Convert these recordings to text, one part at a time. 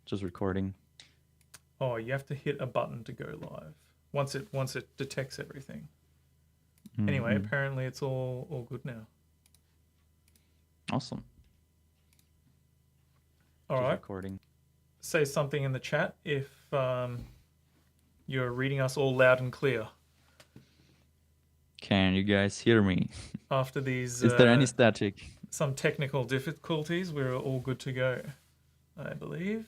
Just recording. Oh, you have to hit a button to go live once it detects everything. Anyway, apparently it's all good now. Awesome. All Just right. recording. Say something in the chat if you're reading us all loud and clear. Can you guys hear me? After these, Is there any static? some technical difficulties, we're all good to go, I believe.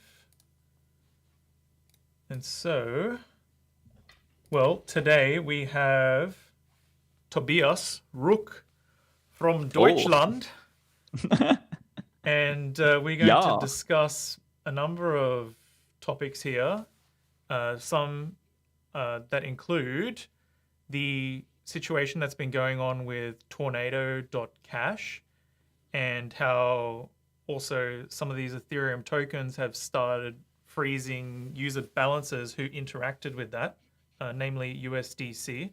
And so, well, today we have Tobias Ruck from Deutschland. And we're going to discuss a number of topics here. Some that include the situation that's been going on with tornado.cash and how also some of these Ethereum tokens have started freezing user balances who interacted with that, namely USDC.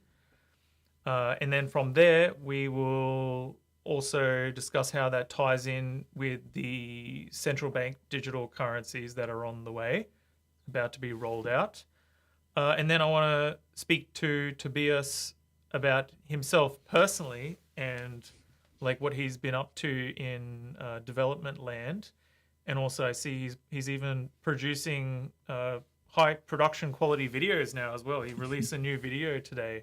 And then from there, we will also discuss how that ties in with the central bank digital currencies that are on the way, about to be rolled out. And then I want to speak to Tobias about himself personally and like what he's been up to in development land. And also I see he's even producing high production quality videos now as well. He released a new video today.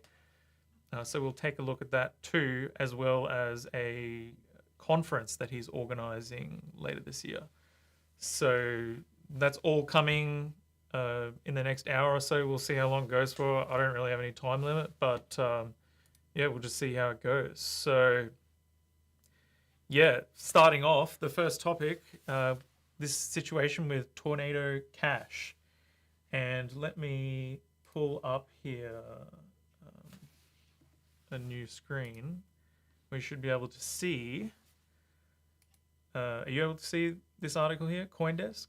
So we'll take a look at that too, as well as a conference that he's organizing later this year. So that's all coming in the next hour or so. We'll see how long it goes for. I don't really have any time limit, but yeah, we'll just see how it goes. So yeah, starting off, the first topic, this situation with tornado.cash. And let me pull up here a new screen. We should be able to see. Are you able to see this article here, CoinDesk?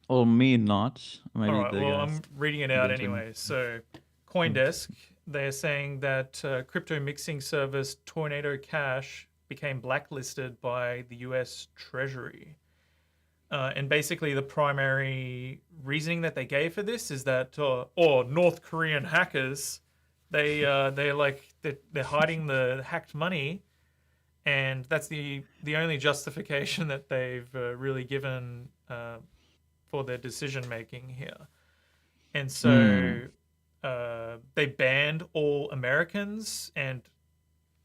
Well, me not. Maybe all right, the well, guys I'm reading it out anyway. So, CoinDesk, they're saying that crypto mixing service Tornado Cash became blacklisted by the US Treasury. And basically, the primary reasoning that they gave for this is that, North Korean hackers, they're hiding the hacked money, and that's the only justification that they've really given for their decision making here. And so they banned all Americans, and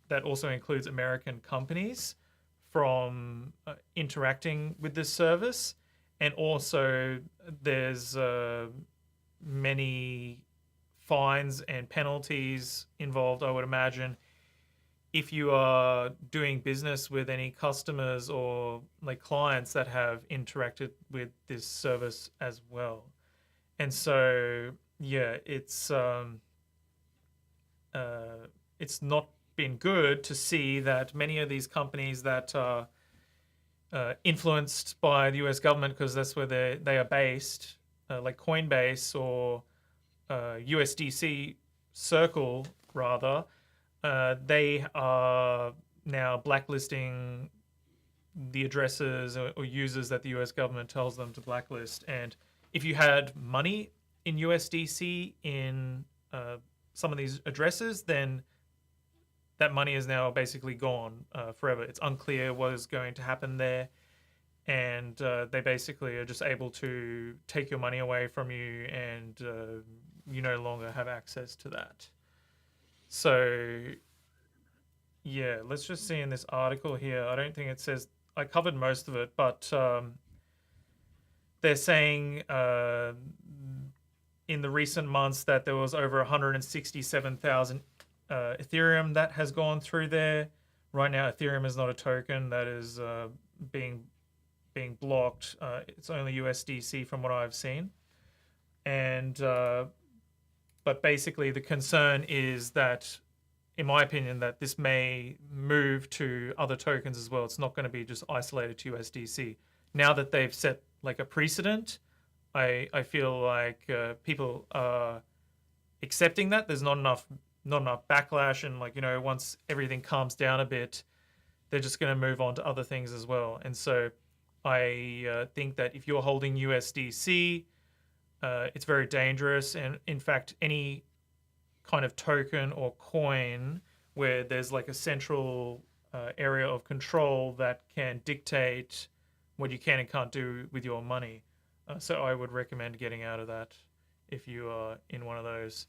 that also includes American companies, from interacting with this service. And also there's many fines and penalties involved, I would imagine, if you are doing business with any customers or like clients that have interacted with this service as well. And so yeah, it's not been good to see that many of these companies that are influenced by the US government, because that's where they are based, like Coinbase or USDC Circle rather, they are now blacklisting the addresses or users that the US government tells them to blacklist. And if you had money in USDC in some of these addresses, then that money is now basically gone forever. It's unclear what is going to happen there. And they basically are just able to take your money away from you, and you no longer have access to that. So yeah, let's just see in this article here. I don't think it says, I covered most of it, but they're saying in the recent months that there was over 167,000 Ethereum that has gone through there. Right now, Ethereum is not a token that is being blocked. It's only USDC from what I've seen. And but basically the concern is that, in my opinion, that this may move to other tokens as well. It's not going to be just isolated to USDC. Now that they've set like a precedent, I feel like people are accepting that. There's not enough backlash, and once everything calms down a bit, they're just going to move on to other things as well. And so I think that if you're holding USDC, it's very dangerous. And in fact, any kind of token or coin where there's like a central area of control that can dictate what you can and can't do with your money. So I would recommend getting out of that if you are in one of those.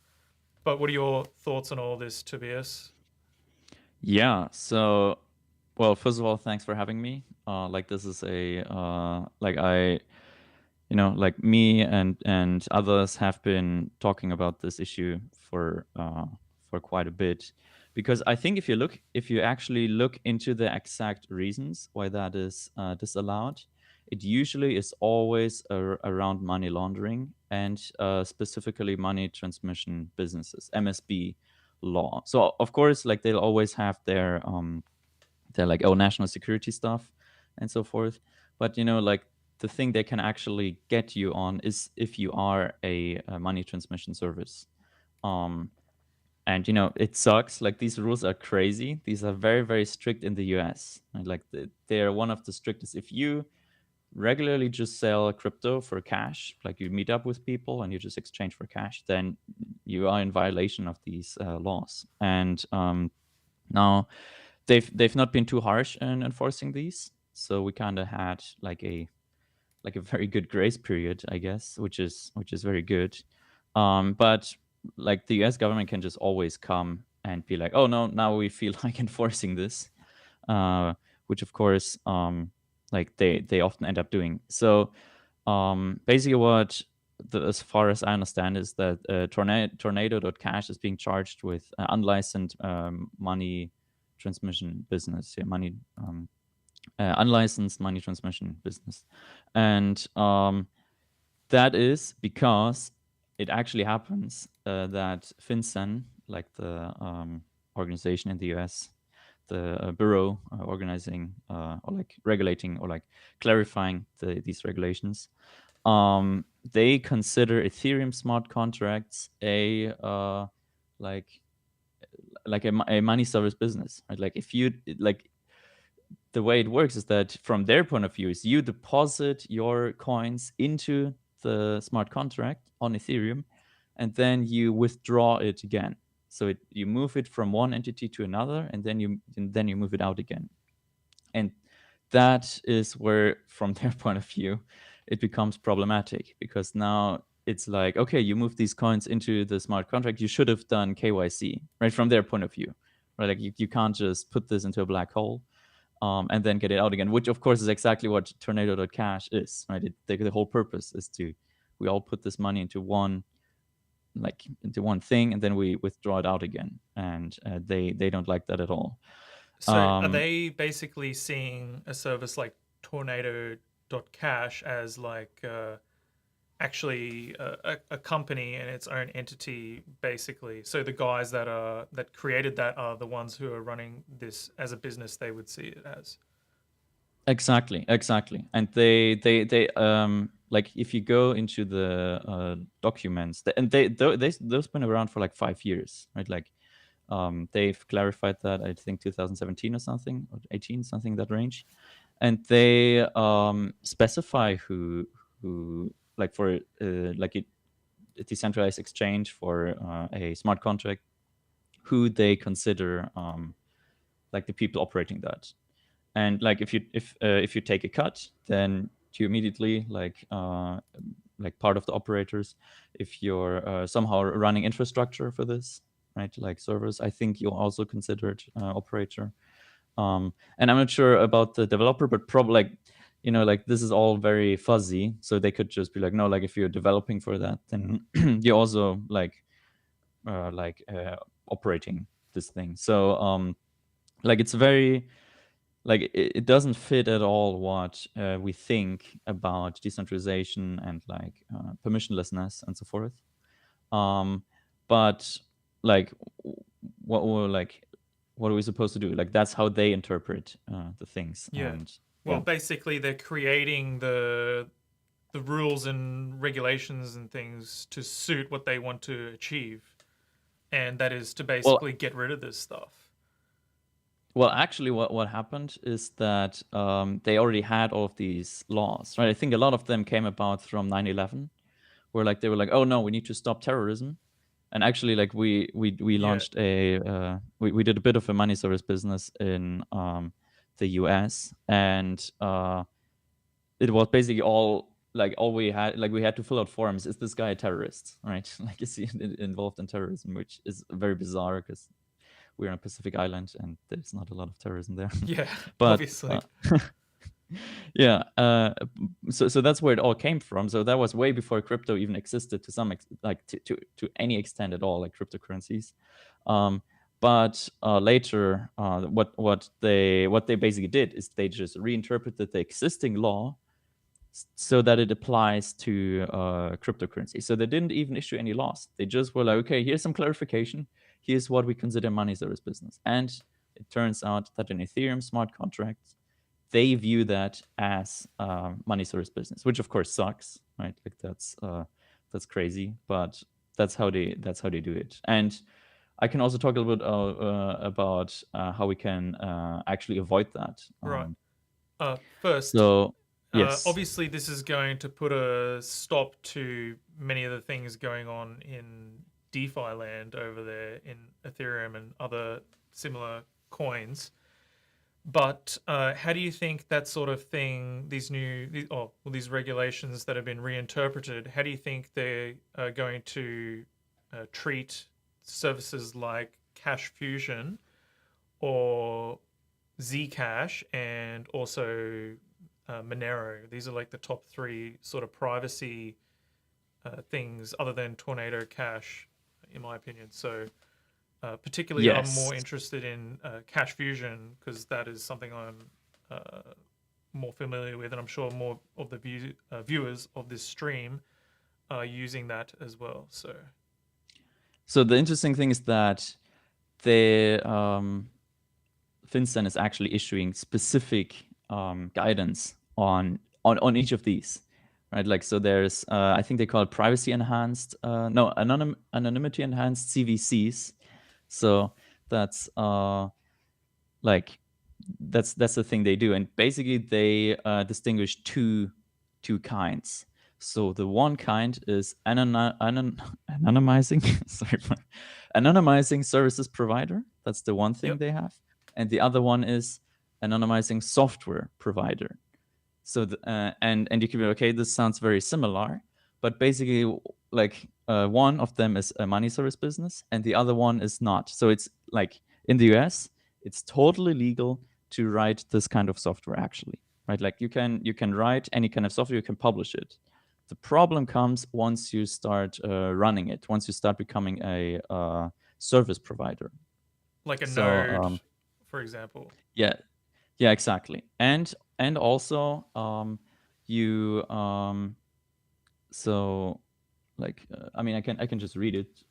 But what are your thoughts on all this, Tobias? Yeah. So, well, first of all, thanks for having me. Like this is a like I, like me and others have been talking about this issue for quite a bit, because I think if you actually look into the exact reasons why that is disallowed, it usually is always around money laundering and specifically money transmission businesses, MSB law. So of course, like they'll always have their like national security stuff and so forth. But like the thing they can actually get you on is if you are a money transmission service. And it sucks. Like these rules are crazy. These are very, very strict in the US. And like they're one of the strictest. If you regularly just sell crypto for cash, like you meet up with people and you just exchange for cash, then you are in violation of these laws. And now they've not been too harsh in enforcing these, so we kind of had like a very good grace period, I guess, which is very good. But like the US government can just always come and be like, oh no, now we feel like enforcing this, which of course like they often end up doing. So basically what as far as I understand is that tornado.cash is being charged with unlicensed money transmission business, unlicensed money transmission business. And that is because it actually happens that FinCEN, like the organization in the US, the bureau organizing or like regulating or like clarifying these regulations, they consider Ethereum smart contracts a a money service business, right? Like if you like the way it works is that from their point of view is you deposit your coins into the smart contract on Ethereum, and then you withdraw it again. So you move it from one entity to another, and then you move it out again. And that is where, from their point of view, it becomes problematic, because now it's like, okay, you move these coins into the smart contract, you should have done KYC, right? From their point of view, right? Like you can't just put this into a black hole and then get it out again, which of course is exactly what tornado.cash is, right? The whole purpose is we all put this money into one thing, and then we withdraw it out again. And they don't like that at all. So are they basically seeing a service like tornado.cash as like actually a company and its own entity, basically? So the guys that created that are the ones who are running this as a business, they would see it as. Exactly. And they like if you go into the documents, and those been around for like 5 years, right? Like they've clarified that, I think 2017 or something, or 18, something that range. And they specify who like for like a decentralized exchange for a smart contract, who they consider like the people operating that. And like if you take a cut, then you immediately like part of the operators. If you're somehow running infrastructure for this, right, like servers, I think you're also considered operator. And I'm not sure about the developer, but probably like like this is all very fuzzy, so they could just be like, no, like if you're developing for that, then you're also like operating this thing. So like it's very like it doesn't fit at all what we think about decentralization and like permissionlessness and so forth. But like what are we supposed to do? Like that's how they interpret the things. Yeah. And Well, basically, they're creating the rules and regulations and things to suit what they want to achieve, and that is to well, basically get rid of this stuff. Well, actually, what happened is that they already had all of these laws, right? I think a lot of them came about from 9/11, where like they were like, oh no, we need to stop terrorism. And actually, like we Yeah. launched we did a bit of a money service business in the US, and it was basically all we had, like we had to fill out forms. Is this guy a terrorist, right? Like, is he involved in terrorism, which is very bizarre because we're on a Pacific island and there's not a lot of terrorism there. Yeah. But Obviously. yeah, so that's where it all came from. So that was way before crypto even existed to some like to any extent at all, like cryptocurrencies. But later, what they basically did is they just reinterpreted the existing law so that it applies to cryptocurrency. So they didn't even issue any laws. They just were like, okay, here's some clarification. Here's what we consider money service business. And it turns out that in Ethereum smart contracts, they view that as money service business, which of course sucks, right? Like that's crazy, but that's how they do it. And I can also talk a little bit about how we can actually avoid that. Right. First, So yes. obviously, this is going to put a stop to many of the things going on in DeFi land over there in Ethereum and other similar coins. But how do you think that sort of thing, these regulations that have been reinterpreted, how do you think they're going to treat services like Cash Fusion or Zcash and also Monero? These are like the top three sort of privacy things other than Tornado.cash, in my opinion. So particularly, I'm Yes. more interested in Cash Fusion because that is something I'm more familiar with, and I'm sure more of the viewers of this stream are using that as well. So the interesting thing is that the FinCEN is actually issuing specific guidance on each of these, right? Like, so there's I think they call it privacy enhanced, anonymity enhanced CBDCs. So that's like that's the thing they do, and basically they distinguish two kinds. So the one kind is anonymizing sorry, anonymizing services provider. That's the one thing Yep. they have, and the other one is anonymizing software provider. So and you can be okay, this sounds very similar, but basically like one of them is a money service business and the other one is not. So it's like in the US, it's totally legal to write this kind of software actually, right? Like you can write any kind of software, you can publish it. The problem comes once you start running it, once you start becoming a service provider. Like a node, for example. Yeah, exactly. And also you so like I mean I can just read it.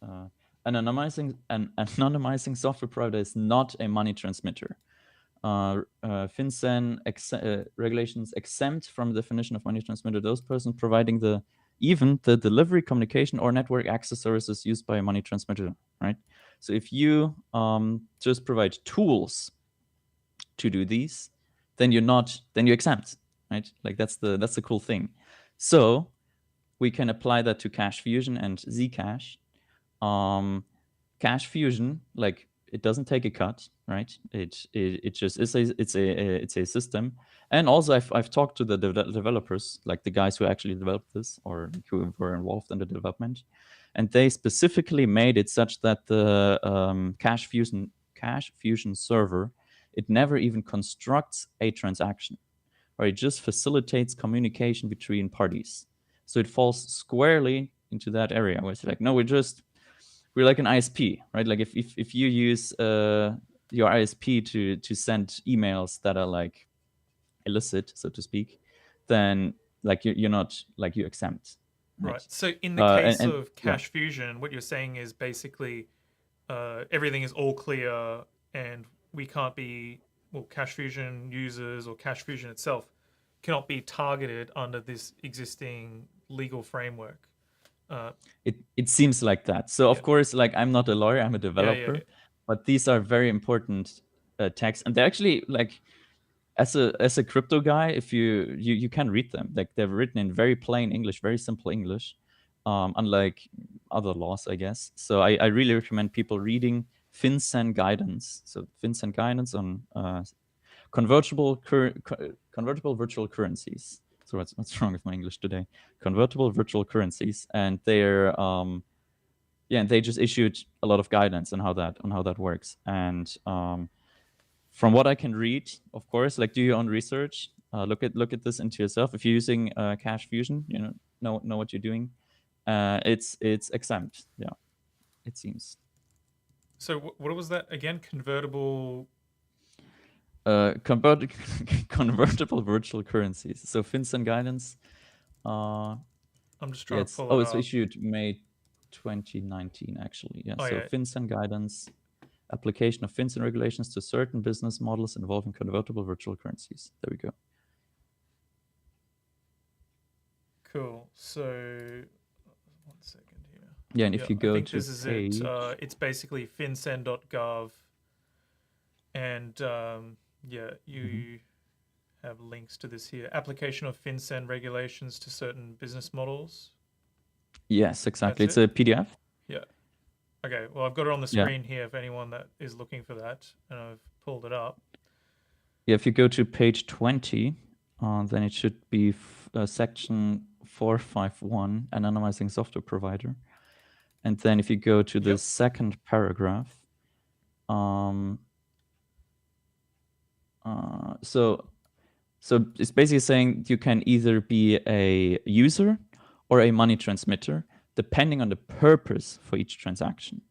An anonymizing software provider is not a money transmitter. FinCEN regulations exempt from the definition of money transmitter those persons providing the delivery, communication, or network access services used by a money transmitter, right? So if you just provide tools to do these, then you're exempt, right? Like that's the cool thing. So we can apply that to Cash Fusion and Zcash. Cash Fusion, like it doesn't take a cut, right? It just is it's a system. And also I've talked to the developers, like the guys who actually developed this or who were involved in the development, and they specifically made it such that the Cash Fusion server, it never even constructs a transaction, or it just facilitates communication between parties. So it falls squarely into that area where it's like, no, we're like an ISP, right? Like if you use your ISP to send emails that are like illicit, so to speak, then like you're not, like you're exempt. Right. So in the case of Cash yeah. Fusion, what you're saying is basically everything is all clear and we can't be, well, Cash Fusion users or Cash Fusion itself cannot be targeted under this existing legal framework. It seems like that. So of course, like I'm not a lawyer, I'm a developer, but these are very important text, and they're actually like, as a crypto guy, if you can read them, like they're written in very plain English, very simple English, unlike other laws, I guess. So I really recommend people reading FinCEN guidance. So FinCEN guidance on convertible virtual currencies. So what's wrong with my English today? Convertible virtual currencies, and they're and they just issued a lot of guidance on how that works. And from what I can read, of course, like do your own research, look at this into yourself. If you're using Cash Fusion, know what you're doing. It's exempt, yeah, it seems. So what was that again? Convertible. Convertible virtual currencies. So FinCEN guidance. I'm just trying to pull it up. It's issued May 2019, actually. Yeah. FinCEN guidance, application of FinCEN regulations to certain business models involving convertible virtual currencies. There we go. Cool. So 1 second here. Yeah, and if you go I think to this is page... it. It's basically fincen.gov, and you have links to this here. Application of FinCEN regulations to certain business models. Yes, exactly. It's a PDF. Yeah. Okay. Well, I've got it on the screen here if anyone that is looking for that, and I've pulled it up. Yeah, if you go to page 20, then it should be section 451, anonymizing software provider. And then if you go to the second paragraph, so it's basically saying you can either be a user or a money transmitter, depending on the purpose for each transaction.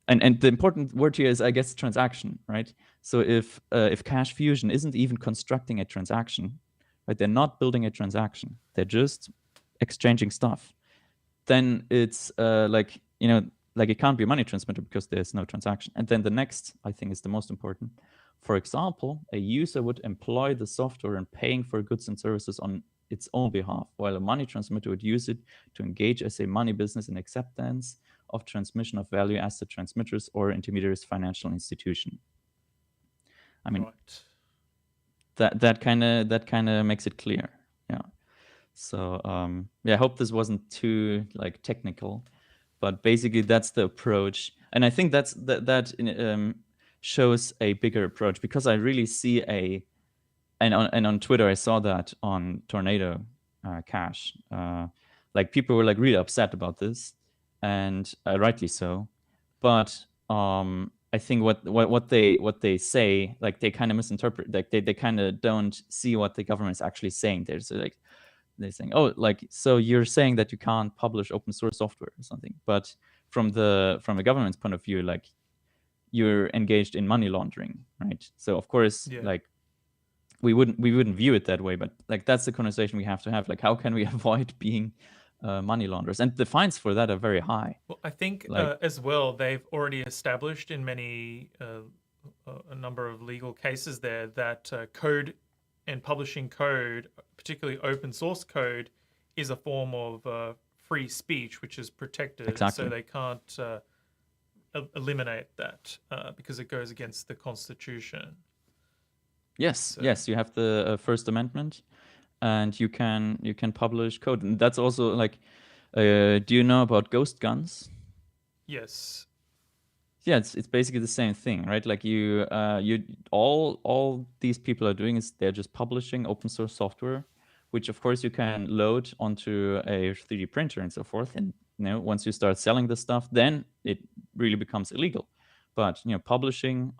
And the important word here is, I guess, transaction, right? So if Cash Fusion isn't even constructing a transaction, right? They're not building a transaction. They're just exchanging stuff. Then it's like it can't be a money transmitter because there's no transaction. And then the next, I think, is the most important. For example, a user would employ the software in paying for goods and services on its own behalf, while a money transmitter would use it to engage as a money business in acceptance of transmission of value as the transmitter's or intermediary's financial institution. I mean, that kind of makes it clear. Yeah. So I hope this wasn't too like technical, but basically that's the approach, and I think that shows a bigger approach, because I really see and on Twitter I saw that on tornado.cash, like people were like really upset about this, and rightly so. But I think what they say, like they kind of misinterpret, like they kind of don't see what the government is actually saying. They're saying, oh, like, so you're saying that you can't publish open source software or something, but from the government's point of view, like you're engaged in money laundering, right? So of course, like we wouldn't view it that way, but like that's the conversation we have to have. Like, how can we avoid being money launderers? And the fines for that are very high. Well, I think as well, they've already established in many a number of legal cases there that code and publishing code, particularly open source code, is a form of free speech, which is protected. Exactly. So they can't eliminate that because it goes against the Constitution. Yes, yes, you have the First Amendment, and you can publish code. And that's also like, do you know about ghost guns? Yes. Yeah, it's basically the same thing, right? Like all these people are doing is they're just publishing open source software, which of course you can load onto a 3D printer and so forth. And once you start selling this stuff, then it really becomes illegal. But publishing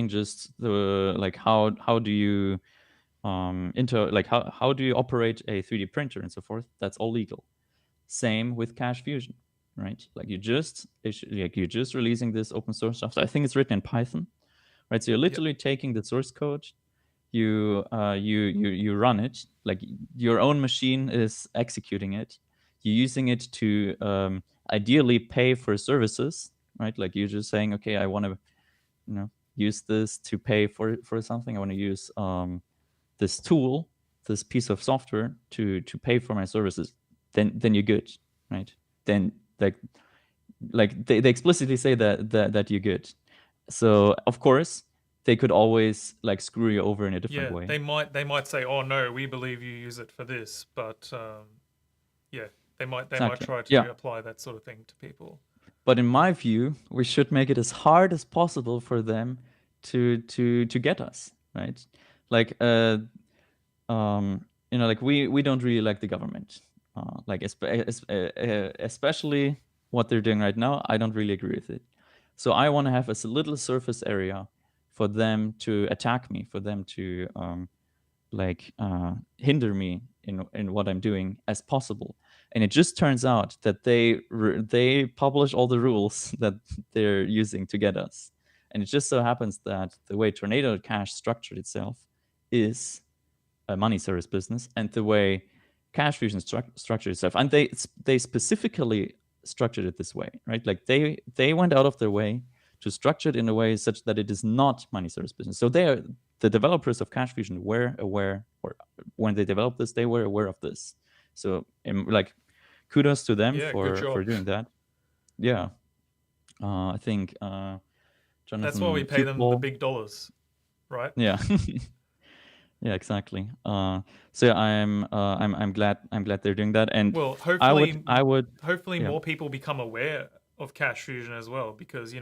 just the like how do you how do you operate a 3D printer and so forth? That's all legal. Same with Cash Fusion, right? Like you're just releasing this open source stuff. So I think it's written in Python, right? So you're literally taking the source code, you run it, like your own machine is executing it. You're using it to ideally pay for services, right? Like you're just saying, okay, I want to use this to pay for something. I want to use this tool, this piece of software to pay for my services. Then you're good, right? Then like they explicitly say that you're good. So of course they could always like screw you over in a different way. They might say, "Oh no, we believe you use it for this," but yeah, they might Exactly. try Yeah. to apply that sort of thing to people. But in my view, we should make it as hard as possible for them to get us, right? Like like we don't really like the government. Like especially what they're doing right now, I don't really agree with it. So I want to have a little surface area for them to attack me, for them to hinder me in what I'm doing as possible. And it just turns out that they publish all the rules that they're using to get us. And it just so happens that the way tornado.cash structured itself is a money service business, and the way Cash Fusion structured itself, and they specifically structured it this way, right? Like they went out of their way to structure it in a way such that it is not money service business. So the developers of Cash Fusion were aware, or when they developed this, they were aware of this. So like kudos to them for doing that. Yeah, I think Jonathan. That's why we pay them the big dollars, right? Yeah. Yeah, exactly. So I'm glad they're doing that, and well, hopefully hopefully more people become aware of Cash Fusion as well, because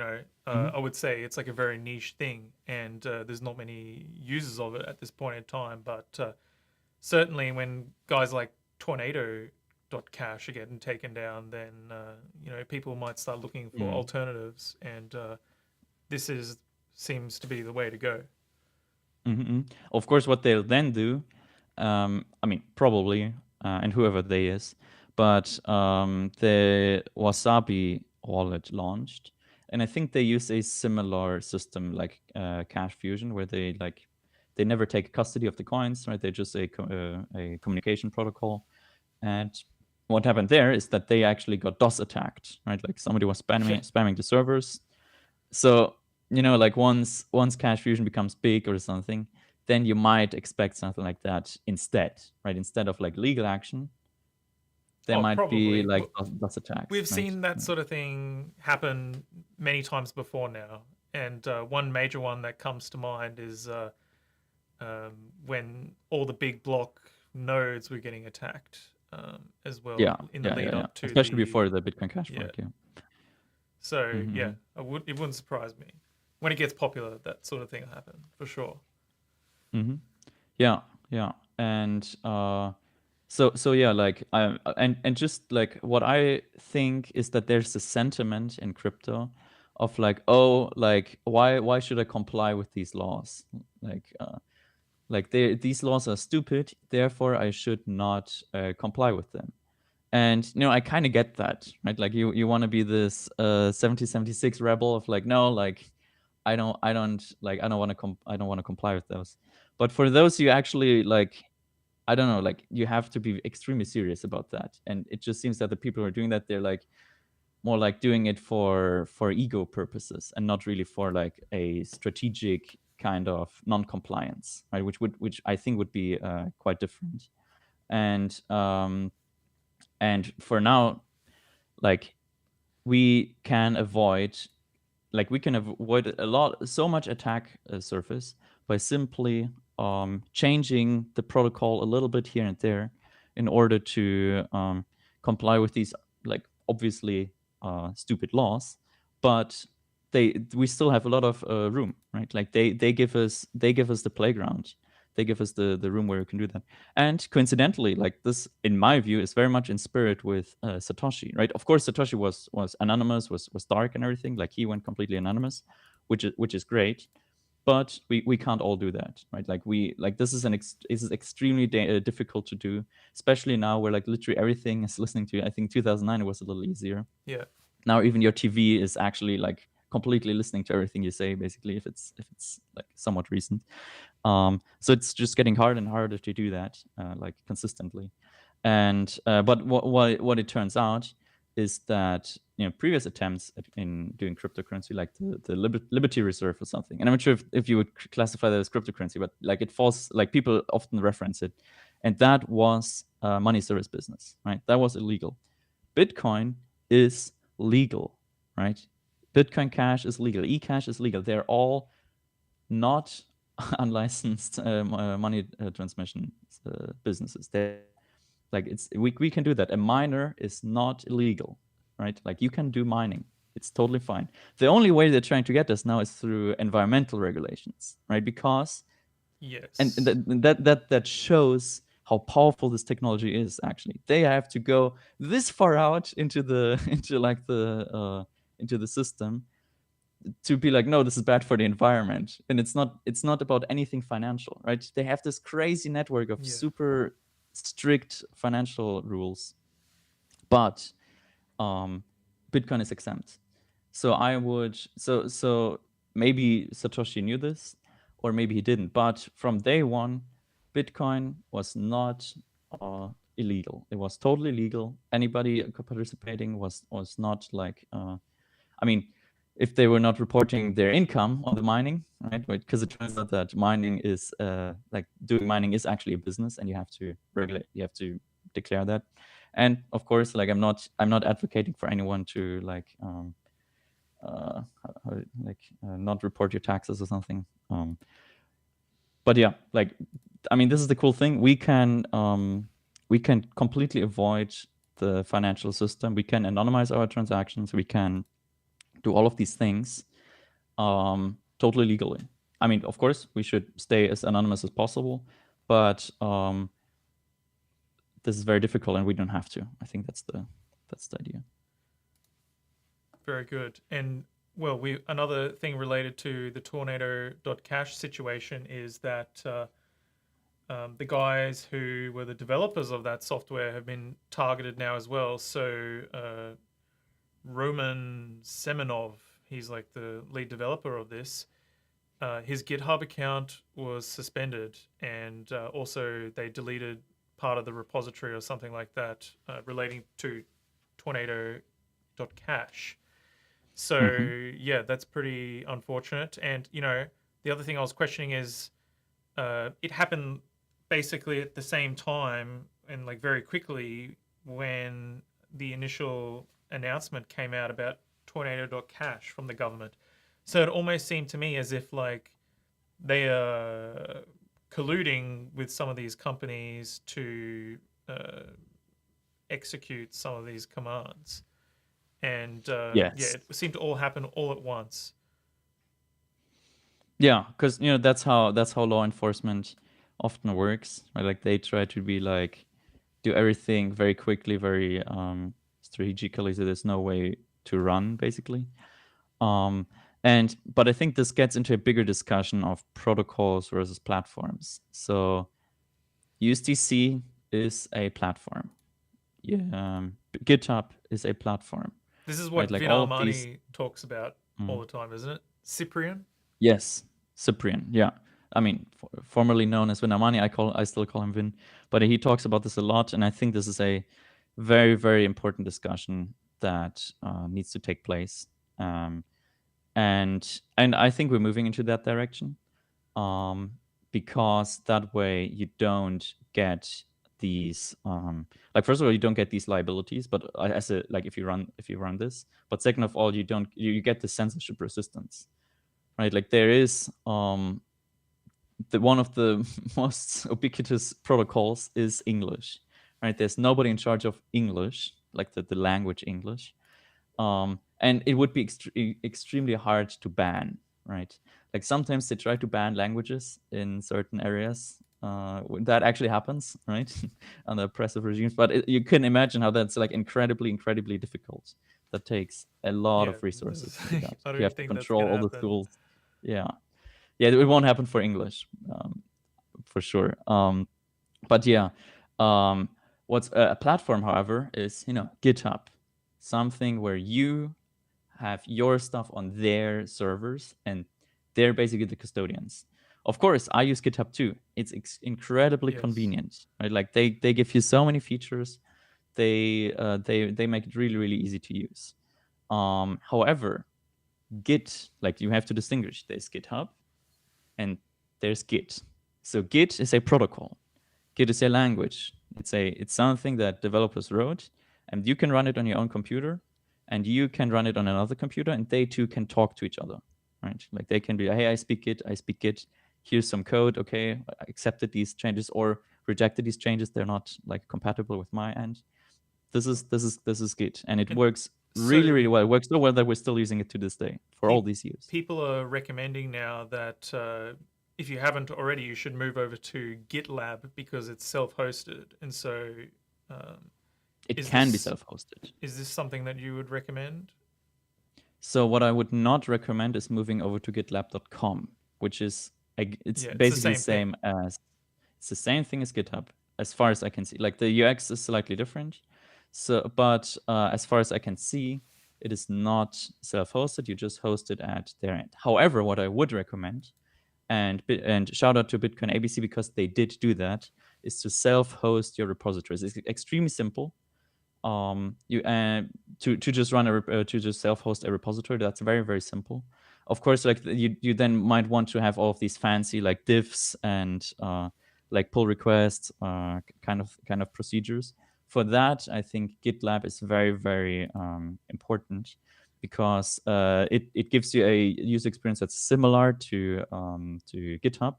I would say it's like a very niche thing, and there's not many users of it at this point in time. But certainly, when guys like tornado.cash are getting taken down, then people might start looking for alternatives, and this seems to be the way to go. Mm-hmm. Of course, what they'll then do, probably, and whoever they is, but the Wasabi wallet launched, and I think they use a similar system like Cash Fusion, where they never take custody of the coins, right? They're just a communication protocol, and what happened there is that they actually got DOS attacked, right? Like somebody was spamming the servers, so. Like once Cash Fusion becomes big or something, then you might expect something like that instead, right? Instead of like legal action, there might be like DOS attacks. We've seen that sort of thing happen many times before now, and one major one that comes to mind is when all the big block nodes were getting attacked as well. In the lead up to, especially before the Bitcoin Cash fork. So it wouldn't surprise me. When it gets popular, that sort of thing will happen for sure. Mm-hmm. Yeah, and so yeah, like and just like what I think is that there's a sentiment in crypto of like, oh, like why should I comply with these laws? Like these laws are stupid, therefore I should not comply with them. And I kind of get that, right? Like you want to be this 1776 rebel of like, no, like I don't want to comply with those. But for those who actually like, I don't know, like you have to be extremely serious about that. And it just seems that the people who are doing that, they're like more like doing it for ego purposes and not really for like a strategic kind of non-compliance, right? Which I think would be quite different. And for now, like we can avoid so much attack surface by simply changing the protocol a little bit here and there in order to comply with these like obviously stupid laws, but we still have a lot of room, right? Like they give us the playground. They give us the room where we can do that. And coincidentally, like this, in my view, is very much in spirit with Satoshi, right? Of course, Satoshi was anonymous, was dark and everything. Like he went completely anonymous, which is great. But we can't all do that, right? Like this is extremely difficult to do, especially now where like literally everything is listening to you. I think 2009 it was a little easier. Yeah. Now even your TV is actually like completely listening to everything you say, basically, if it's like somewhat recent. So it's just getting harder and harder to do that like consistently. And but what it turns out is that previous attempts in doing cryptocurrency, like the Liberty Reserve or something, and I'm not sure if you would classify that as cryptocurrency, but like it falls, like people often reference it, and that was money service business, right? That was illegal. Bitcoin is legal, right? Bitcoin Cash is legal. eCash is legal. They're all not unlicensed money transmission businesses. They're like we can do that. A miner is not illegal, right? Like you can do mining. It's totally fine. The only way they're trying to get us now is through environmental regulations, right? Because and that shows how powerful this technology is. Actually, they have to go this far out into the into the system to be like, no, this is bad for the environment, and it's not about anything financial, right? They have this crazy network of super strict financial rules, but Bitcoin is exempt. So I would so maybe Satoshi knew this, or maybe he didn't. But from day one, Bitcoin was not illegal. It was totally legal. Anybody participating was not like, I mean, if they were not reporting their income on the mining, right? Because it turns out that mining is like doing mining is actually a business, and you have to regulate. You have to declare that. And of course, like I'm not advocating for anyone to like not report your taxes or something. But yeah, like I mean, this is the cool thing. We can completely avoid the financial system. We can anonymize our transactions. We can do all of these things totally legally. I mean, of course, we should stay as anonymous as possible, but this is very difficult, and we don't have to. I think that's the idea. Very good. And well, another thing related to the tornado.cash situation is that the guys who were the developers of that software have been targeted now as well. So Roman Semenov, he's like the lead developer of this. His GitHub account was suspended, and also they deleted part of the repository or something like that relating to tornado.cash. So yeah, that's pretty unfortunate. And you know, the other thing I was questioning is it happened basically at the same time and like very quickly when the initial announcement came out about tornado.cash from the government. So it almost seemed to me as if like they are colluding with some of these companies to execute some of these commands. And yeah, it seemed to all happen all at once. Yeah, because you know that's how law enforcement often works, right? Like they try to be like do everything very quickly, very strategically, so there's no way to run, basically. But I think this gets into a bigger discussion of protocols versus platforms. So USDC is a platform. Yeah, GitHub is a platform. This is what right? Like Vin all Armani talks about all the time, isn't it? Cyprian? Yes, Cyprian. Yeah, I mean, formerly known as Vin Armani, I still call him Vin, but he talks about this a lot, and I think this is a very, very important discussion that needs to take place. And I think we're moving into that direction, because that way you don't get these like first of all you don't get these liabilities, but as a like if you run this, but second of all you get the censorship resistance, right? Like there is one of the most ubiquitous protocols is English, right? There's nobody in charge of English, like the language English, and it would be extremely hard to ban, right? Like sometimes they try to ban languages in certain areas. That actually happens, right? Under oppressive regimes. But you can imagine how that's like incredibly difficult. That takes a lot of resources. You have to control all the tools. Yeah, it won't happen for English, for sure. But yeah, what's a platform, however, is GitHub, something where you have your stuff on their servers, and they're basically the custodians. Of course, I use GitHub too. It's incredibly convenient, right? Like they give you so many features. They make it really easy to use. However, Git, like you have to distinguish. There's GitHub, and there's Git. So Git is a protocol. Git is a language. It's something that developers wrote, and you can run it on your own computer. and you can run it on another computer, and they too can talk to each other, right? Like they can be, hey, I speak Git, here's some code, okay, I accepted these changes or rejected these changes, they're not like compatible with my end. This is Git, and it works really, really well. It works so well that we're still using it to this day for all these years. People are recommending now that if you haven't already, you should move over to GitLab because it's self-hosted, and so it can be self-hosted. Is this something that you would recommend? So what I would not recommend is moving over to GitLab.com, which is it's basically the same as it's the same thing as GitHub, as far as I can see. Like the UX is slightly different. So, but as far as I can see, it is not self-hosted. You just host it at their end. However, what I would recommend, and shout out to Bitcoin ABC because they did do that, is to self-host your repositories. It's extremely simple. You to just run to just self-host a repository. That's very, very simple. Of course, like you then might want to have all of these fancy like diffs and like pull requests, kind of procedures. For that, I think GitLab is very, very important because it gives you a user experience that's similar to GitHub,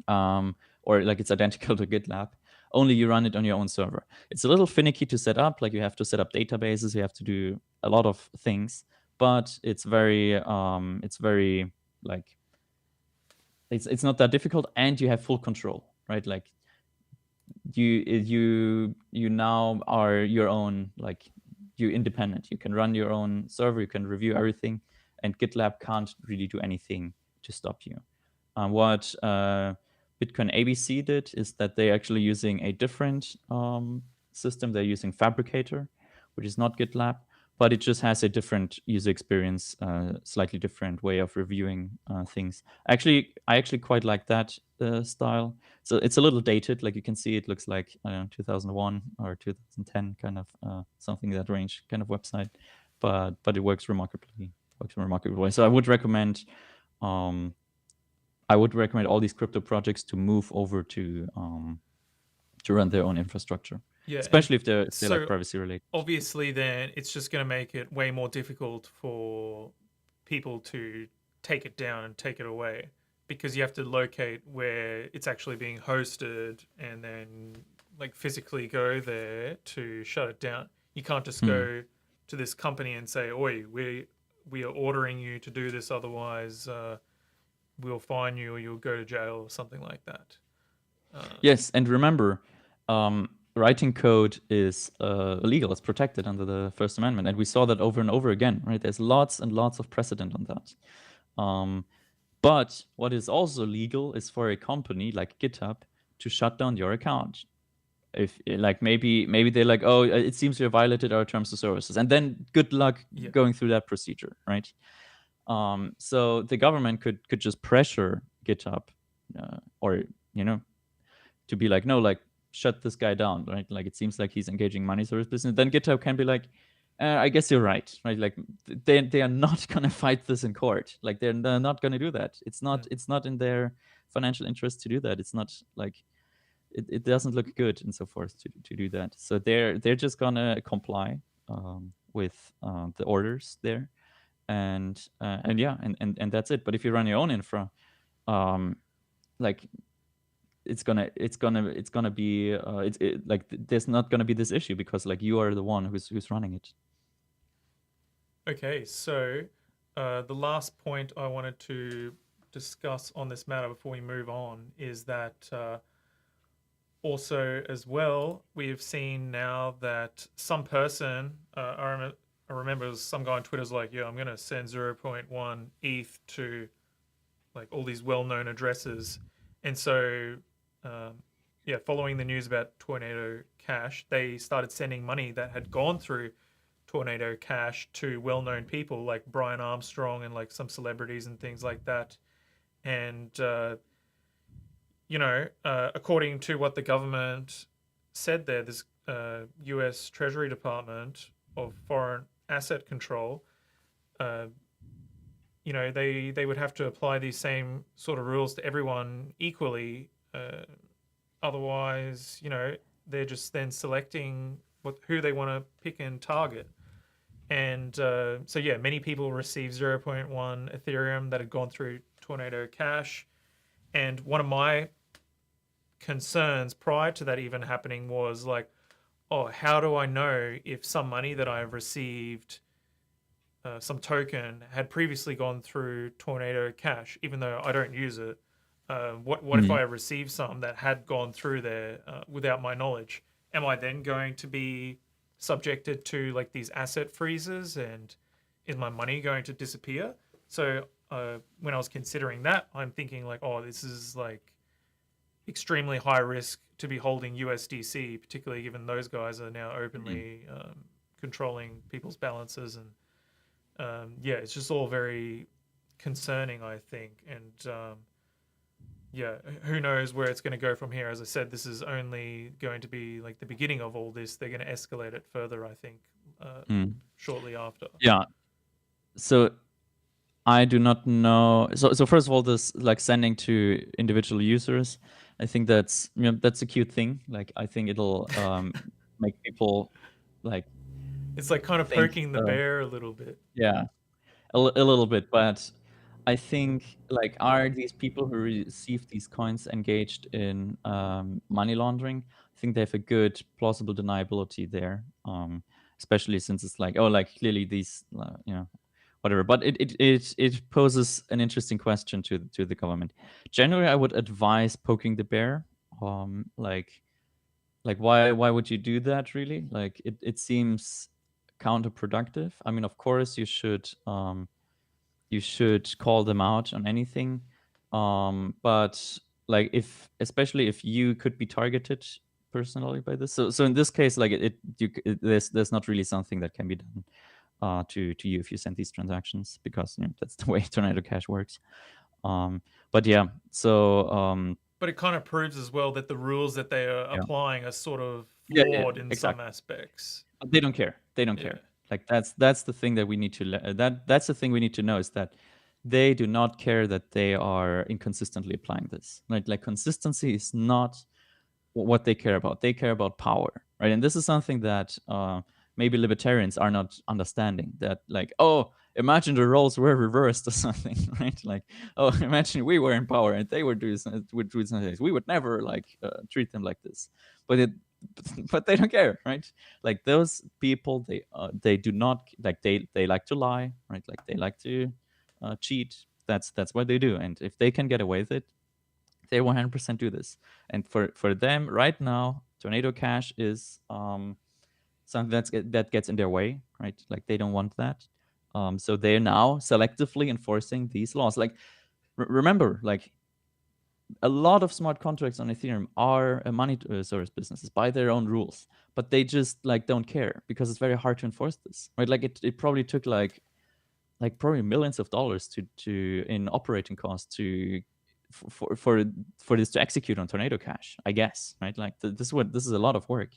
or like it's identical to GitLab. Only you run it on your own server. It's a little finicky to set up. Like you have to set up databases, you have to do a lot of things, but it's very like it's not that difficult, and you have full control, right? Like you now are your own, like you're independent. You can run your own server, you can review everything, and GitLab can't really do anything to stop you. What Bitcoin ABC did is that they're actually using a different system. They're using Fabricator, which is not GitLab, but it just has a different user experience, slightly different way of reviewing things. I actually quite like that style. So it's a little dated. Like you can see, it looks like 2001 or 2010, kind of something in that range, kind of website. But it works remarkably well. So I would recommend all these crypto projects to move over to run their own infrastructure. Yeah, especially if they're like privacy related. Obviously, then it's just going to make it way more difficult for people to take it down and take it away, because you have to locate where it's actually being hosted and then like physically go there to shut it down. You can't just go to this company and say, "Oi, we are ordering you to do this, otherwise we'll fine you or you'll go to jail," or something like that. Yes, and remember, writing code is illegal. It's protected under the First Amendment, and we saw that over and over again, right? There's lots and lots of precedent on that. But what is also legal is for a company like GitHub to shut down your account. If like maybe they're like, oh, it seems you violated our terms of services, and then good luck going through that procedure, right? So the government could just pressure GitHub, or to be like, no, like shut this guy down, right? Like it seems like he's engaging money service business. Then GitHub can be like, I guess you're right, right? Like they are not gonna fight this in court. Like they're not gonna do that. It's not in their financial interest to do that. It's not like it doesn't look good and so forth to do that. So they're just gonna comply with the orders there, and that's it. But if you run your own infra, like it's gonna be like there's not gonna be this issue because like you are the one who's running it. Okay, so the last point I wanted to discuss on this matter before we move on is that also as well, we have seen now that some person, I remember some guy on Twitter's like, yeah, I'm going to send 0.1 ETH to like all these well-known addresses. And so, following the news about tornado.cash, they started sending money that had gone through tornado.cash to well-known people like Brian Armstrong and like some celebrities and things like that. And, according to what the government said there, this US Treasury Department of Foreign Asset Control, they would have to apply these same sort of rules to everyone equally. Otherwise, they're just then selecting who they want to pick and target. And so yeah, many people received 0.1 Ethereum that had gone through Tornado Cash. And one of my concerns prior to that even happening was like, oh, how do I know if some money that I've received, some token, had previously gone through Tornado Cash, even though I don't use it? What if I received some that had gone through there without my knowledge? Am I then going to be subjected to like these asset freezes, and is my money going to disappear? So when I was considering that, I'm thinking like, oh, this is like extremely high risk to be holding USDC, particularly given those guys are now openly controlling people's balances. And yeah, it's just all very concerning, I think. And yeah, who knows where it's going to go from here. As I said, this is only going to be like the beginning of all this. They're going to escalate it further, I think, shortly after. Yeah. So I do not know. So first of all, this like sending to individual users, I think that's that's a cute thing. Like I think it'll make people like it's like kind of think, poking the bear a little bit. Yeah, a little bit, but I think like are these people who receive these coins engaged in money laundering? I think they have a good plausible deniability there, especially since it's like, oh, like clearly these whatever. But it poses an interesting question to the government. Generally, I would advise poking the bear. Like why would you do that? Really, like it seems counterproductive. I mean, of course, you should call them out on anything, but like especially if you could be targeted personally by this. So in this case, like there's not really something that can be done to you if you send these transactions, because that's the way Tornado Cash works. But yeah, so but it kind of proves as well that the rules that they are applying are sort of yeah, flawed in exactly. some aspects. But they don't care. They don't care. Like that's the thing that we need to that's the thing we need to know, is that they do not care that they are inconsistently applying this. Right? Like consistency is not what they care about. They care about power, right? And this is something that maybe libertarians are not understanding. That like, oh, imagine the roles were reversed or something, right? Like, oh, imagine we were in power and they would do something. We would never like treat them like this. But they don't care, right? Like those people, they do not like they like to lie, right? Like they like to cheat. That's what they do. And if they can get away with it, they 100% do this. And for them right now, Tornado Cash is something that gets in their way, right? Like they don't want that. So they're now selectively enforcing these laws. Like remember, like a lot of smart contracts on Ethereum are money service businesses by their own rules, but they just like don't care because it's very hard to enforce this, right? Like it probably took like probably millions of dollars to in operating costs to for this to execute on Tornado Cash, I guess, right? Like this is a lot of work.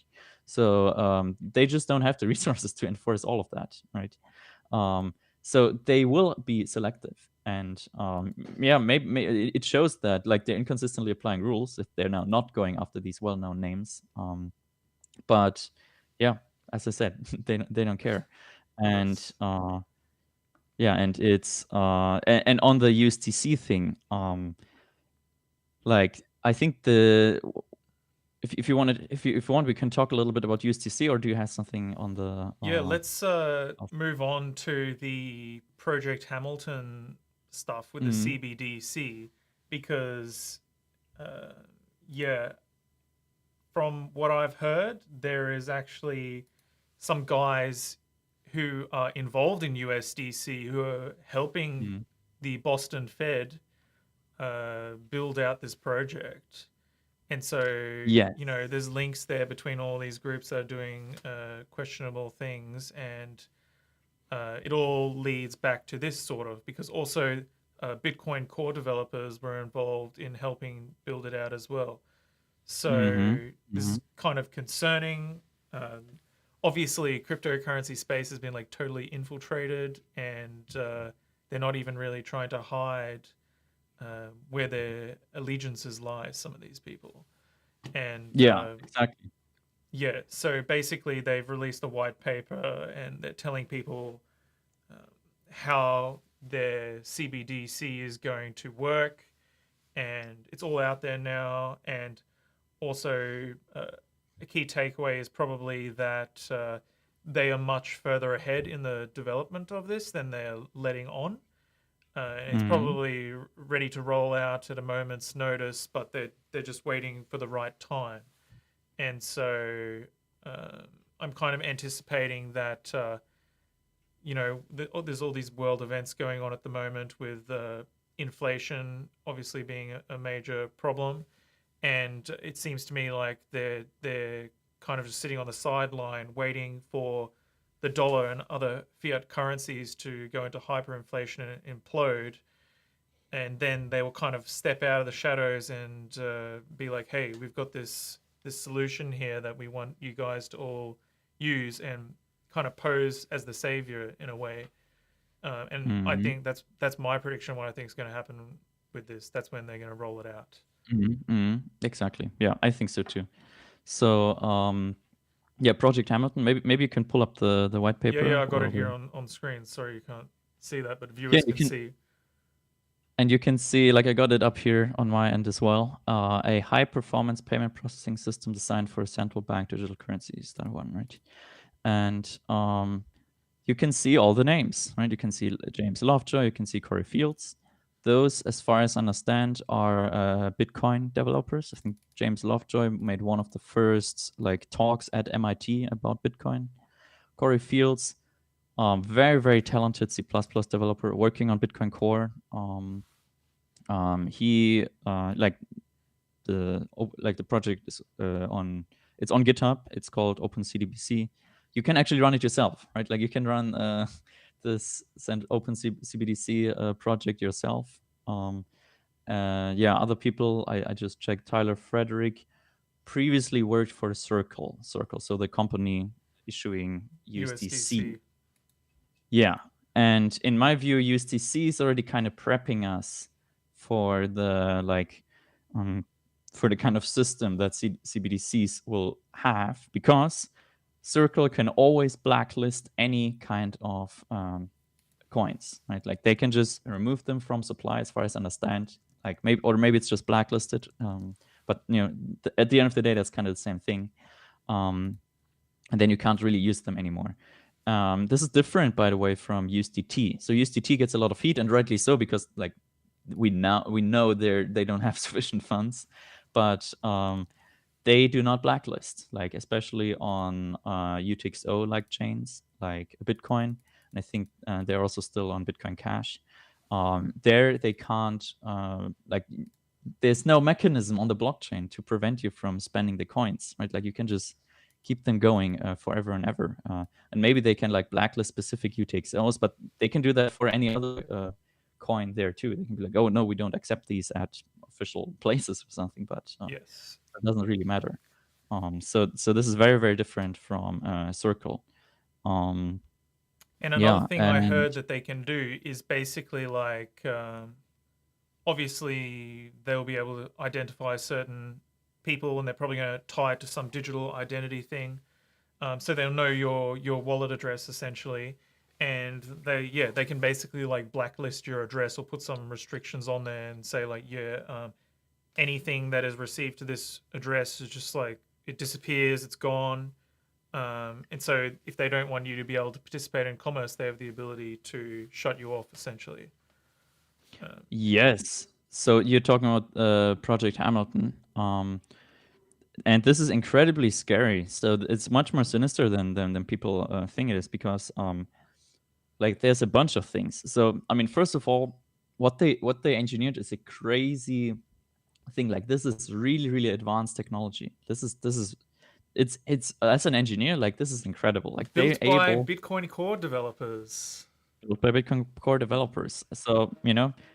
So they just don't have the resources to enforce all of that, right? So they will be selective. And yeah, maybe it shows that like they're inconsistently applying rules if they're now not going after these well-known names. But yeah, as I said, they don't care. And yeah, and it's and on the USDC thing, like I think if you want, we can talk a little bit about USDC, or do you have something on the? Yeah, let's move on to the Project Hamilton stuff with the CBDC, because yeah, from what I've heard, there is actually some guys who are involved in USDC who are helping the Boston Fed build out this project. And so, there's links there between all these groups that are doing questionable things, and it all leads back to this sort of, because also Bitcoin core developers were involved in helping build it out as well. So this is kind of concerning. Obviously, cryptocurrency space has been like totally infiltrated, and they're not even really trying to hide where their allegiances lie, some of these people. And exactly. Yeah, so basically they've released a white paper and they're telling people how their CBDC is going to work, and it's all out there now. And also, a key takeaway is probably that they are much further ahead in the development of this than they're letting on. And it's probably ready to roll out at a moment's notice, but they're just waiting for the right time. And so I'm kind of anticipating that there's all these world events going on at the moment with inflation obviously being a major problem, and it seems to me like they're kind of just sitting on the sideline waiting for the dollar and other fiat currencies to go into hyperinflation and implode, and then they will kind of step out of the shadows and be like, "Hey, we've got this solution here that we want you guys to all use," and kind of pose as the savior in a way. And I think that's my prediction. What I think is going to happen with this. That's when they're going to roll it out. Exactly. Yeah, I think so too. So yeah, Project Hamilton. Maybe you can pull up the white paper. Yeah, I got it here on screen. Sorry, you can't see that, but viewers can see. And you can see, like I got it up here on my end as well, a high-performance payment processing system designed for central bank digital currencies. That one, right? And you can see all the names, right? You can see James Lovejoy, you can see Corey Fields. Those, as far as I understand, are Bitcoin developers. I think James Lovejoy made one of the first talks at MIT about Bitcoin. Corey Fields, very, very talented C++ developer working on Bitcoin Core. He the project is on GitHub. It's called OpenCDBC. You can actually run it yourself, right? Like you can run this OpenCBDC project yourself. Other people, I just checked. Tyler Frederick previously worked for Circle, so the company issuing USDC. Yeah, and in my view, USDC is already kind of prepping us for the for the kind of system that CBDCs will have, because Circle can always blacklist any kind of coins, right? Like they can just remove them from supply, as far as I understand. Like maybe it's just blacklisted, but at the end of the day, that's kind of the same thing. And then you can't really use them anymore. This is different, by the way, from USDT. So USDT gets a lot of heat, and rightly so, because we know they don't have sufficient funds, but they do not blacklist, especially on UTXO chains like Bitcoin. And I think they're also still on Bitcoin Cash. There they can't there's no mechanism on the blockchain to prevent you from spending the coins, right? Like you can just keep them going forever and ever. And maybe they can blacklist specific UTXOs, but they can do that for any other coin there too. They can be like, oh no, we don't accept these at official places or something, but yes, it doesn't really matter. So this is very, very different from Circle. And another thing I heard that they can do is basically obviously they'll be able to identify certain people, and they're probably going to tie it to some digital identity thing. So they'll know your wallet address essentially, and they can basically blacklist your address or put some restrictions on there and say anything that is received to this address is just it disappears, it's gone. And so if they don't want you to be able to participate in commerce, they have the ability to shut you off essentially. Yes. So you're talking about Project Hamilton. And this is incredibly scary. So it's much more sinister than people think it is, because there's a bunch of things. So I mean, first of all, what they engineered is a crazy thing. This is really, really advanced technology. This is it's as an engineer, this is incredible. Built by Bitcoin Core developers. Built by Bitcoin Core developers. So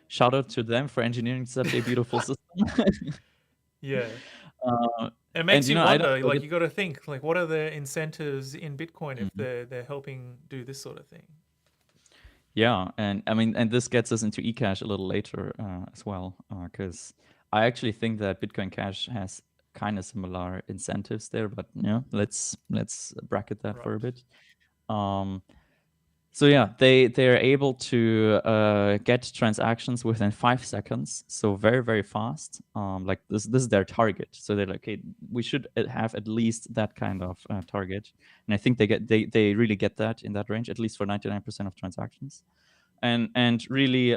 shout out to them for engineering such a beautiful system. Yeah. It makes you wonder, you got to think, what are the incentives in Bitcoin if they're helping do this sort of thing? Yeah, and I mean, and this gets us into eCash a little later as well, because I actually think that Bitcoin Cash has kind of similar incentives there, but let's bracket that for a bit. So yeah, they're able to get transactions within 5 seconds, so very, very fast. Like this is their target. So they're like, okay, we should have at least that kind of target, and I think they really get that in that range, at least for 99% of transactions, and really.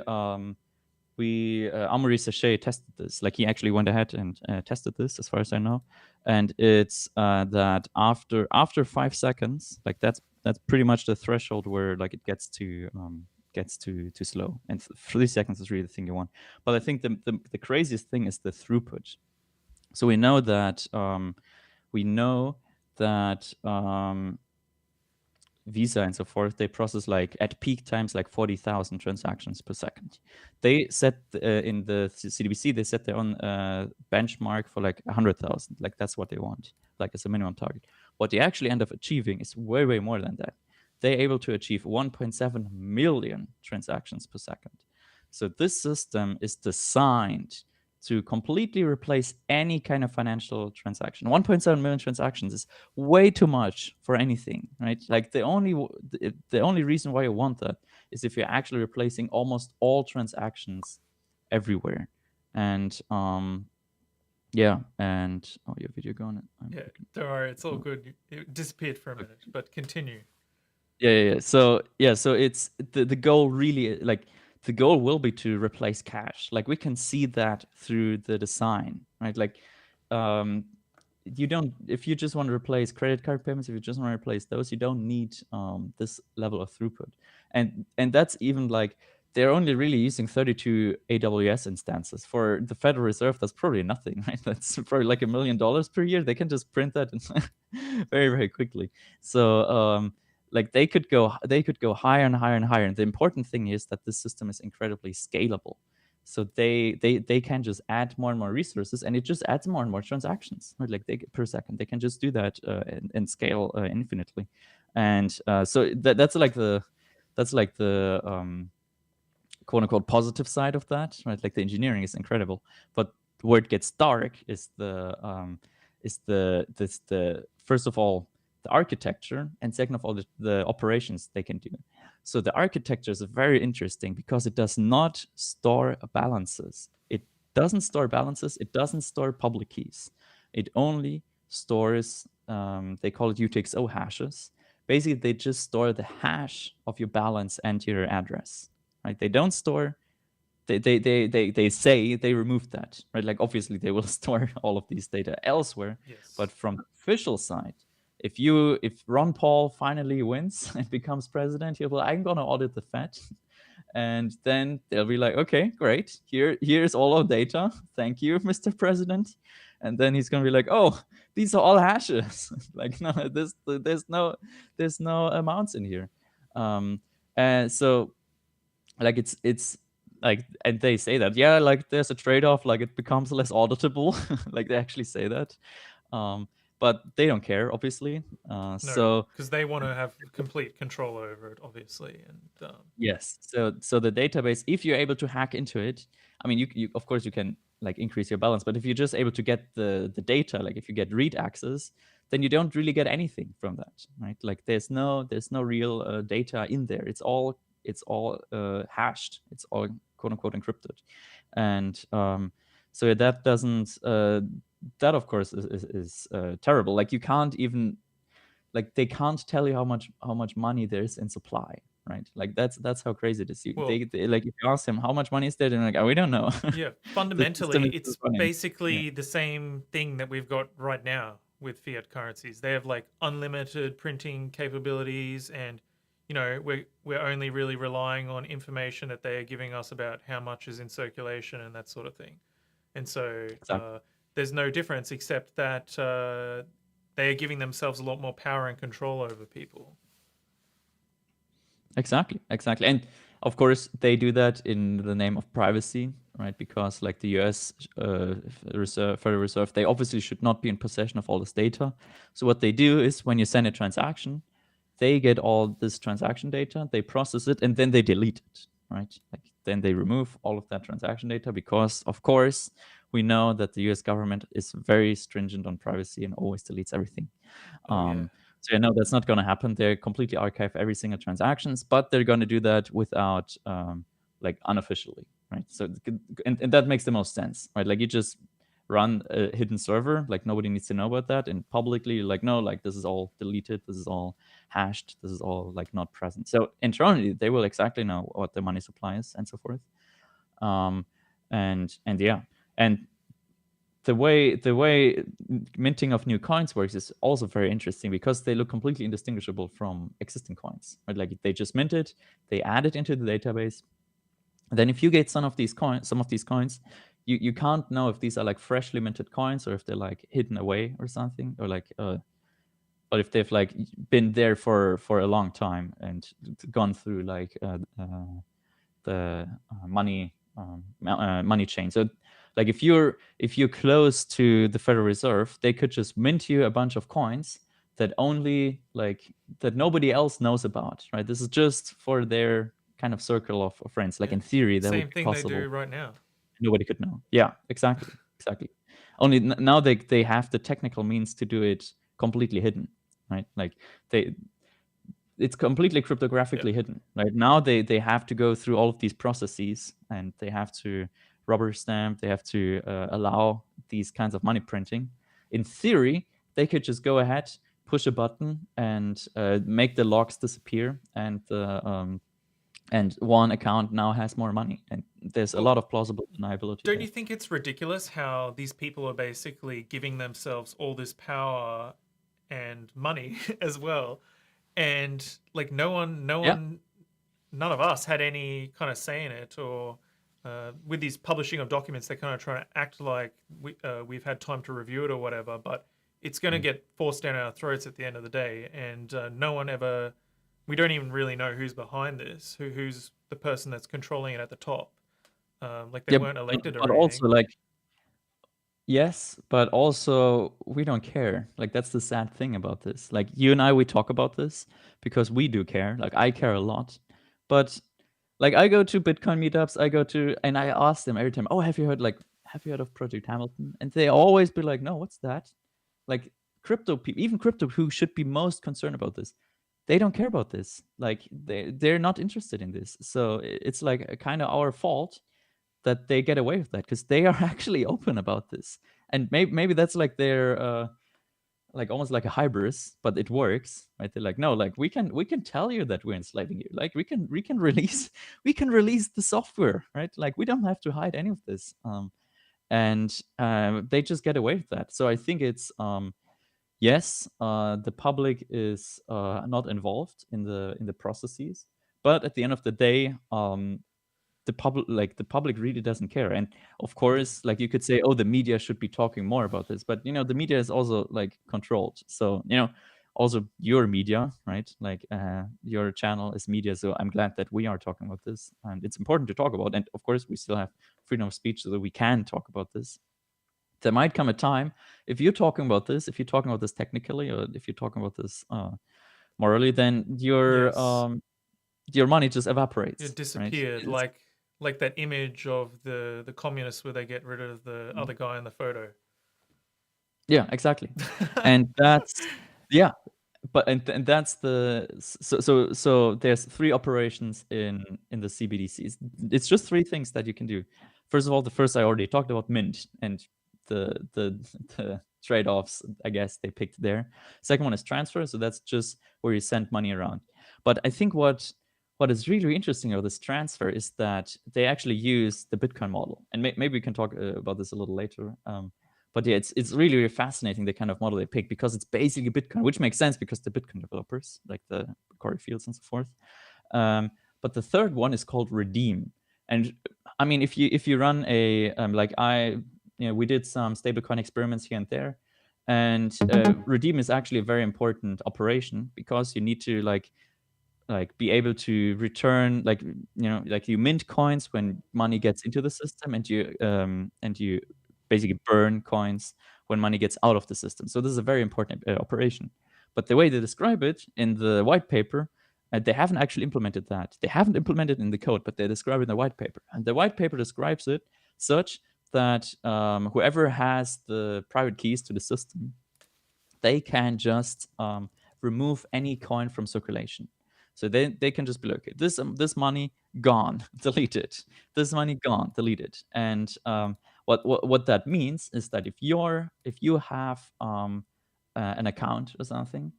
Amaury Sachet tested this. Like he actually went ahead and tested this, as far as I know, and it's that after 5 seconds, like that's pretty much the threshold where like it gets too slow, and 3 seconds is really the thing you want. But I think the craziest thing is the throughput. So we know that Visa and so forth, they process like at peak times like 40,000 transactions per second. They set in the CBDC, they set their own benchmark for like 100,000. Like that's what they want, like as a minimum target. What they actually end up achieving is way, way more than that. They're able to achieve 1.7 million transactions per second. So this system is designed to completely replace any kind of financial transaction. 1.7 million transactions is way too much for anything, right? Like the only reason why you want that is if you're actually replacing almost all transactions everywhere. And yeah, and your video gone. Don't worry, it's all good. It disappeared for a minute, but continue. Yeah. So it's the goal really, like the goal will be to replace cash. Like we can see that through the design, right? Like if you just want to replace credit card payments, if you just want to replace those, you don't need this level of throughput. And that's even like they're only really using 32 AWS instances. For the Federal Reserve, that's probably nothing, right? That's probably like $1 million per year. They can just print that very, very quickly. So like they could go higher and higher and higher. And the important thing is that this system is incredibly scalable. So they can just add more and more resources, and it just adds more and more transactions, right? Like per second. They can just do that and scale infinitely. And so that's like the quote unquote positive side of that, right? Like the engineering is incredible, but where it gets dark is the first of all the architecture, and second of all the operations they can do. So the architecture is very interesting because it does not store balances. It doesn't store balances. It doesn't store public keys. It only stores they call it UTXO hashes. Basically, they just store the hash of your balance and your address. Right? They don't store. They say they removed that. Right? Like obviously they will store all of these data elsewhere. Yes. But from the official side, if Ron Paul finally wins and becomes president, he'll be like, I'm gonna audit the Fed. And then they'll be like, okay, great. Here's all our data. Thank you, Mr. President. And then he's gonna be like, oh, these are all hashes. Like, no, there's no amounts in here. And so like it's like, and they say that, yeah, like there's a trade-off, like it becomes less auditable. Like they actually say that. But they don't care, obviously. No, so because they want to have complete control over it, obviously. And yes, so the database, if you're able to hack into it, I mean, you of course you can like increase your balance, but if you're just able to get the data, like if you get read access, then you don't really get anything from that, right? Like there's no real data in there. It's all hashed. It's all quote unquote encrypted, and so that doesn't that of course is terrible. Like you can't even, like they can't tell you how much money there is in supply, right? Like that's how crazy it is. They like if you ask them how much money is there, they're like, oh, we don't know. Yeah, fundamentally it's basically the same thing that we've got right now with fiat currencies. They have like unlimited printing capabilities, and we're only really relying on information that they are giving us about how much is in circulation and that sort of thing. And so there's no difference except that they are giving themselves a lot more power and control over people. Exactly. And of course they do that in the name of privacy, right? Because like the US Federal Reserve, they obviously should not be in possession of all this data. So what they do is when you send a transaction, they get all this transaction data, they process it, and then they delete it, right? Like then they remove all of that transaction data because, of course, we know that the US government is very stringent on privacy and always deletes everything. So that's not going to happen. They completely archive every single transactions, but they're going to do that without like unofficially, right? So and that makes the most sense, right? Like you just run a hidden server, like nobody needs to know about that, and publicly like no, like this is all deleted, this is all hashed, this is all like not present. So internally they will exactly know what the money supply is and so forth. And the way minting of new coins works is also very interesting because they look completely indistinguishable from existing coins, right? Like they just mint it, they add it into the database. And then if you get some of these coins, you can't know if these are like freshly minted coins or if they're like hidden away or something, or like but if they've like been there for a long time and gone through like the money chain. So like if you're close to the Federal Reserve, they could just mint you a bunch of coins that only that nobody else knows about, right? This is just for their kind of circle of friends. Like in theory, that would be possible. Same thing they do right now. Nobody could know. Yeah, exactly. Only now they have the technical means to do it completely hidden, right? Like it's completely cryptographically hidden. Right now, they have to go through all of these processes, and they have to rubber stamp. They have to allow these kinds of money printing. In theory, they could just go ahead, push a button, and make the logs disappear, and one account now has more money, and there's a lot of plausible deniability. Don't you think it's ridiculous how these people are basically giving themselves all this power and money as well? And like none of us had any kind of say in it, or with these publishing of documents, they're kind of trying to act like we've had time to review it or whatever, but it's going to get forced down our throats at the end of the day. And we don't even really know who's behind this, who's the person that's controlling it at the top. Like they weren't elected or anything. Also like, yes, but also we don't care. Like that's the sad thing about this. Like you and I, we talk about this because we do care. Like I care a lot, but like I go to Bitcoin meetups, and I ask them every time, "Oh, have you heard of Project Hamilton?" And they always be like, "No, what's that?" Like crypto people, even crypto, who should be most concerned about this, they don't care about this. Like they're not interested in this. So it's like kind of our fault that they get away with that, because they are actually open about this. And maybe that's like their like almost like a hybris, but it works, right? They're like, no, like we can tell you that we're enslaving you. Like we can release the software, right? Like we don't have to hide any of this. And they just get away with that. So I think it's yes, the public is not involved in the processes, but at the end of the day, the public really doesn't care. And of course, like you could say, oh, the media should be talking more about this, but the media is also like controlled. So also your media, right? Like your channel is media. So I'm glad that we are talking about this, and it's important to talk about. And of course, we still have freedom of speech, so that we can talk about this. There might come a time, if you're talking about this technically, or if you're talking about this morally, then your money just evaporates. It disappeared, right? like that image of the communists where they get rid of the other guy in the photo. Yeah, exactly. And that's but that's the so there's 3 operations in the CBDCs. It's just 3 things that you can do. First of all, the first I already talked about, mint, and the trade-offs, I guess, they picked there. Second one is transfer, so that's just where you send money around. But I think what is really interesting about this transfer is that they actually use the Bitcoin model, and maybe we can talk about this a little later. But yeah, it's really, really fascinating, the kind of model they pick, because it's basically Bitcoin, which makes sense because the Bitcoin developers, like the Corey Fields and so forth. But the third one is called Redeem, and I mean, if you run a we did some stablecoin experiments here and there, and Redeem is actually a very important operation, because you need to like be able to return, like you mint coins when money gets into the system, and you basically burn coins when money gets out of the system. So this is a very important operation. But the way they describe it in the white paper, they haven't actually implemented that. They haven't implemented it in the code, but they describe it in the white paper. And the white paper describes it such that whoever has the private keys to the system, they can just remove any coin from circulation. So they can just be like, okay, this money gone, delete it. This money gone, delete it. And what that means is that if you have an account or something,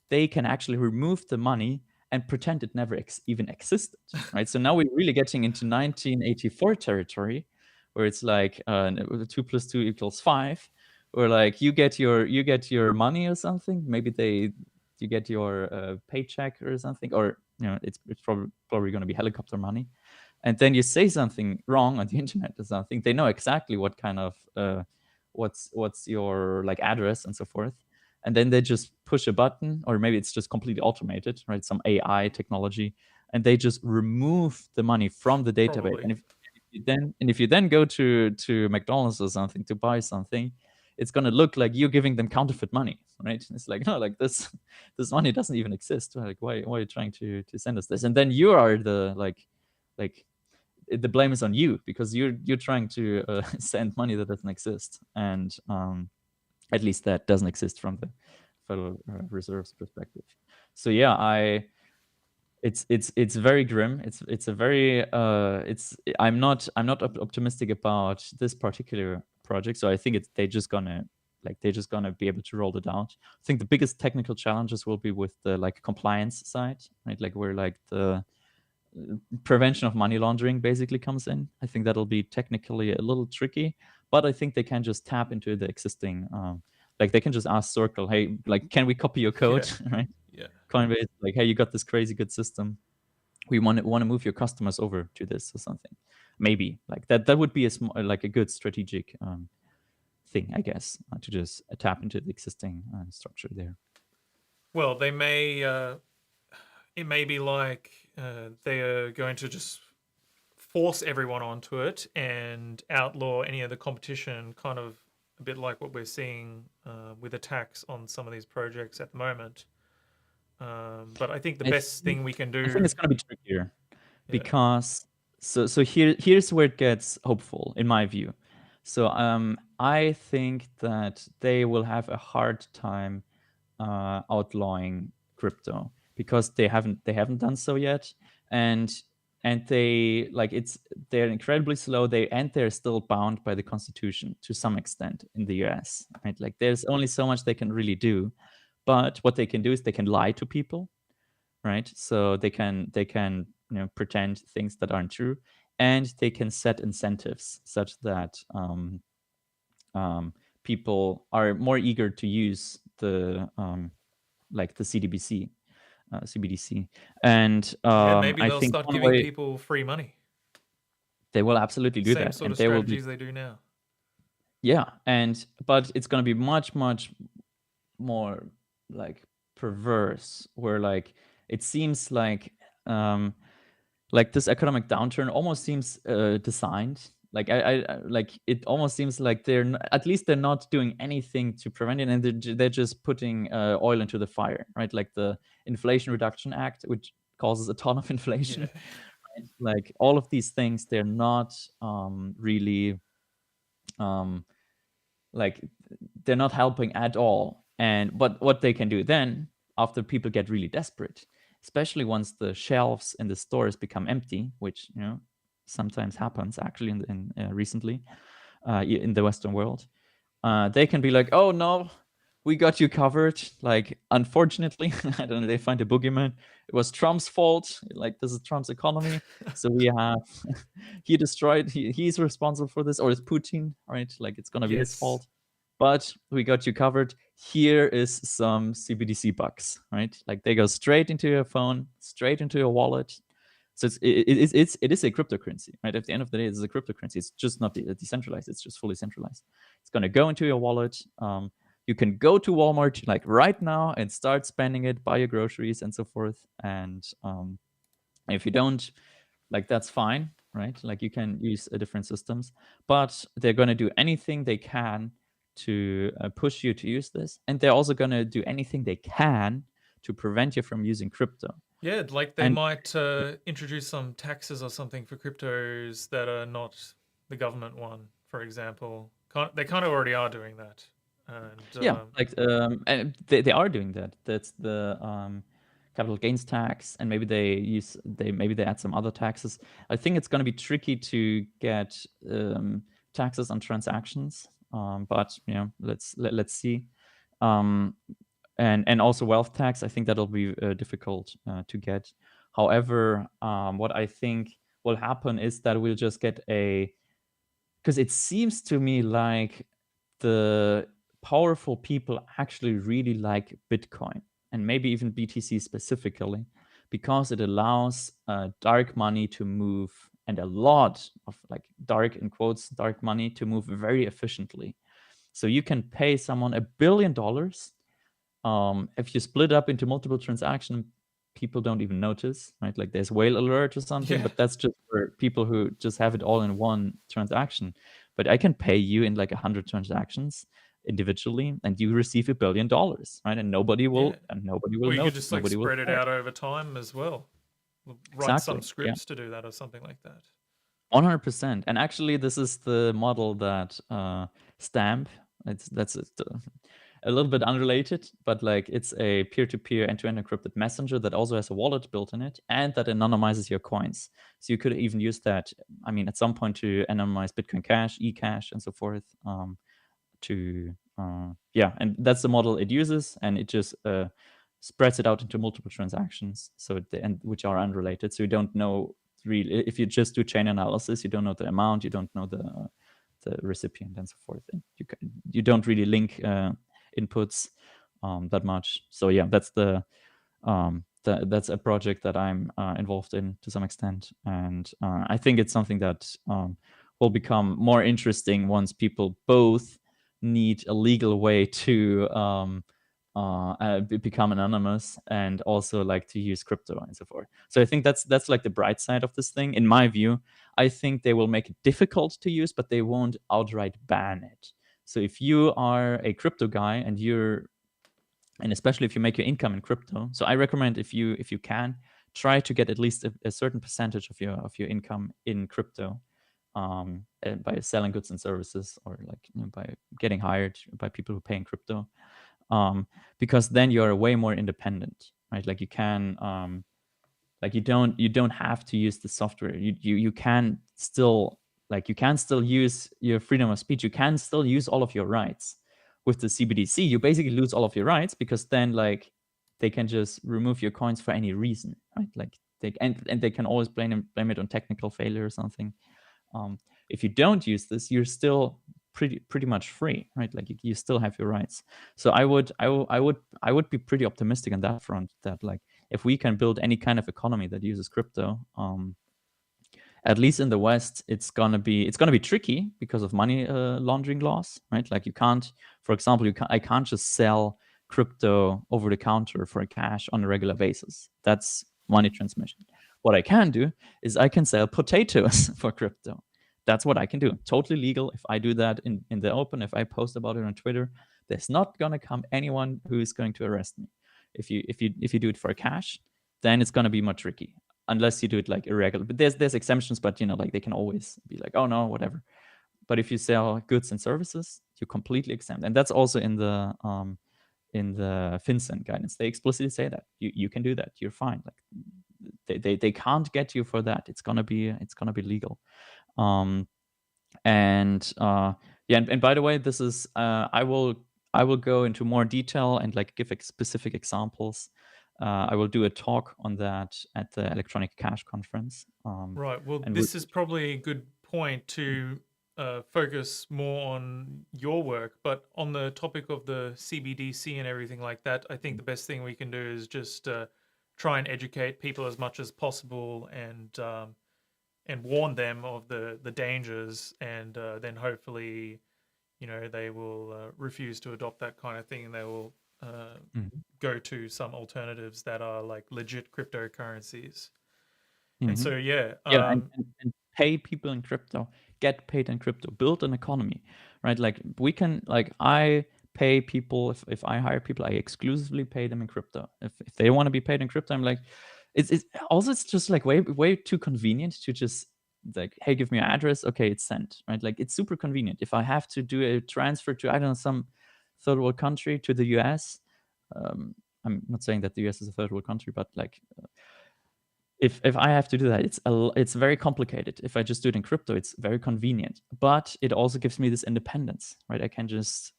they can actually remove the money and pretend it never even existed, right? So now we're really getting into 1984 territory, where it's like 2 + 2 = 5, or like you get your money or something. Maybe you get your paycheck or something, or it's probably going to be helicopter money, and then you say something wrong on the internet or something. They know exactly what kind of what's your like address and so forth, and then they just push a button, or maybe it's just completely automated, right? Some AI technology, and they just remove the money from the database. Probably. And if you then go to McDonald's or something to buy something, it's going to look like you're giving them counterfeit money, right? It's like, no, like this money doesn't even exist. Like, why are you trying to send us this? And then you are the like the blame is on you, because you're trying to send money that doesn't exist, and at least that doesn't exist from the Federal Reserve's perspective. So yeah, it's very grim. It's a very I'm not optimistic about this particular project. So I think they're just gonna be able to roll it out. I think the biggest technical challenges will be with the like compliance side, right? Like where like the prevention of money laundering basically comes in. I think that'll be technically a little tricky, but I think they can just tap into the existing like they can just ask Circle, hey, like, can we copy your code? Right? Yeah. Coinbase, like, hey, you got this crazy good system. We want to move your customers over to this or something. Maybe like that would be a good strategic thing, I guess, to just tap into the existing structure there. Well, they may. It may be like they are going to just force everyone onto it and outlaw any of the competition, kind of a bit like what we're seeing with attacks on some of these projects at the moment. But I think the best thing we can do. I think it's going to be trickier because here's where it gets hopeful in my view. So I think that they will have a hard time outlawing crypto because they haven't done so yet, and they're incredibly slow. They're still bound by the Constitution to some extent in the US, right? Like there's only so much they can really do, but what they can do is they can lie to people, right? So they can pretend things that aren't true, and they can set incentives such that people are more eager to use the like the CBDC, and maybe they'll start giving people free money. They will absolutely do that, sort and of strategies they do now. Yeah, but it's going to be much more like perverse, where like it seems like this economic downturn almost seems designed. Like it almost seems like at least they're not doing anything to prevent it, and they're just putting oil into the fire, right? Like the Inflation Reduction Act, which causes a ton of inflation. Right? Like all of these things, they're not really like they're not helping at all. But what they can do then, after people get really desperate, especially once the shelves in the stores become empty, which sometimes happens actually in recently in the Western world, they can be like, oh no, we got you covered. Like, unfortunately, I don't know, they find a boogeyman. It was Trump's fault. Like, this is Trump's economy. So we have, he's responsible for this, or it's Putin, right? Like, it's going to be his fault. But we got you covered. Here is some CBDC bucks, right? Like, they go straight into your phone, straight into your wallet. So it is a cryptocurrency, right? At the end of the day, it's a cryptocurrency. It's just not decentralized. It's just fully centralized. It's going to go into your wallet. You can go to Walmart like right now and start spending it, buy your groceries and so forth. And if you don't, like, that's fine, right? Like, you can use different systems, but they're going to do anything they can to push you to use this. And they're also going to do anything they can to prevent you from using crypto. Yeah, like they might introduce some taxes or something for cryptos that are not the government one, for example. They kind of already are doing that. And Yeah, like and they are doing that. That's the capital gains tax, and maybe they add some other taxes. I think it's going to be tricky to get taxes on transactions, but let's see. And also wealth tax. I think that'll be difficult to get. However, what I think will happen is that we'll just get because it seems to me like the powerful people actually really like Bitcoin and maybe even BTC specifically, because it allows dark money to move, and a lot of like dark money to move very efficiently. So you can pay someone $1 billion. If you split up into multiple transactions, people don't even notice, right? Like there's whale alert or something, but that's just for people who just have it all in one transaction. But I can pay you in like 100 transactions individually, and you receive $1 billion, right? And nobody will Or you could just like spread it out over time as well. Write some scripts to do that or something like that. 100%. And actually, this is the model that Stamp. That's a little bit unrelated, but like it's a peer-to-peer end-to-end encrypted messenger that also has a wallet built in it, and that anonymizes your coins. So you could even use that, I mean, at some point to anonymize Bitcoin Cash, eCash, and so forth. And that's the model it uses, and it just spreads it out into multiple transactions, which are unrelated. So you don't know really, if you just do chain analysis, you don't know the amount, you don't know the recipient, and so forth. And you don't really link inputs that much. So yeah, that's that's a project that I'm involved in to some extent, and I think it's something that will become more interesting once people both need a legal way to become anonymous and also like to use crypto and so forth. So I think that's like the bright side of this thing. In my view, I think they will make it difficult to use, but they won't outright ban it. So if you are a crypto guy and especially if you make your income in crypto, so I recommend if you can try to get at least a certain percentage of your income in crypto, by selling goods and services, or like by getting hired by people who pay in crypto, because then you're way more independent, right? Like you can like you don't have to use the software. You can still use your freedom of speech. You can still use all of your rights. With the CBDC, you basically lose all of your rights, because then like they can just remove your coins for any reason, right? Like they can always blame it on technical failure or something. If you don't use this, you're still pretty much free, right? Like you still have your rights. So I would be pretty optimistic on that front, that like if we can build any kind of economy that uses crypto, at least in the West, it's gonna be tricky because of money laundering laws, right? Like you can't, for example, I can't just sell crypto over the counter for cash on a regular basis. That's money transmission. What I can do is I can sell potatoes for crypto. That's what I can do. Totally legal. If I do that in the open, if I post about it on Twitter, there's not gonna come anyone who's going to arrest me. If you do it for cash, then it's gonna be more tricky, unless you do it like irregular. But there's exemptions, but like they can always be like, oh no, whatever. But if you sell goods and services, you're completely exempt. And that's also in the FinCEN guidance. They explicitly say that you can do that. You're fine. Like they can't get you for that. It's gonna be legal. And by the way, this is I will go into more detail and like give specific examples. I will do a talk on that at the Electronic Cash conference. Right. Well, this is probably a good point to focus more on your work, but on the topic of the CBDC and everything like that, I think the best thing we can do is just try and educate people as much as possible, and warn them of the dangers, and then hopefully, they will refuse to adopt that kind of thing, and they will go to some alternatives that are like legit cryptocurrencies. And so and pay people in crypto, get paid in crypto, build an economy, right? Like we can, like I pay people, if I hire people, I exclusively pay them in crypto. If they want to be paid in crypto, I'm like, it's just like way too convenient to just like, hey, give me your address. Okay, it's sent, right? Like, it's super convenient. If I have to do a transfer to, I don't know, some third world country to the US, I'm not saying that the US is a third world country, but like, if I have to do that, it's very complicated. If I just do it in crypto, it's very convenient. But it also gives me this independence, right? I can just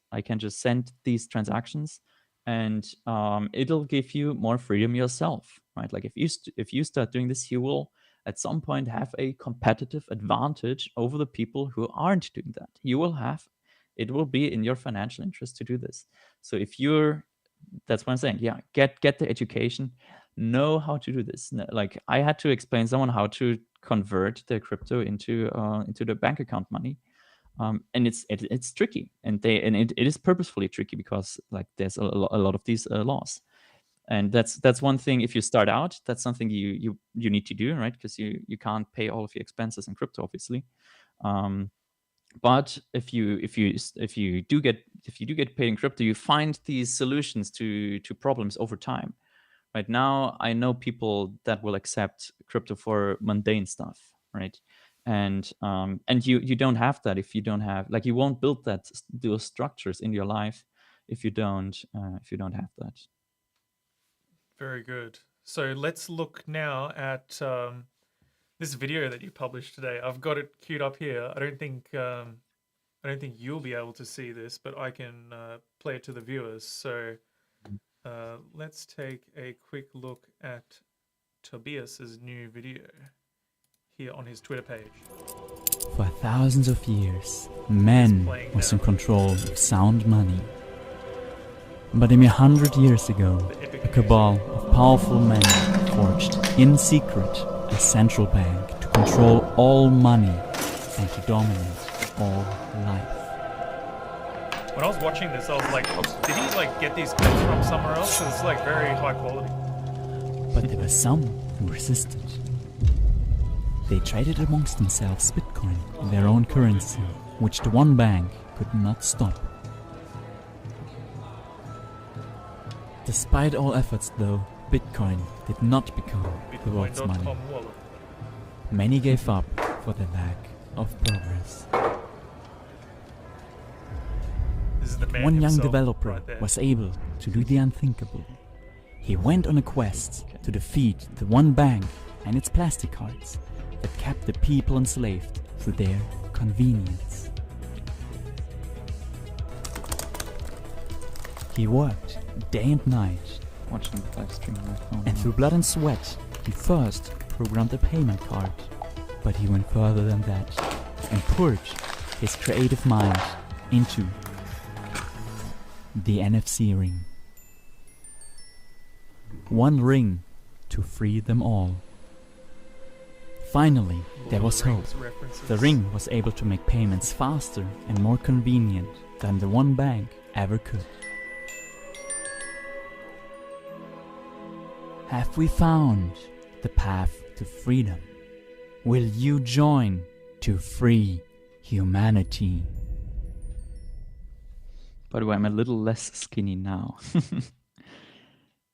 send these transactions, and it'll give you more freedom yourself, right? Like, if you start doing this, you will at some point have a competitive advantage over the people who aren't doing that. It will be in your financial interest to do this. So that's what I'm saying. Yeah, get the education, know how to do this. Like, I had to explain someone how to convert the crypto into the bank account money, and it's tricky, and it is purposefully tricky because like there's a lot of these laws, and that's one thing. If you start out, that's something you need to do, right? Because you can't pay all of your expenses in crypto, obviously. But if you do get paid in crypto, you find these solutions to problems over time. Right now, I know people that will accept crypto for mundane stuff, right? And you don't have that if you don't have, like, you won't build those structures in your life if you don't have that. Very good. So let's look now at this video that you published today. I've got it queued up here. I don't think you'll be able to see this, but I can play it to the viewers. So let's take a quick look at Tobias's new video here on his Twitter page. For thousands of years, man was in control of sound money. But a mere 100 years ago, a cabal of powerful men forged in secret a central bank to control all money and to dominate all life. When I was watching this, I was like, did he like get these clips from somewhere else? Because it's like very high quality. But there were some who resisted. They traded amongst themselves Bitcoin, their own currency, which the one bank could not stop. Despite all efforts though, Bitcoin did not become the world's money. Many gave up for the lack of progress. One young developer was able to do the unthinkable. He went on a quest to defeat the one bank and its plastic cards that kept the people enslaved through their convenience. He worked day and night, Watching the live stream on my phone. and through blood and sweat, he first programmed a payment card. But he went further than that and poured his creative mind into the NFC ring. One ring to free them all. Finally, there was hope. The ring was able to make payments faster and more convenient than the one bank ever could. Have we found the path to freedom? Will you join to free humanity? By the way, I'm a little less skinny now.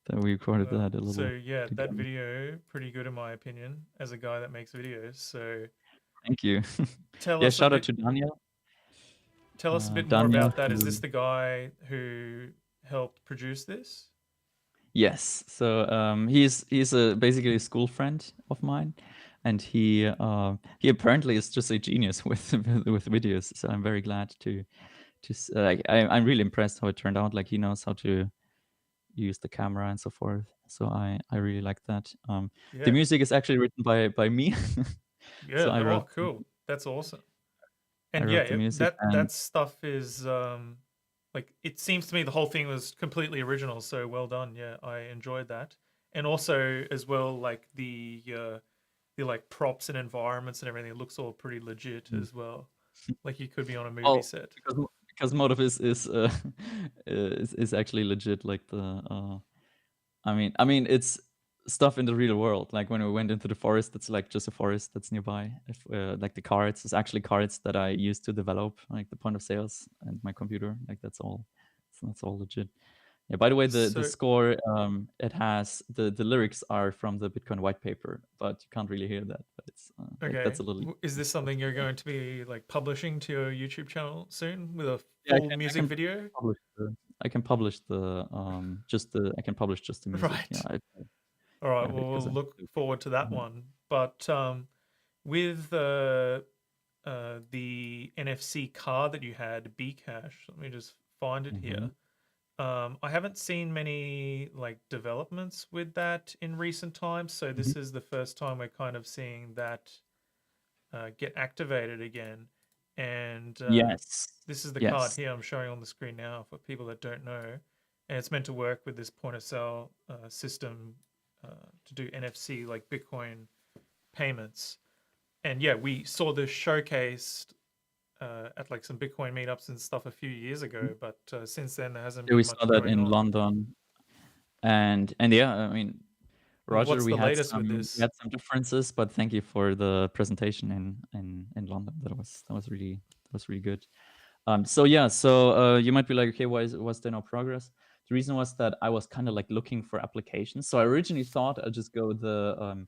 That we recorded that a little. So yeah, that video pretty good in my opinion, as a guy that makes videos. So thank you. tell Yeah, us shout out to Daniel. Tell us a bit more Daniel, about that. Is this the guy who helped produce this? Yes. So he's basically a school friend of mine, and he apparently is just a genius with videos. So I'm very glad to like I'm really impressed how it turned out. Like, he knows how to use the camera and so forth. So I really like that. The music is actually written by me. Yeah. So I wrote, cool. That's awesome. I And wrote the yeah, music that stuff is like, it seems to me the whole thing was completely original. So well done. Yeah, I enjoyed that. And also as well, like the like props and environments and everything, it looks all pretty legit as well. Like you could be on a movie set. Because Motive is actually legit. Like the I mean it's stuff in the real world. Like when we went into the forest, it's like just a forest that's nearby. If like the cards is actually cards that I used to develop, like the point of sales and my computer. Like that's all legit. Yeah, by the way, the So- score, it has the lyrics are from the Bitcoin white paper, but you can't really hear that. But it's like, Okay. that's a little. Is this something you're going to be like publishing to your YouTube channel soon with a Yeah, I full music video? I can publish the I can publish just the music. Right. Yeah. All right. Yeah, Well, we'll because look forward to that Mhm. one. But with the NFC card that you had, be.cash, let me just find it here. I haven't seen many like developments with that in recent times, so this is the first time we're kind of seeing that get activated again. And Yes. this is the card Yes. here I'm showing on the screen now for people that don't know, and it's meant to work with this point of sale system to do NFC like Bitcoin payments. And yeah, we saw this showcased at like some Bitcoin meetups and stuff a few years ago, but since then there hasn't Yeah, we been saw much that going in on. London, and yeah, I mean, Roger, What's we the had latest with this? some differences, but thank you for the presentation in London. That was really good. So yeah, you might be like, okay, was there no progress? The reason was that I was kind of like looking for applications. So I originally thought I'd just go the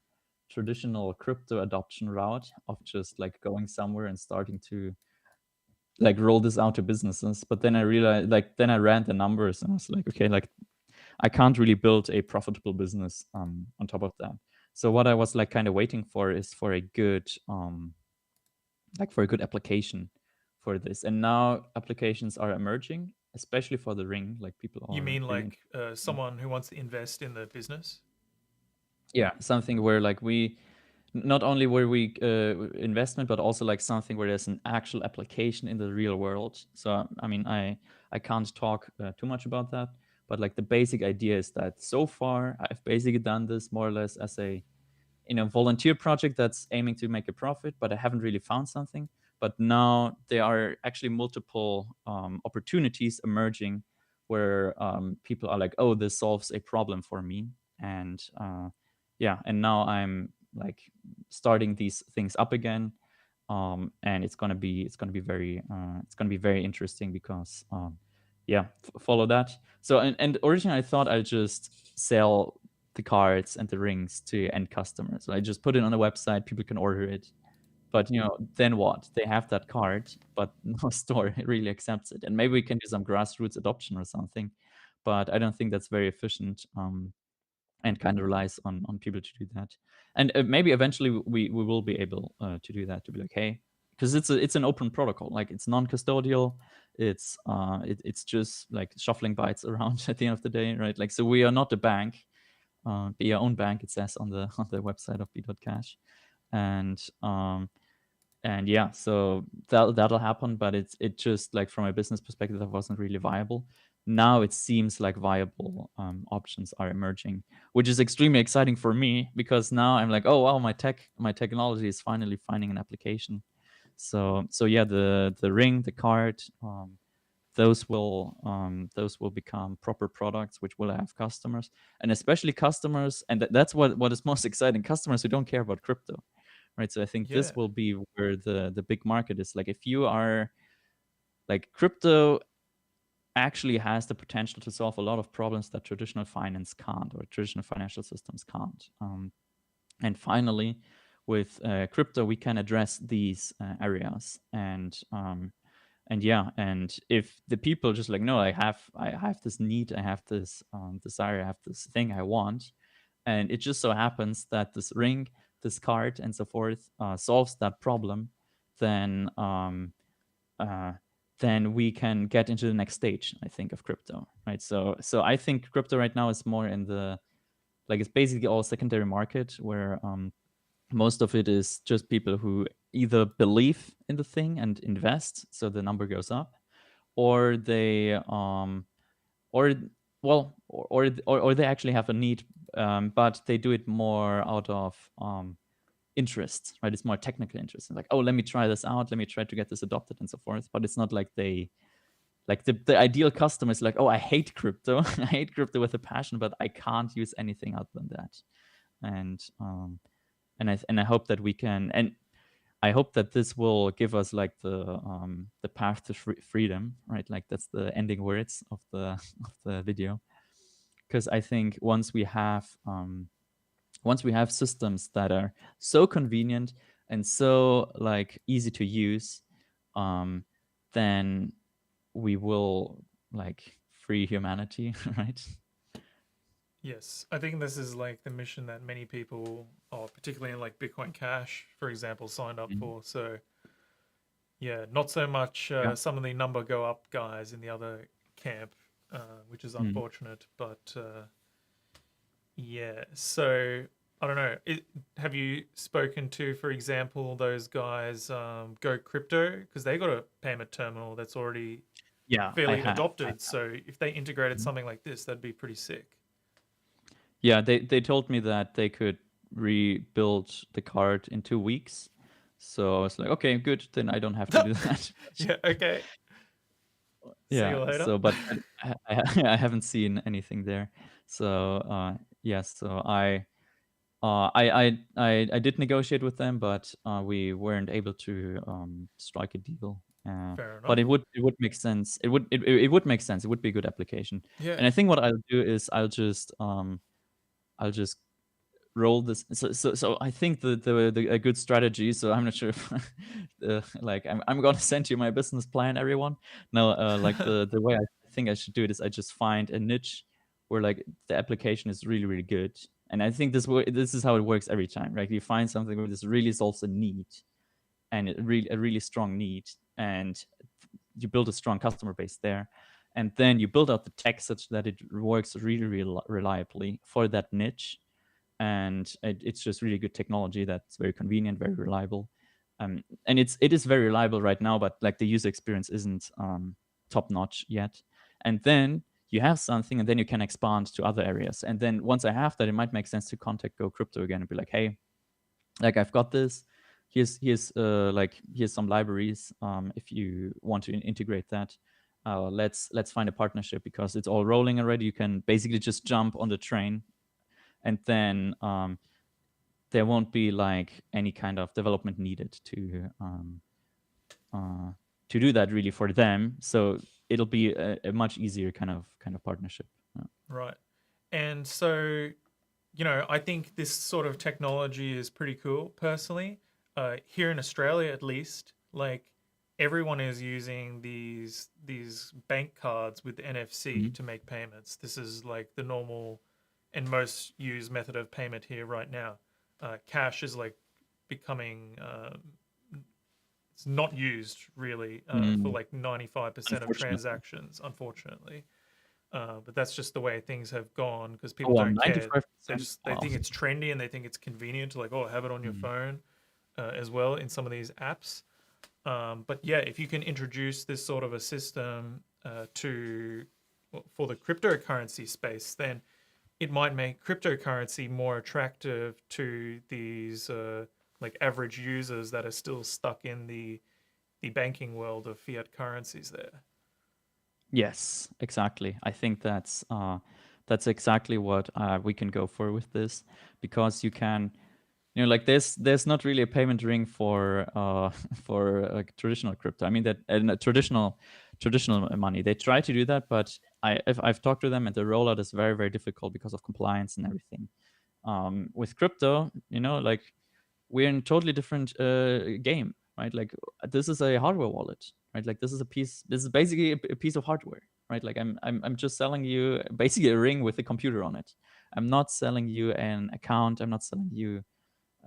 traditional crypto adoption route of just like going somewhere and starting to like roll this out to businesses. But then I realized, like, then I ran the numbers and I was like, okay, like I can't really build a profitable business on top of that. So what I was like kind of waiting for is for a good application for this. And now applications are emerging, especially for the ring. Like people are You mean really like someone who wants to invest in the business? yeah, something where like we not only where we investment, but also like something where there's an actual application in the real world. So I mean, I can't talk too much about that, but like the basic idea is that so far I've basically done this more or less as a volunteer project that's aiming to make a profit, but I haven't really found something. But now there are actually multiple opportunities emerging where people are like, oh, this solves a problem for me. And yeah, and now I'm like starting these things up again. And it's gonna be very interesting because yeah, follow that. So and originally I thought I'd just sell the cards and the rings to end customers. So I just put it on the website, people can order it. But then what? They have that card, but no store really accepts it. And maybe we can do some grassroots adoption or something, but I don't think that's very efficient. And kind of relies on people to do that. And maybe eventually we will be able to do that, to be like, hey, because it's an open protocol, like it's non-custodial, it's just like shuffling bytes around at the end of the day, right? Like, so we are not a bank, be your own bank, it says on the website of be.cash. And yeah, so that'll happen, but it just like from a business perspective that wasn't really viable. Now it seems like viable options are emerging, which is extremely exciting for me because now I'm like, oh wow, my technology is finally finding an application. So yeah, the ring, the card, those will become proper products which will have customers, and especially customers, and that's what is most exciting, customers who don't care about crypto, right? So I think this will be where the big market is. Like, if you are like, crypto actually has the potential to solve a lot of problems that traditional finance can't, or traditional financial systems can't. And finally, with crypto, we can address these areas. And yeah, and if the people just like, no, I have this need, I have this desire, I have this thing I want, and it just so happens that this ring, this card, and so forth solves that problem, then we can get into the next stage, I think, of crypto, right? So I think crypto right now is more in the, like, it's basically all secondary market, where most of it is just people who either believe in the thing and invest, so the number goes up, or they or they actually have a need, but they do it more out of interest, right? It's more technical interest. Like, oh, let me try this out. Let me try to get this adopted and so forth. But it's not like the ideal customer is like, oh, I hate crypto. I hate crypto with a passion, but I can't use anything other than that. And I hope that we can, and I hope that this will give us like the path to freedom, right? Like, that's the ending words of the video. because I think once we have systems that are so convenient and so like easy to use, then we will like free humanity, right? Yes, I think this is like the mission that many people, particularly in like Bitcoin Cash, for example, signed up for. So yeah, not so much some of the number go up guys in the other camp, which is unfortunate. But yeah, so I don't know. Have you spoken to, for example, those guys Go Crypto? Because they got a payment terminal that's already fairly adopted. So if they integrated something like this, that'd be pretty sick. Yeah, they told me that they could rebuild the card in 2 weeks. So I was like, okay, good. Then I don't have to do that. Yeah, okay. Yeah. See you later. So, but I haven't seen anything there. So yes. So I did negotiate with them, but we weren't able to strike a deal. Fair enough. But it would make sense. It would make sense. It would be a good application. Yeah. And I think what I'll do is I'll just roll this. So I think a good strategy. So I'm not sure if like I'm gonna send you my business plan, everyone. No, like the way I think I should do it is I just find a niche where like the application is really, really good. And I think this is how it works every time, right? You find something where this really solves a need, and a really strong need, and you build a strong customer base there, and then you build out the tech such that it works really reliably for that niche, and it's just really good technology that's very convenient, very reliable, and it is very reliable right now, but like the user experience isn't top notch yet. And then you have something, and then you can expand to other areas. And then once I have that, it might make sense to contact Go Crypto again and be like, hey, like I've got this. Here's some libraries. If you want to integrate that, let's find a partnership, because it's all rolling already. You can basically just jump on the train, and then there won't be like any kind of development needed to do that really for them. So it'll be a much easier kind of partnership. Right. And so, you know, I think this sort of technology is pretty cool personally. Here in Australia, at least, like everyone is using these bank cards with NFC to make payments. This is like the normal and most used method of payment here right now. Cash is like becoming it's not used really for like 95% of transactions, unfortunately. But that's just the way things have gone, because people don't care. They think it's trendy and they think it's convenient to like, have it on your phone as well in some of these apps. But yeah, if you can introduce this sort of a system for the cryptocurrency space, then it might make cryptocurrency more attractive to these like average users that are still stuck in the banking world of fiat currencies there. Yes, exactly. I think that's exactly what we can go for with this, because you can, you know, like there's not really a payment ring for traditional crypto. I mean that traditional money. They try to do that, but I've talked to them, and the rollout is very, very difficult because of compliance and everything. With crypto, you know, like we're in a totally different game, right? Like this is a hardware wallet, right? Like this is basically a piece of hardware, right? Like I'm just selling you basically a ring with a computer on it. I'm not selling you an account. I'm not selling you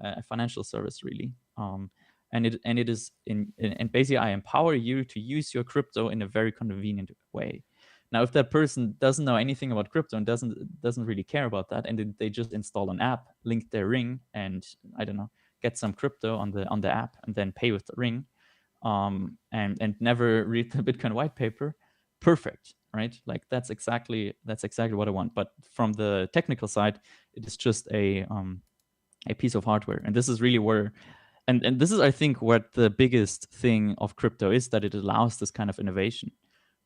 a financial service, really. And it is and basically I empower you to use your crypto in a very convenient way. Now, if that person doesn't know anything about crypto and doesn't really care about that, and they just install an app, link their ring, and I don't know, get some crypto on the app, and then pay with the ring, and never read the Bitcoin white paper, perfect, right? Like that's exactly what I want. But from the technical side, it is just a piece of hardware, and this is really where, and this is, I think, what the biggest thing of crypto is, that it allows this kind of innovation,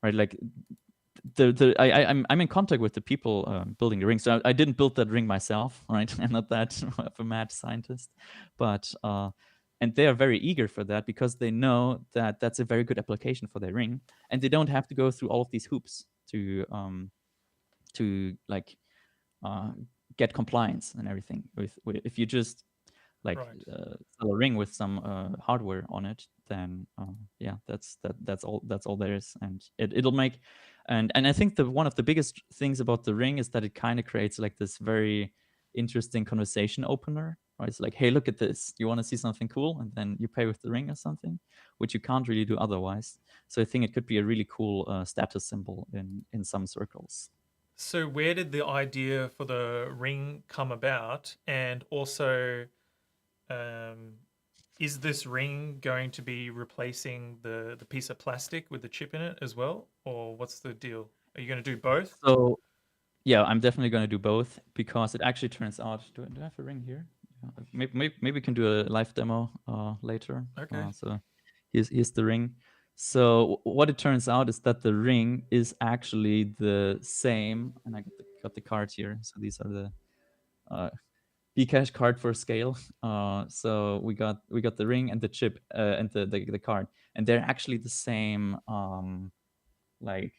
right? Like I'm in contact with the people building the ring. So I didn't build that ring myself, right? I'm not that of a mad scientist, but and they are very eager for that, because they know that that's a very good application for their ring, and they don't have to go through all of these hoops to like get compliance and everything. If you just like sell a ring with some hardware on it, then yeah, that's all there is, and it'll make, and I think one of the biggest things about the ring is that it kind of creates like this very interesting conversation opener. Right? It's like, hey, look at this. You want to see something cool, and then you pay with the ring or something, which you can't really do otherwise. So I think it could be a really cool status symbol in some circles. So where did the idea for the ring come about? And also, is this ring going to be replacing the piece of plastic with the chip in it as well? Or what's the deal? Are you going to do both? So yeah, I'm definitely going to do both, because it actually turns out, do I have a ring here? Yeah, maybe we can do a live demo later. Okay. So here's the ring. So what it turns out is that the ring is actually the same, and I got the cards here. So these are the be.cash card for scale. So we got the ring and the chip and the card, and they're actually the same. They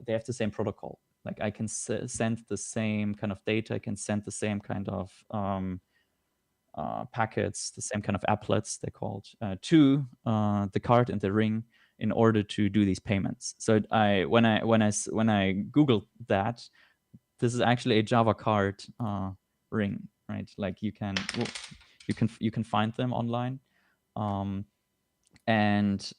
have the same protocol. Like I can send the same kind of data. I can send the same kind of packets, the same kind of applets they're called, to the card and the ring in order to do these payments. So when I Googled that, this is actually a Java card ring, right? Like you can find them online. And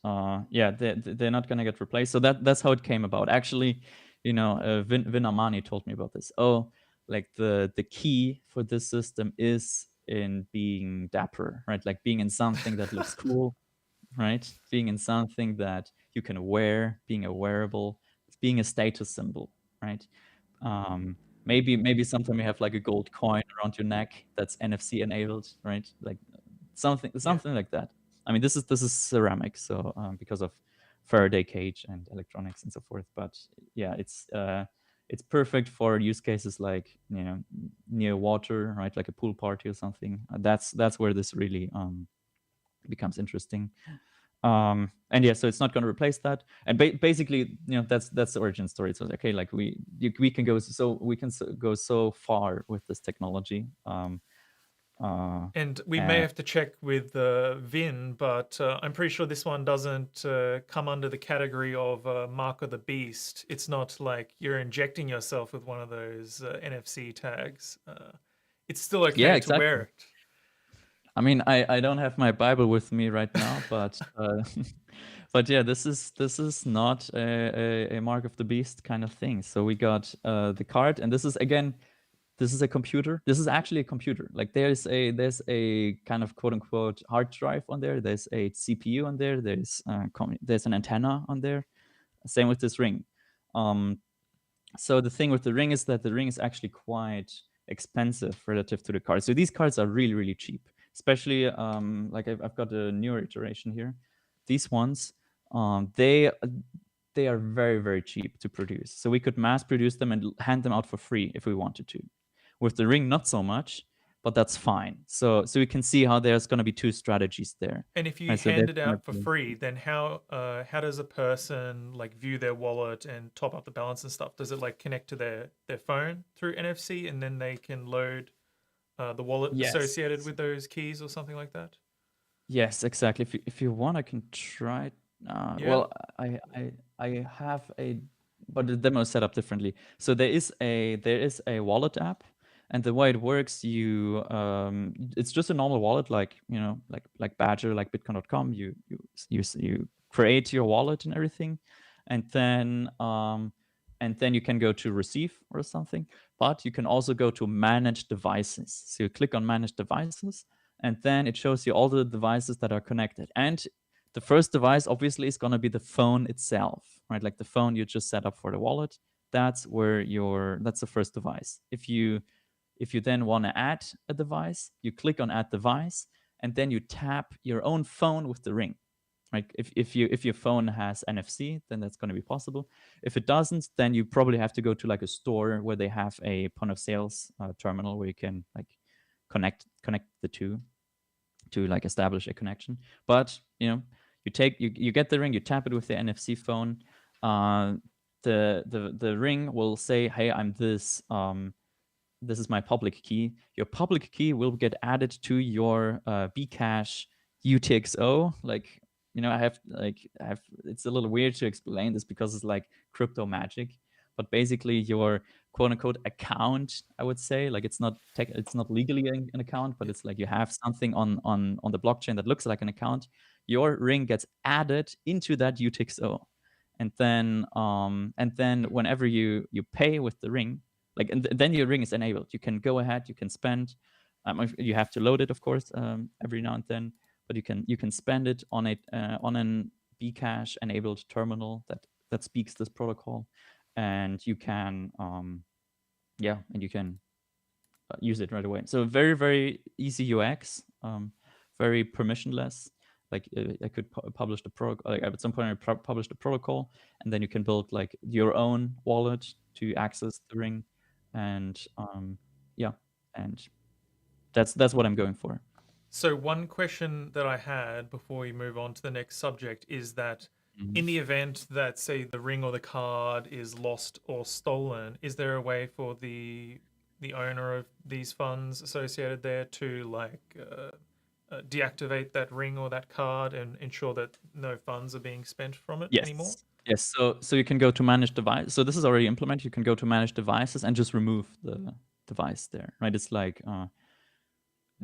yeah, they're not gonna get replaced. So that's how it came about. Actually, Vin Armani told me about this. Oh, like the key for this system is in being dapper, right? Like being in something that looks cool, right? Being in something that you can wear, being a wearable, being a status symbol, right? Maybe sometime you have like a gold coin around your neck that's NFC enabled, right? Like something like that. I mean, this is ceramic, so because of Faraday cage and electronics and so forth. But yeah, it's perfect for use cases like near water, right? Like a pool party or something. That's where this really becomes interesting. And yeah, so it's not going to replace that. And basically, that's the origin story. So okay, like we can go so far with this technology. And we may have to check with Vin, but I'm pretty sure this one doesn't come under the category of Mark of the Beast. It's not like you're injecting yourself with one of those NFC tags. It's still okay to wear it. I mean, I don't have my Bible with me right now, but but yeah, this is not a Mark of the Beast kind of thing. So we got the card, and this is a computer. This is actually a computer. Like there's a kind of quote unquote hard drive on there. There's a CPU on there. There's an antenna on there. Same with this ring. So the thing with the ring is that the ring is actually quite expensive relative to the card. So these cards are really, really cheap. Especially like I've got a newer iteration here. These ones, they are very, very cheap to produce. So we could mass produce them and hand them out for free if we wanted to. With the ring, not so much, but that's fine. So we can see how there's going to be two strategies there. And if you hand it out for free, then how does a person like view their wallet and top up the balance and stuff? Does it like connect to their phone through NFC, and then they can load the wallet associated with those keys or something like that? Yes, exactly. If you want, I can try. Well, I have but the demo is set up differently. So there is a wallet app, and the way it works, it's just a normal wallet, like like Badger, like Bitcoin.com. You create your wallet and everything, and then you can go to receive or something. But you can also go to manage devices. So you click on manage devices, and then it shows you all the devices that are connected. And the first device obviously is going to be the phone itself, right? Like the phone you just set up for the wallet. That's the first device. If you then want to add a device, you click on add device, and then you tap your own phone with the ring. Right? If your phone has NFC, then that's going to be possible. If it doesn't, then you probably have to go to like a store where they have a point of sales terminal where you can like connect the two to like establish a connection. But you get the ring, you tap it with the NFC phone. The ring will say, hey, I'm this this is my public key. Your public key will get added to your be.cash UTXO. Like, I have it's a little weird to explain this because it's like crypto magic, but basically your quote unquote account, I would say, like it's not legally an account, but it's like you have something on the blockchain that looks like an account. Your ring gets added into that UTXO. And then whenever you pay with the ring, like, and then your ring is enabled. You can go ahead, you can spend. You have to load it, of course, every now and then, but you can spend it on an bcash enabled terminal that speaks this protocol, and you can use it right away. So very, very easy UX, very permissionless. Like I could publish the protocol. Like at some point, I published the protocol, and then you can build like your own wallet to access the ring, and and that's what I'm going for. So one question that I had before we move on to the next subject is that in the event that, say, the ring or the card is lost or stolen, is there a way for the owner of these funds associated there to like deactivate that ring or that card and ensure that no funds are being spent from it anymore? Yes. So you can go to manage device. So this is already implemented. You can go to manage devices and just remove the device there, right? It's like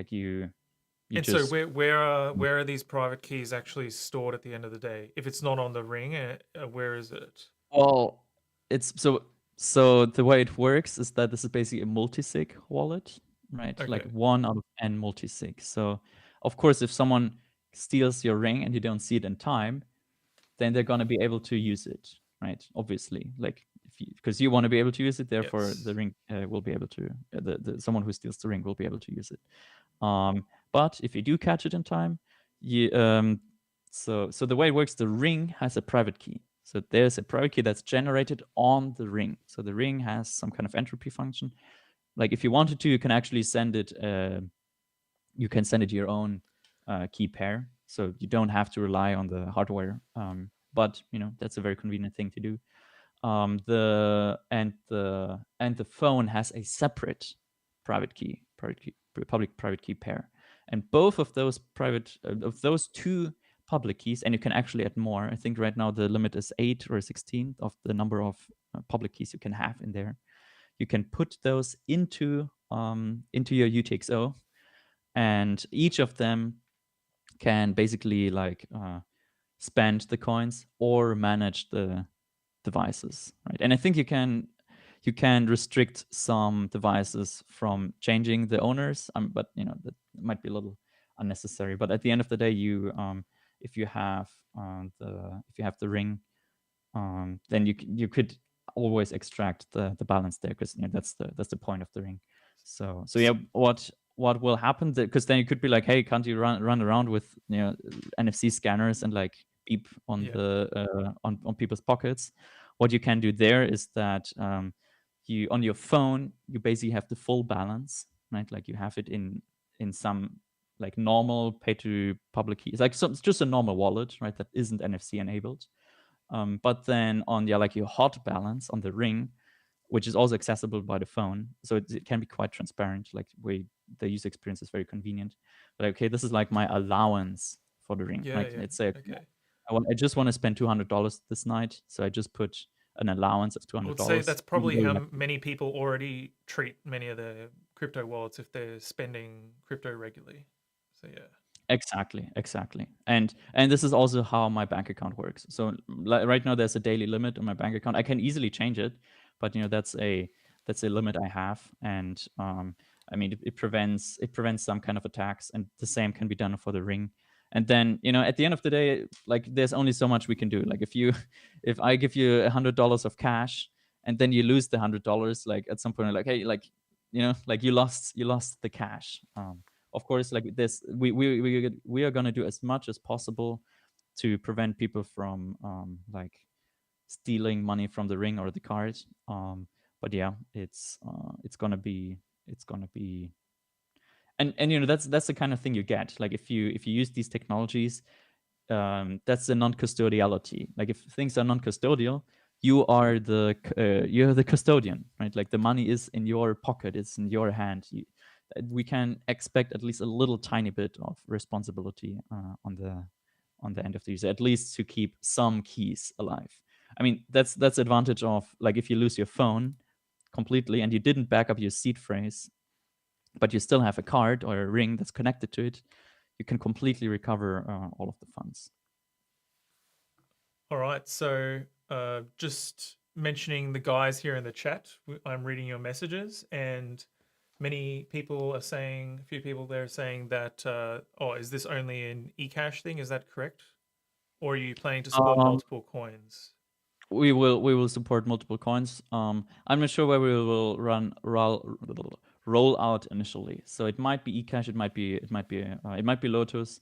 you and just... so where are these private keys actually stored at the end of the day? If it's not on the ring, where is it? Well, it's so the way it works is that this is basically a multi-sig wallet, right? Okay. Like 1 out of n multi-sig. So of course, if someone steals your ring and you don't see it in time, then they're going to be able to use it, right? Obviously, like because you want to be able to use it, therefore the ring will be able to. Someone who steals the ring will be able to use it. But if you do catch it in time, so the way it works, the ring has a private key. So there's a private key that's generated on the ring. So the ring has some kind of entropy function. Like if you wanted to, you can actually send it. You can send it your own key pair, so you don't have to rely on the hardware. But that's a very convenient thing to do. The phone has a separate public private key pair, and both of those those two public keys, and you can actually add more. I think right now the limit is 8 or 16 of the number of public keys you can have in there. You can put those into your UTXO, and each of them can basically like spend the coins or manage the devices, right? And I think you can restrict some devices from changing the owners, but that might be a little unnecessary. But at the end of the day, if you have the ring, then you could always extract the balance there, because that's the point of the ring. So yeah, what will happen? Because then you could be like, hey, can't you run around with NFC scanners and like beep on on people's pockets? What you can do there is that you on your phone, you basically have the full balance, right? Like you have it in some like normal pay to public keys, like it's just a normal wallet, right? That isn't NFC enabled. But then on like your hot balance on the ring, which is also accessible by the phone, so it can be quite transparent. Like the user experience is very convenient. But okay, this is like my allowance for the ring. Right? Let's say I just want to spend $200 this night, so I just put an allowance of $200. I would say that's probably how many people already treat many of the crypto wallets if they're spending crypto regularly. So yeah. Exactly. And this is also how my bank account works. So right now there's a daily limit on my bank account. I can easily change it, but that's a limit I have. And I mean it prevents some kind of attacks, and the same can be done for the ring. And then at the end of the day, like there's only so much we can do. Like if I give you $100 of cash and then you lose the $100, like at some point, like hey, like like you lost the cash. Of course, like this, we are gonna do as much as possible to prevent people from like stealing money from the ring or the card. But yeah, it's gonna be, and that's the kind of thing you get. Like if you use these technologies, that's the non-custodiality. Like if things are non-custodial, you are you're the custodian, right? Like the money is in your pocket, it's in your hand. We can expect at least a little tiny bit of responsibility on the end of the user, at least to keep some keys alive. I mean, that's advantage of, like, if you lose your phone completely and you didn't back up your seed phrase, but you still have a card or a ring that's connected to it, you can completely recover all of the funds. All right, so just mentioning the guys here in the chat, I'm reading your messages, and many people are saying, a few people there are saying that, is this only an eCash thing? Is that correct? Or are you planning to support multiple coins? We will support multiple coins. I'm not sure where we will roll out initially. So it might be eCash, it might be Lotus.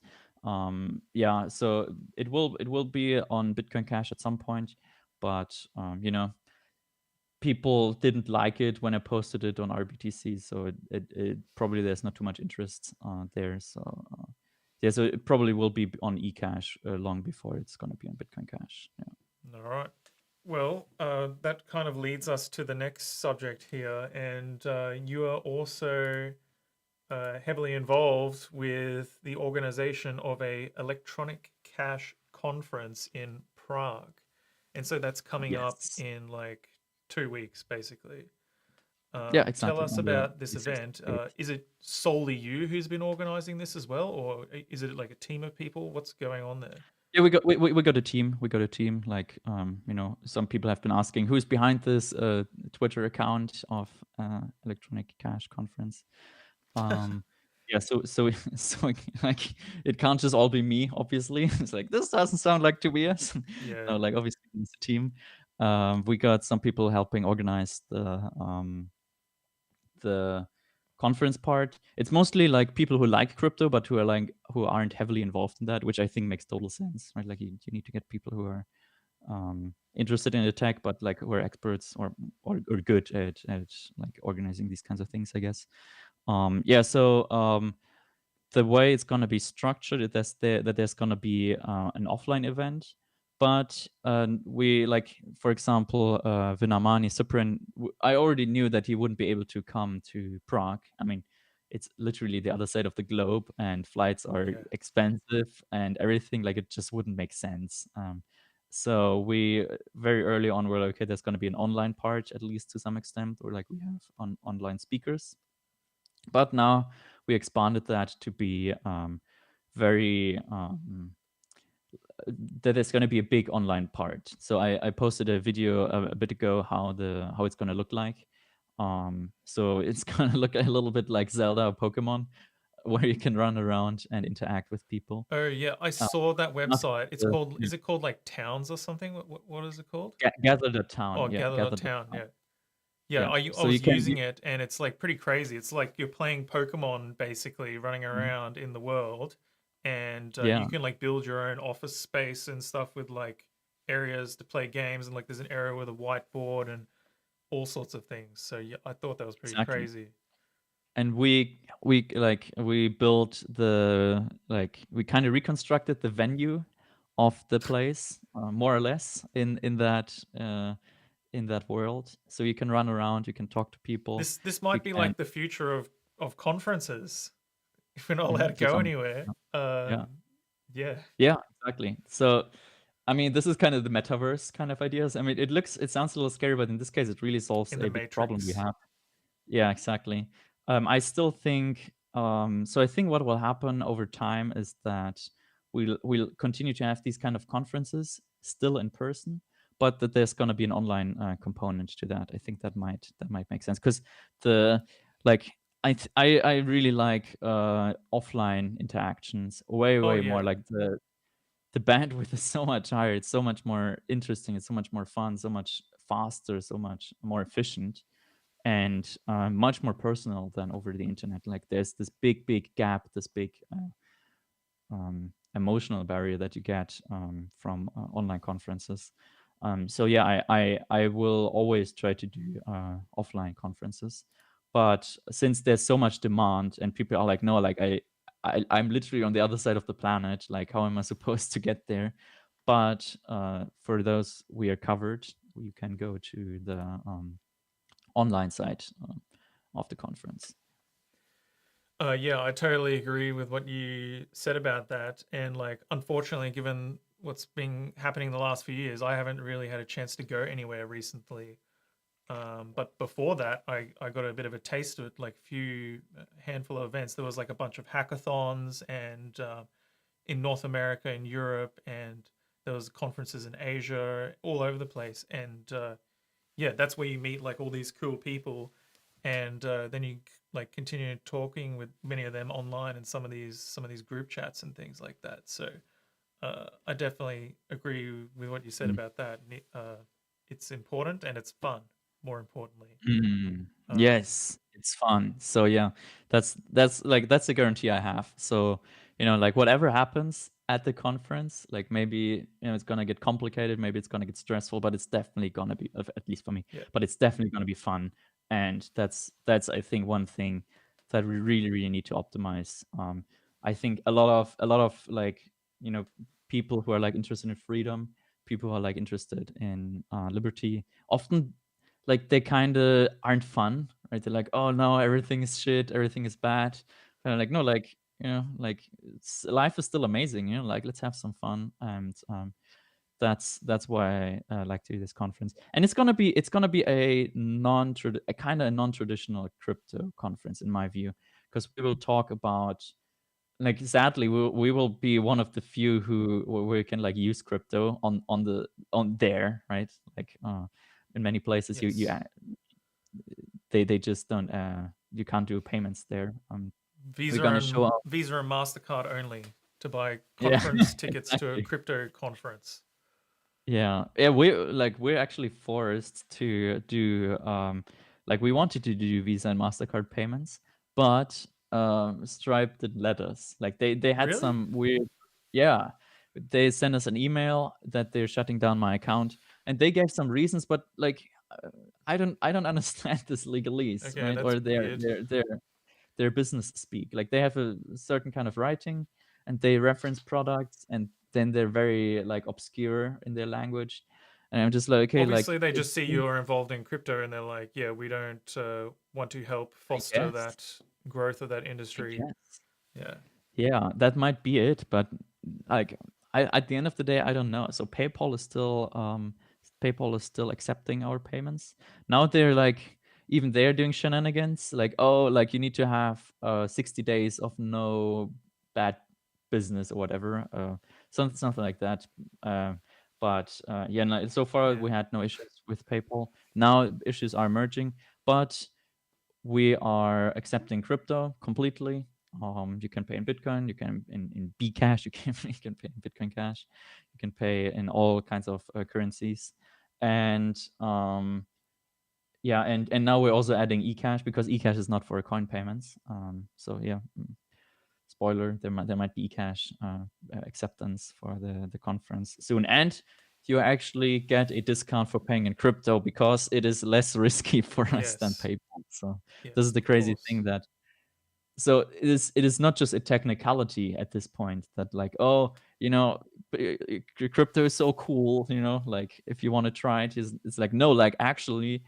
Yeah, so it will be on Bitcoin Cash at some point, but you know, people didn't like it when I posted it on RBTC, so it probably there's not too much interest there. So yeah, so it probably will be on eCash long before it's going to be on Bitcoin Cash. Yeah. All right. Well, that kind of leads us to the next subject here, and you are also heavily involved with the organization of a electronic cash conference in Prague, and so that's coming up in like 2 weeks, basically. Yeah, exactly. Tell us about this event. Is it solely you who's been organizing this as well, or is it like a team of people? What's going on there? Yeah, we got a team. We got a team. Like, you know, some people have been asking who's behind this Twitter account of Electronic Cash Conference. Yeah, so like it can't just all be me. Obviously, it's like this doesn't sound like Tobias. Yeah. No, like obviously it's a team. We got some people helping organize the conference part. It's mostly like people who like crypto, but who aren't heavily involved in that, which I think makes total sense, right? Like you need to get people who are interested in the tech, but like who are experts or good at like organizing these kinds of things, I guess. Yeah. So the way it's gonna be structured is that there's gonna be an offline event. But we, like, for example, Vinamani Supran, I already knew that he wouldn't be able to come to Prague. I mean, it's literally the other side of the globe, and flights are expensive and everything. Like, it just wouldn't make sense. So we very early on were like, okay, there's going to be an online part, at least to some extent, or like we have online speakers. But now we expanded that to be very that there's going to be a big online part. So I posted a video a bit ago how it's going to look like. So it's going to look a little bit like Zelda or Pokemon, where you can run around and interact with people. Oh yeah, I saw that website. It's called. Is it called like Towns or something? What is it called? Gather.town. Oh, yeah, Gather.town. Yeah. Yeah, I So was using it, and it's like pretty crazy. It's like you're playing Pokemon, basically running around in the world, and you can like build your own office space and stuff with like areas to play games, and like there's an area with a whiteboard and all sorts of things. So yeah, I thought that was pretty crazy. And we built we kind of reconstructed the venue of the place, more or less in that world, so you can run around, you can talk to people. This might be like the future of conferences if we're not allowed to go anywhere. Yeah, exactly. So I mean, this is kind of the metaverse kind of ideas. I mean, it sounds a little scary, but in this case it really solves a big problem we have. Yeah, exactly. I still think so I think what will happen over time is that we'll continue to have these kind of conferences still in person, but that there's going to be an online component to that. I think that might make sense, because I really like offline interactions way more. Like the bandwidth is so much higher. It's so much more interesting. It's so much more fun. So much faster. So much more efficient, and much more personal than over the internet. Like there's this big gap, this big emotional barrier that you get from online conferences. So yeah, I will always try to do offline conferences, but since there's so much demand and people are like, no, like I'm literally on the other side of the planet, like how am I supposed to get there? But for those, we are covered. you can go to the online site of the conference. Yeah, I totally agree with what you said about that. And like, unfortunately, given what's been happening the last few years, I haven't really had a chance to go anywhere recently. But before that, I got a bit of a taste of it, like handful of events. There was like a bunch of hackathons and in North America and Europe, and there was conferences in Asia, all over the place. And yeah, that's where you meet like all these cool people, and then you like continue talking with many of them online in some of these group chats and things like that. So I definitely agree with what you said about that. It's important and it's fun, more importantly. Yes, it's fun. So yeah, that's a guarantee I have. So like whatever happens at the conference, like maybe it's gonna get complicated, maybe it's gonna get stressful, but it's definitely gonna be, at least for me, but it's definitely gonna be fun. And that's I think one thing that we really need to optimize. I think a lot of like people who are like interested in freedom, people who are like interested in liberty, often like they kind of aren't fun, right? They're like, oh no, everything is shit, everything is bad. And I'm like, no, like like life is still amazing, like let's have some fun. And that's why I like to do this conference. And it's gonna be a kind of a non-traditional crypto conference in my view, because we will talk about, like, sadly we will be one of the few where we can like use crypto on there, right? Like in many places they just don't you can't do payments there. Visa we're gonna show up. Visa and MasterCard only to buy conference tickets to a exactly. crypto conference. Yeah, we're actually forced to do like we wanted to do Visa and MasterCard payments, but Stripe didn't let us. Like they had Really? some weird, yeah, they sent us an email that they're shutting down my account, and they gave some reasons, but like I don't understand this legalese, Okay, right? that's Or weird. their business speak. Like they have a certain kind of writing, and they reference products, and then they're very like obscure in their language. And I'm just like, okay, Obviously, like they just see you're involved in crypto and they're like, yeah, we don't want to help foster guess, that growth of that I industry. guess. Yeah. Yeah, that might be it, but like at the end of the day, I don't know. So PayPal is still accepting our payments. Now they're like, even they're doing shenanigans, like, oh, like you need to have 60 days of no bad business or whatever, something like that. But yeah, no, so far we had no issues with PayPal. Now issues are emerging, but we are accepting crypto completely. You can pay in Bitcoin, you can in be.cash, you can pay in Bitcoin Cash, you can pay in all kinds of currencies, and yeah, and now we're also adding eCash, because eCash is not for coin payments. So yeah, spoiler, there might be eCash acceptance for the conference soon, and you actually get a discount for paying in crypto because it is less risky for us than PayPal. So this is the crazy thing, that so it is not just a technicality at this point, that like, oh, crypto is so cool, like if you want to try it, it's like, no, like actually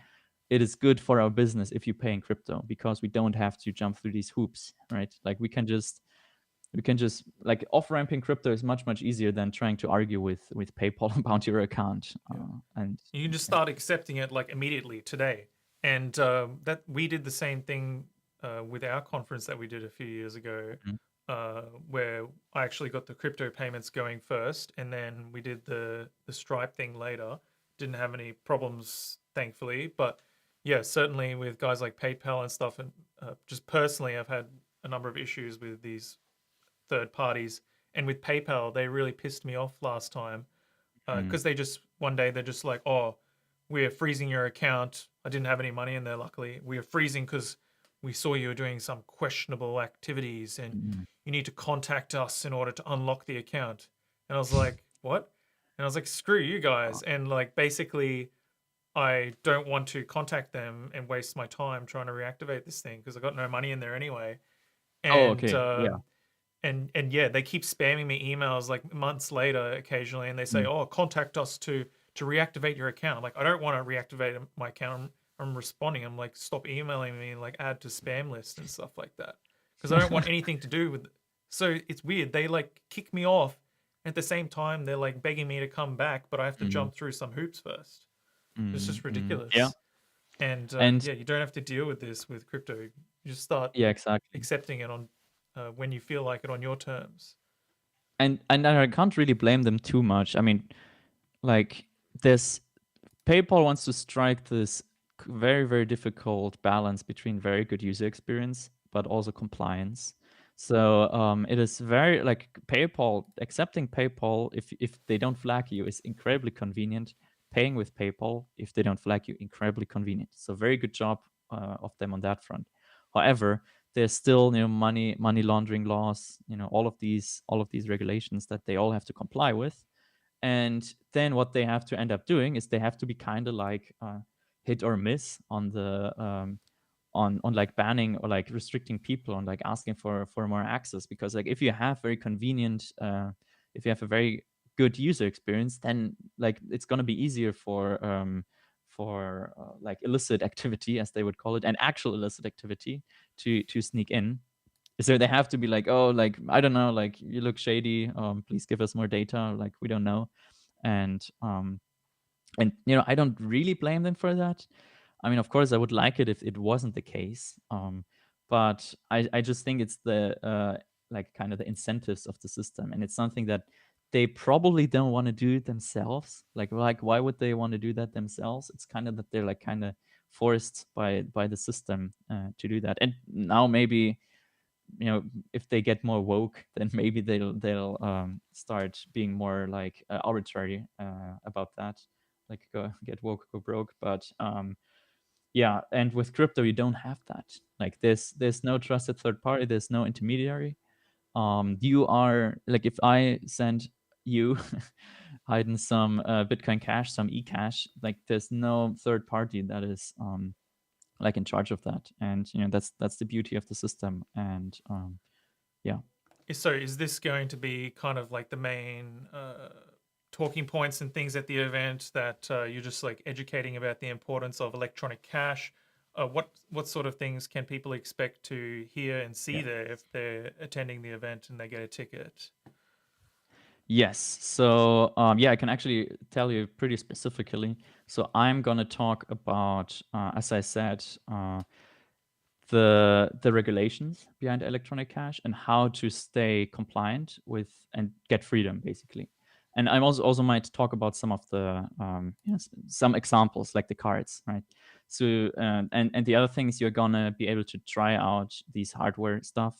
it is good for our business if you pay in crypto, because we don't have to jump through these hoops, right? Like we can just like off-ramping crypto is much easier than trying to argue with PayPal about your account. And you can just start accepting it like immediately today. And that we did the same thing with our conference that we did a few years ago, where I actually got the crypto payments going first, and then we did the Stripe thing later. Didn't have any problems, thankfully. But yeah, certainly with guys like PayPal and stuff, and just personally, I've had a number of issues with these third parties. And with PayPal, they really pissed me off last time, because they just one day they're just like, oh, we're freezing your account. I didn't have any money in there, luckily. We are freezing because we saw you were doing some questionable activities, and you need to contact us in order to unlock the account. And I was like, what? And I was like, screw you guys. And like, basically, I don't want to contact them and waste my time trying to reactivate this thing, because I got no money in there anyway. And and yeah, they keep spamming me emails like months later occasionally, and they say, oh, contact us to to reactivate your account. Like, I don't want to reactivate my account. I'm responding. I'm like, stop emailing me, like add to spam list and stuff like that, because I don't want anything to do with. So it's weird. They like kick me off. At the same time, they're like begging me to come back, but I have to jump through some hoops first. It's just ridiculous. Yeah. And yeah, you don't have to deal with this with crypto. You just start accepting it on when you feel like it on your terms. And I can't really blame them too much. I mean, like this, PayPal wants to strike this very, very difficult balance between very good user experience but also compliance. So it is very like PayPal, accepting PayPal if they don't flag you is incredibly convenient. Paying with PayPal if they don't flag you, incredibly convenient. So very good job of them on that front. However, there's still money laundering laws, all of these regulations that they all have to comply with. And then what they have to end up doing is they have to be kind of like hit or miss on the on like banning or like restricting people on like asking for more access, because like if you have very convenient if you have a very good user experience, then like it's going to be easier for like illicit activity, as they would call it, and actual illicit activity to sneak in. So they have to be like, oh, like I don't know, like you look shady, please give us more data, like we don't know. And I don't really blame them for that. I mean, of course, I would like it if it wasn't the case. But I just think it's the like kind of the incentives of the system, and it's something that they probably don't want to do themselves. Like why would they want to do that themselves? It's kind of that they're like kind of forced by the system to do that. And now maybe if they get more woke, then maybe they'll start being more like arbitrary about that, like go get woke, go broke. But yeah, and with crypto you don't have that. Like there's no trusted third party, there's no intermediary. You are like, if I send you Hayden some Bitcoin Cash, some eCash, like there's no third party that is like in charge of that. And that's the beauty of the system. And yeah. So is this going to be kind of like the main talking points and things at the event, that you're just like educating about the importance of electronic cash? What sort of things can people expect to hear and see there if they're attending the event and they get a ticket? Yes. So yeah, I can actually tell you pretty specifically. So I'm gonna talk about, as I said, the regulations behind electronic cash and how to stay compliant with and get freedom, basically. And I also might talk about some of the some examples, like the cards, right? So and the other thing is, you're gonna be able to try out these hardware stuff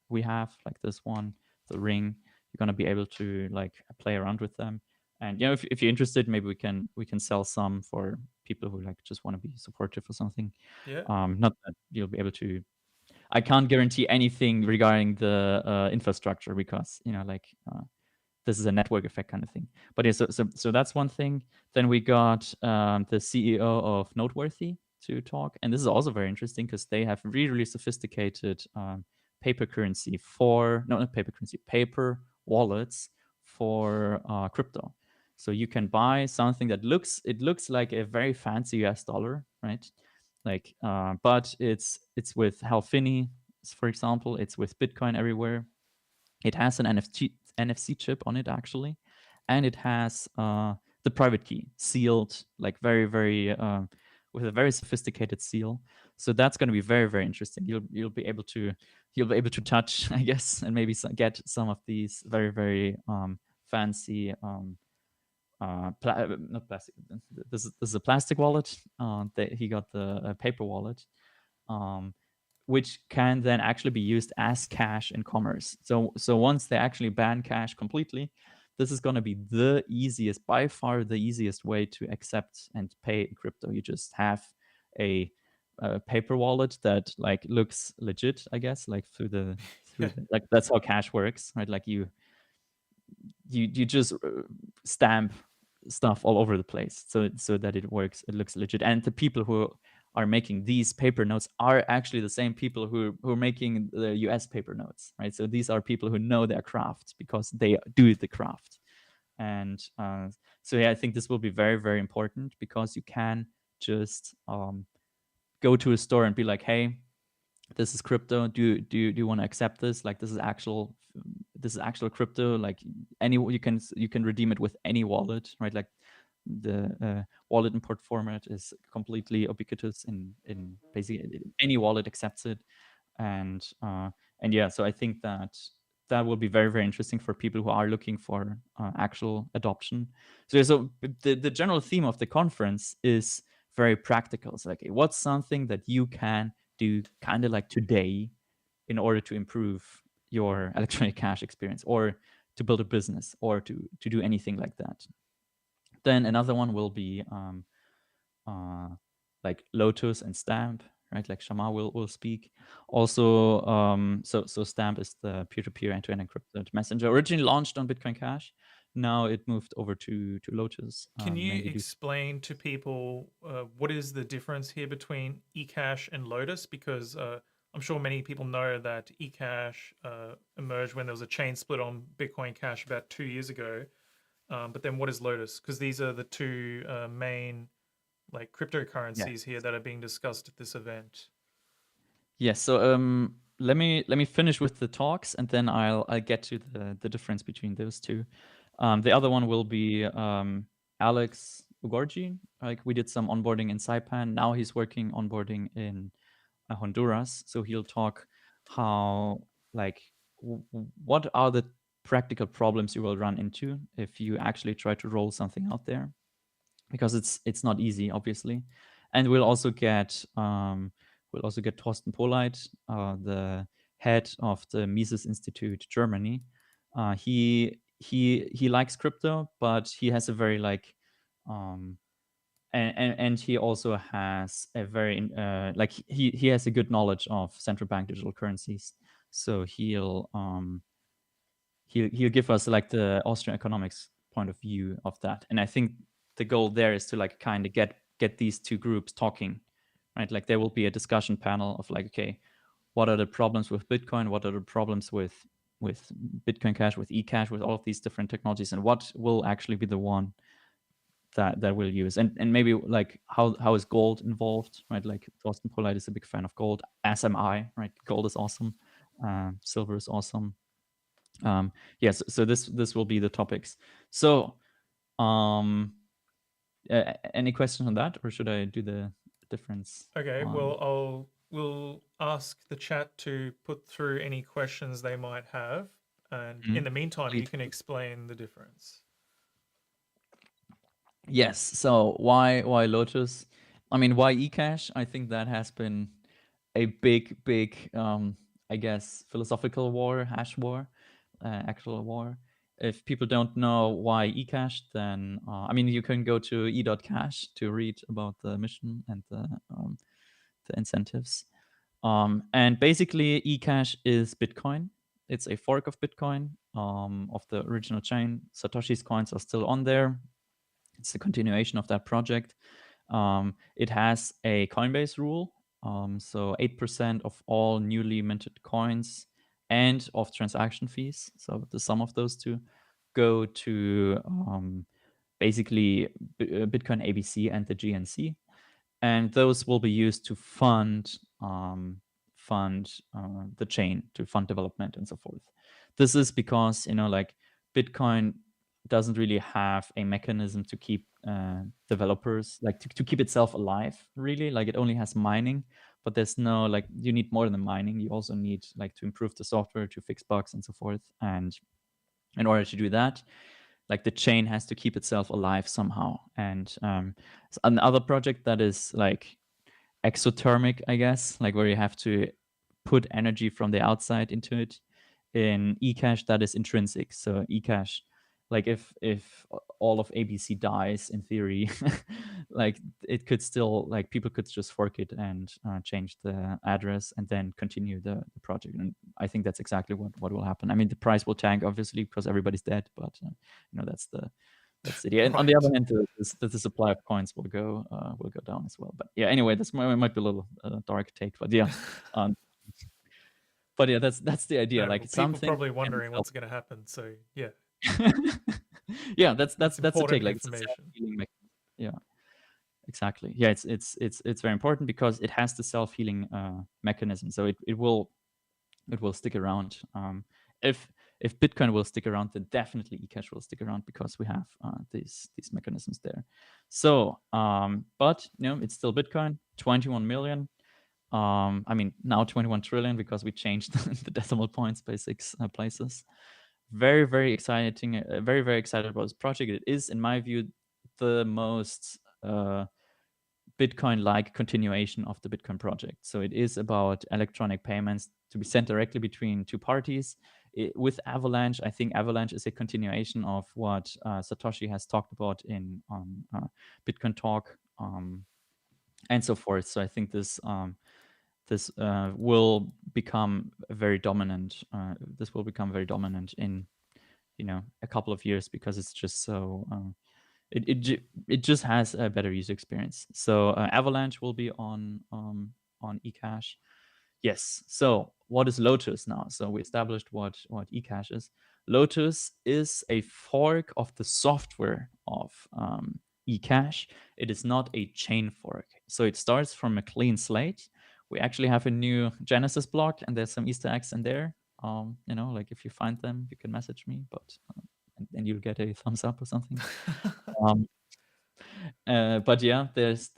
we have, like this one, the ring. You're gonna be able to like play around with them. And if you're interested, maybe we can sell some for people who like just want to be supportive or something. Yeah. Not that you'll be able to. I can't guarantee anything regarding the infrastructure, because this is a network effect kind of thing. But yeah, so that's one thing. Then we got the CEO of Noteworthy to talk, and this is also very interesting because they have really, really sophisticated paper wallets for crypto. So you can buy something that looks like a very fancy US dollar, right? Like, but it's with Halfini, for example. It's with Bitcoin everywhere. It has an NFC chip on it, actually, and it has the private key sealed, like very, very with a very sophisticated seal. So that's going to be very, very interesting. You'll be able to touch, I guess, and maybe get some of these very, very fancy not plastic. This is a plastic wallet. He got the paper wallet, which can then actually be used as cash in commerce. So once they actually ban cash completely, this is going to be the easiest, by far the easiest way to accept and pay in crypto. You just have a paper wallet that like looks legit, I guess, like through the like that's how cash works, right? Like you just stamp stuff all over the place so that it works, it looks legit. And the people who are making these paper notes are actually the same people who are making the US paper notes, right? So these are people who know their craft because they do the craft. And so yeah, I think this will be very, very important, because you can just go to a store and be like, hey, this is crypto. Do you want to accept this? Like, this is actual crypto. Like, you can redeem it with any wallet, right? Like, the wallet import format is completely ubiquitous in basically any wallet accepts it. And yeah, so I think that will be very, very interesting for people who are looking for actual adoption. So the general theme of the conference is very practical. It's like, what's something that you can do kind of like today in order to improve your electronic cash experience, or to build a business, or to do anything like that. Then another one will be like Lotus and Stamp, right? Like Shama will speak. Also, so Stamp is the peer-to-peer end-to-end encrypted messenger, originally launched on Bitcoin Cash. Now it moved over to Lotus. Can you explain to people what is the difference here between eCash and Lotus? Because I'm sure many people know that eCash emerged when there was a chain split on Bitcoin Cash about 2 years ago. But then what is Lotus? Because these are the two main like cryptocurrencies here that are being discussed at this event. Yes. So let me finish with the talks, and then I'll get to the difference between those two. The other one will be Alex Ugorji. Like, we did some onboarding in Saipan. Now he's working onboarding in Honduras. So he'll talk how, like, what are the practical problems you will run into if you actually try to roll something out there, because it's not easy, obviously. And we'll also get Thorsten Poleit, the head of the Mises Institute Germany. He likes crypto, but he has a very like and he also has a very like he has a good knowledge of central bank digital currencies. So he'll give us like the Austrian economics point of view of that. And I think the goal there is to like kind of get these two groups talking, right? Like, there will be a discussion panel of like, okay, what are the problems with Bitcoin? What are the problems with Bitcoin Cash, with eCash, with all of these different technologies, and what will actually be the one that we'll use? And maybe like how is gold involved, right? Like, Thorsten Poleit is a big fan of gold, as am I, right? Gold is awesome. Silver is awesome. Yes, so this will be the topics. So any questions on that, or should I do the difference? Okay, well, we'll ask the chat to put through any questions they might have, and in the meantime, you can explain the difference. Yes. So why Lotus? I mean, why eCash? I think that has been a big I guess philosophical war, hash war, actual war. If people don't know why eCash, then I mean, you can go to e.cash to read about the mission and the incentives. And basically, eCash is Bitcoin. It's a fork of Bitcoin, of the original chain. Satoshi's coins are still on there. It's a continuation of that project. It has a Coinbase rule. So 8% of all newly minted coins and of transaction fees, so the sum of those two, go to basically Bitcoin ABC and the GNC. And those will be used to fund the chain, to fund development and so forth. This is because, like, Bitcoin doesn't really have a mechanism to keep developers, like to keep itself alive, really. Like, it only has mining, but there's no, like, you need more than mining. You also need, like, to improve the software, to fix bugs and so forth. And in order to do that, like, the chain has to keep itself alive somehow. And another project that is like exothermic, I guess, like where you have to put energy from the outside into it. In eCash, that is intrinsic. So eCash, like, if all of ABC dies, in theory, like, it could still, like, people could just fork it and change the address and then continue the project. And I think that's exactly what will happen. I mean, the price will tank, obviously, because everybody's dead, but that's the idea. And on the other hand, the supply of coins will go down as well. But yeah, anyway, this might be a little dark take, but yeah. But yeah, that's the idea. No, like, people something probably wondering what's going to happen. So yeah. Yeah, that's the take. important Like, it's a information. self-healing mechanism. Yeah, exactly. Yeah, it's very important because it has the self-healing mechanism. So it will stick around. If Bitcoin will stick around, then definitely eCash will stick around because we have these mechanisms there. So, but it's still Bitcoin. 21 million. I mean, now 21 trillion because we changed the decimal points by 6 places. Very, very exciting. Very, very excited about this project. It is, in my view, the most Bitcoin-like continuation of the Bitcoin project. So it is about electronic payments to be sent directly between two parties. With Avalanche, I think Avalanche is a continuation of what Satoshi has talked about on Bitcoin Talk and so forth. So I think this will become very dominant. This will become very dominant in a couple of years because it's just so. It just has a better user experience. So Avalanche will be on eCash. Yes. So what is Lotus now? So we established what eCash is. Lotus is a fork of the software of eCash. It is not a chain fork. So it starts from a clean slate. We actually have a new Genesis block, and there's some Easter eggs in there. Like if you find them, you can message me, but and you'll get a thumbs up or something. But yeah, there's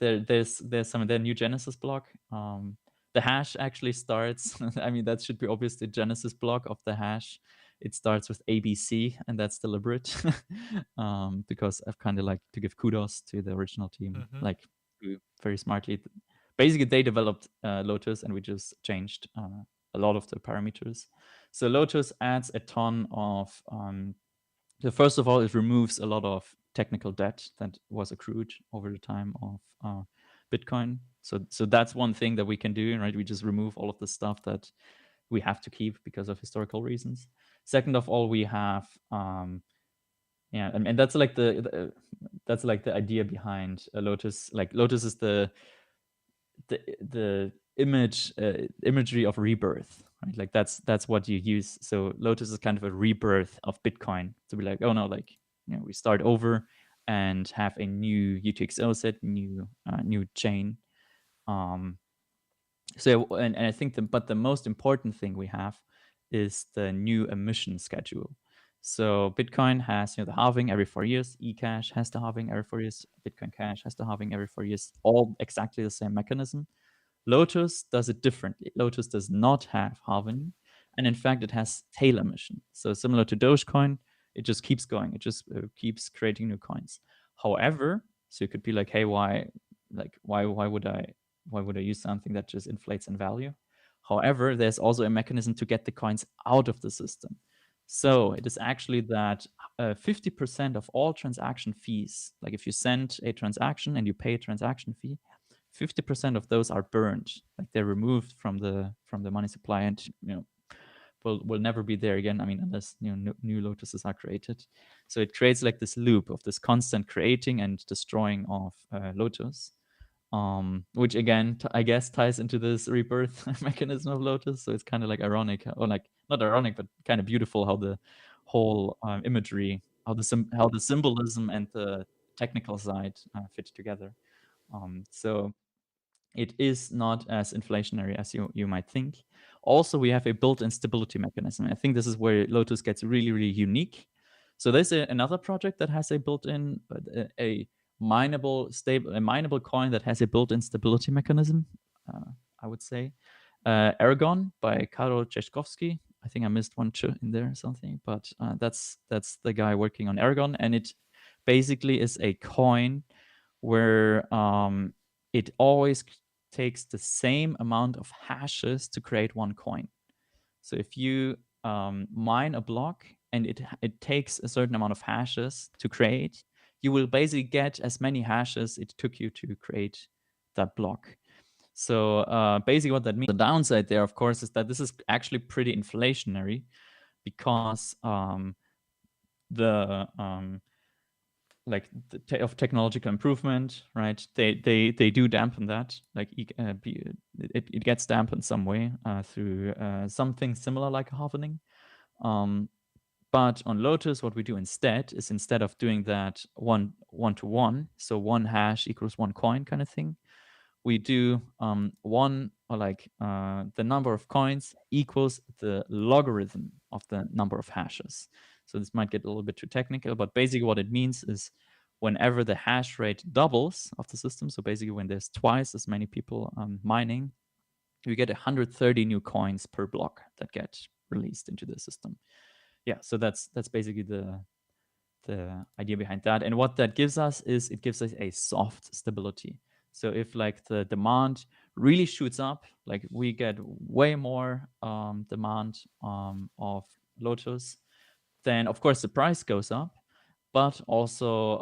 some the new Genesis block. The hash actually starts. I mean, that should be obvious. The Genesis block of the hash, it starts with ABC, and that's deliberate because I've kind of like to give kudos to the original team, like very smartly. Basically, they developed Lotus, and we just changed a lot of the parameters. So Lotus adds a ton of. So first of all, it removes a lot of technical debt that was accrued over the time of Bitcoin. So that's one thing that we can do, right? We just remove all of the stuff that we have to keep because of historical reasons. Second of all, we have and that's like the idea behind Lotus. Like Lotus is the imagery of rebirth, right? Like that's what you use. So Lotus is kind of a rebirth of Bitcoin to be like, oh no, like we start over and have a new UTXO set, new chain. So and I think but the most important thing we have is the new emission schedule. So Bitcoin has the halving every 4 years. eCash has the halving every 4 years. Bitcoin Cash has the halving every 4 years. All exactly the same mechanism. Lotus does it differently. Lotus does not have halving, and in fact, it has tail emission. So similar to Dogecoin, it just keeps going. It just keeps creating new coins. However, so you could be like, hey, why would I use something that just inflates in value? However, there's also a mechanism to get the coins out of the system. So it is actually that 50% of all transaction fees, like if you send a transaction and you pay a transaction fee, 50% of those are burned, like they're removed from the money supply, and will never be there again. I mean, unless new Lotuses are created. So it creates like this loop of this constant creating and destroying of Lotus, which again I guess ties into this rebirth mechanism of Lotus. So it's kind of like ironic, or like not ironic, but kind of beautiful how the whole imagery, how the symbolism and the technical side fit together. So it is not as inflationary as you might think. Also, we have a built-in stability mechanism. I think this is where Lotus gets really, really unique. So there's another project that has a built-in, a mineable coin that has a built-in stability mechanism, I would say. Aragon by Karol Czeszkowski. I think I missed one ch in there or something, but that's the guy working on Aragon, and it basically is a coin where it always takes the same amount of hashes to create one coin. So if you mine a block and it takes a certain amount of hashes to create, you will basically get as many hashes it took you to create that block. So basically what that means, the downside there, of course, is that this is actually pretty inflationary because of technological improvement, right? They do dampen that. Like it gets dampened some way through something similar like halvening. But on Lotus, what we do instead is, instead of doing that one to one, so one hash equals one coin kind of thing, we do one, or like the number of coins equals the logarithm of the number of hashes. So this might get a little bit too technical, but basically what it means is, whenever the hash rate doubles of the system, so basically when there's twice as many people mining, you get 130 new coins per block that get released into the system. Yeah, so that's basically the idea behind that. And what that gives us is, it gives us a soft stability. So if like the demand really shoots up, like we get way more demand of Lotus, then of course the price goes up. But also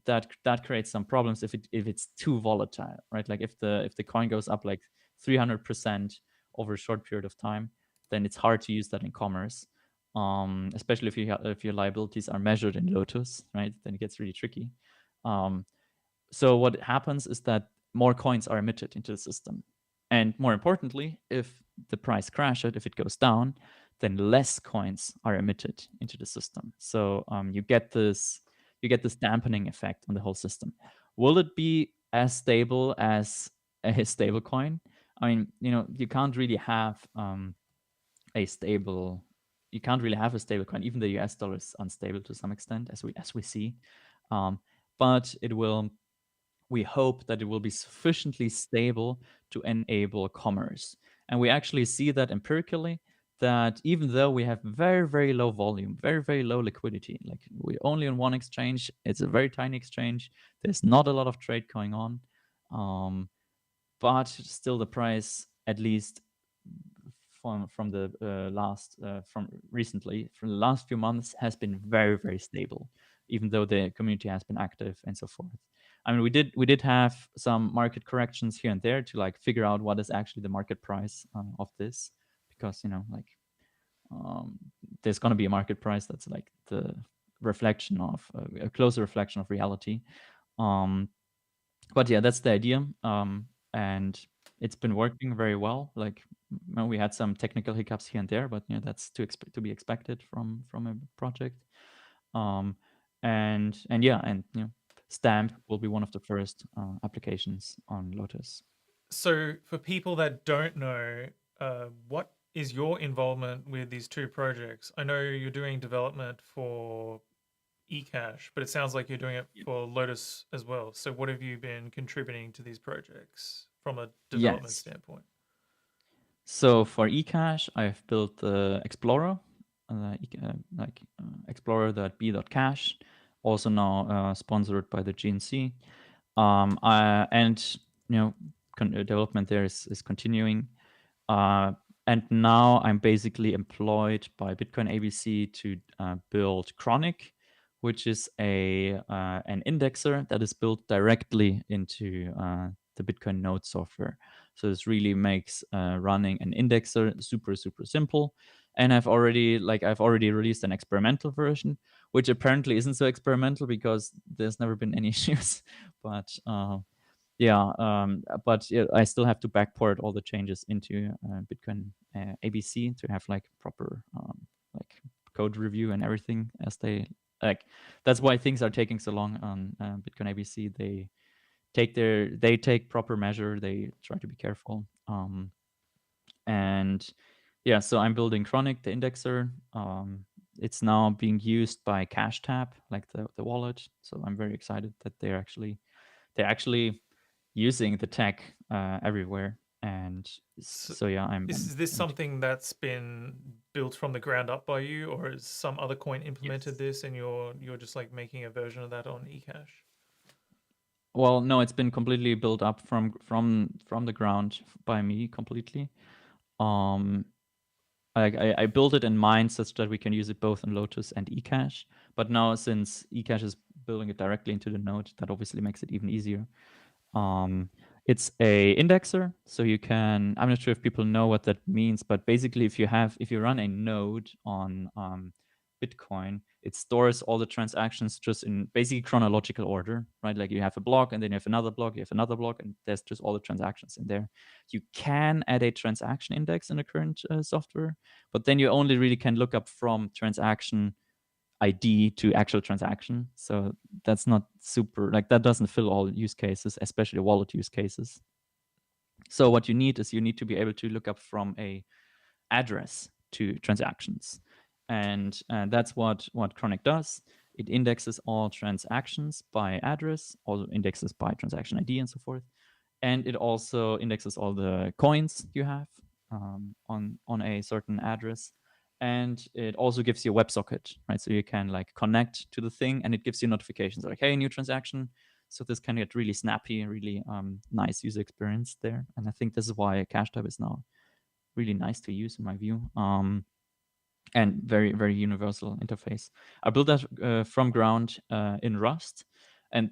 that creates some problems if it's too volatile, right? Like if the coin goes up like 300% over a short period of time, then it's hard to use that in commerce, especially if your liabilities are measured in Lotus, right? Then it gets really tricky. So what happens is that more coins are emitted into the system, and more importantly, if the price crashes, if it goes down, then less coins are emitted into the system. So you get this dampening effect on the whole system. Will it be as stable as a stable coin? I mean, you can't really have a stable coin. Even the US dollar is unstable to some extent, as we see. But we hope that it will be sufficiently stable to enable commerce. And we actually see that empirically, that even though we have very, very low volume, very, very low liquidity, like we're only on one exchange, it's a very tiny exchange, there's not a lot of trade going on, but still the price, at least from the last few months, has been very, very stable, even though the community has been active and so forth. I mean, we did have some market corrections here and there to like figure out what is actually the market price of this, because there's going to be a market price that's like the reflection of a closer reflection of reality. But yeah, that's the idea, and it's been working very well. Like, we had some technical hiccups here and there, but that's to be expected from a project. And Stamp will be one of the first applications on Lotus. So for people that don't know, what is your involvement with these two projects? I know you're doing development for eCash, but it sounds like you're doing it for Lotus as well. So what have you been contributing to these projects from a development standpoint? So for eCash, I've built the Explorer, Explorer.be.cash, also now sponsored by the GNC. Development there is continuing. And now I'm basically employed by Bitcoin ABC to build Chronic, which is an indexer that is built directly into the Bitcoin node software. So this really makes running an indexer super, super simple. And I've already released an experimental version, which apparently isn't so experimental because there's never been any issues. But I still have to backport all the changes into Bitcoin ABC to have like proper code review and everything, as they like. That's why things are taking so long on Bitcoin ABC. They take proper measure. They try to be careful. So I'm building Chronic, the indexer. It's now being used by CashTap, like the wallet. So I'm very excited that they're actually using the tech everywhere. And so yeah, Is this something that's been built from the ground up by you, or is some other coin implemented this and you're just like making a version of that on eCash? Well, no, it's been completely built up from the ground by me completely. I built it in mind such that we can use it both in Lotus and eCash. But now, since eCash is building it directly into the node, that obviously makes it even easier. It's a indexer, so you can. I'm not sure if people know what that means, but basically, if you run a node on Bitcoin, it stores all the transactions just in basically chronological order, right? Like you have a block, and then you have another block, and there's just all the transactions in there. You can add a transaction index in the current software, but then you only really can look up from transaction ID to actual transaction. So that's not super, like that doesn't fill all use cases, especially wallet use cases. So what you need is you need to be able to look up from a address to transactions. And that's what Chronic does. It indexes all transactions by address, also indexes by transaction ID and so forth. And it also indexes all the coins you have on a certain address. And it also gives you a WebSocket, right? So you can like connect to the thing, and it gives you notifications like, hey, new transaction. So this can get really snappy, really nice user experience there. And I think this is why CashTab is now really nice to use in my view. And very, very universal interface. I built that from ground in Rust. And,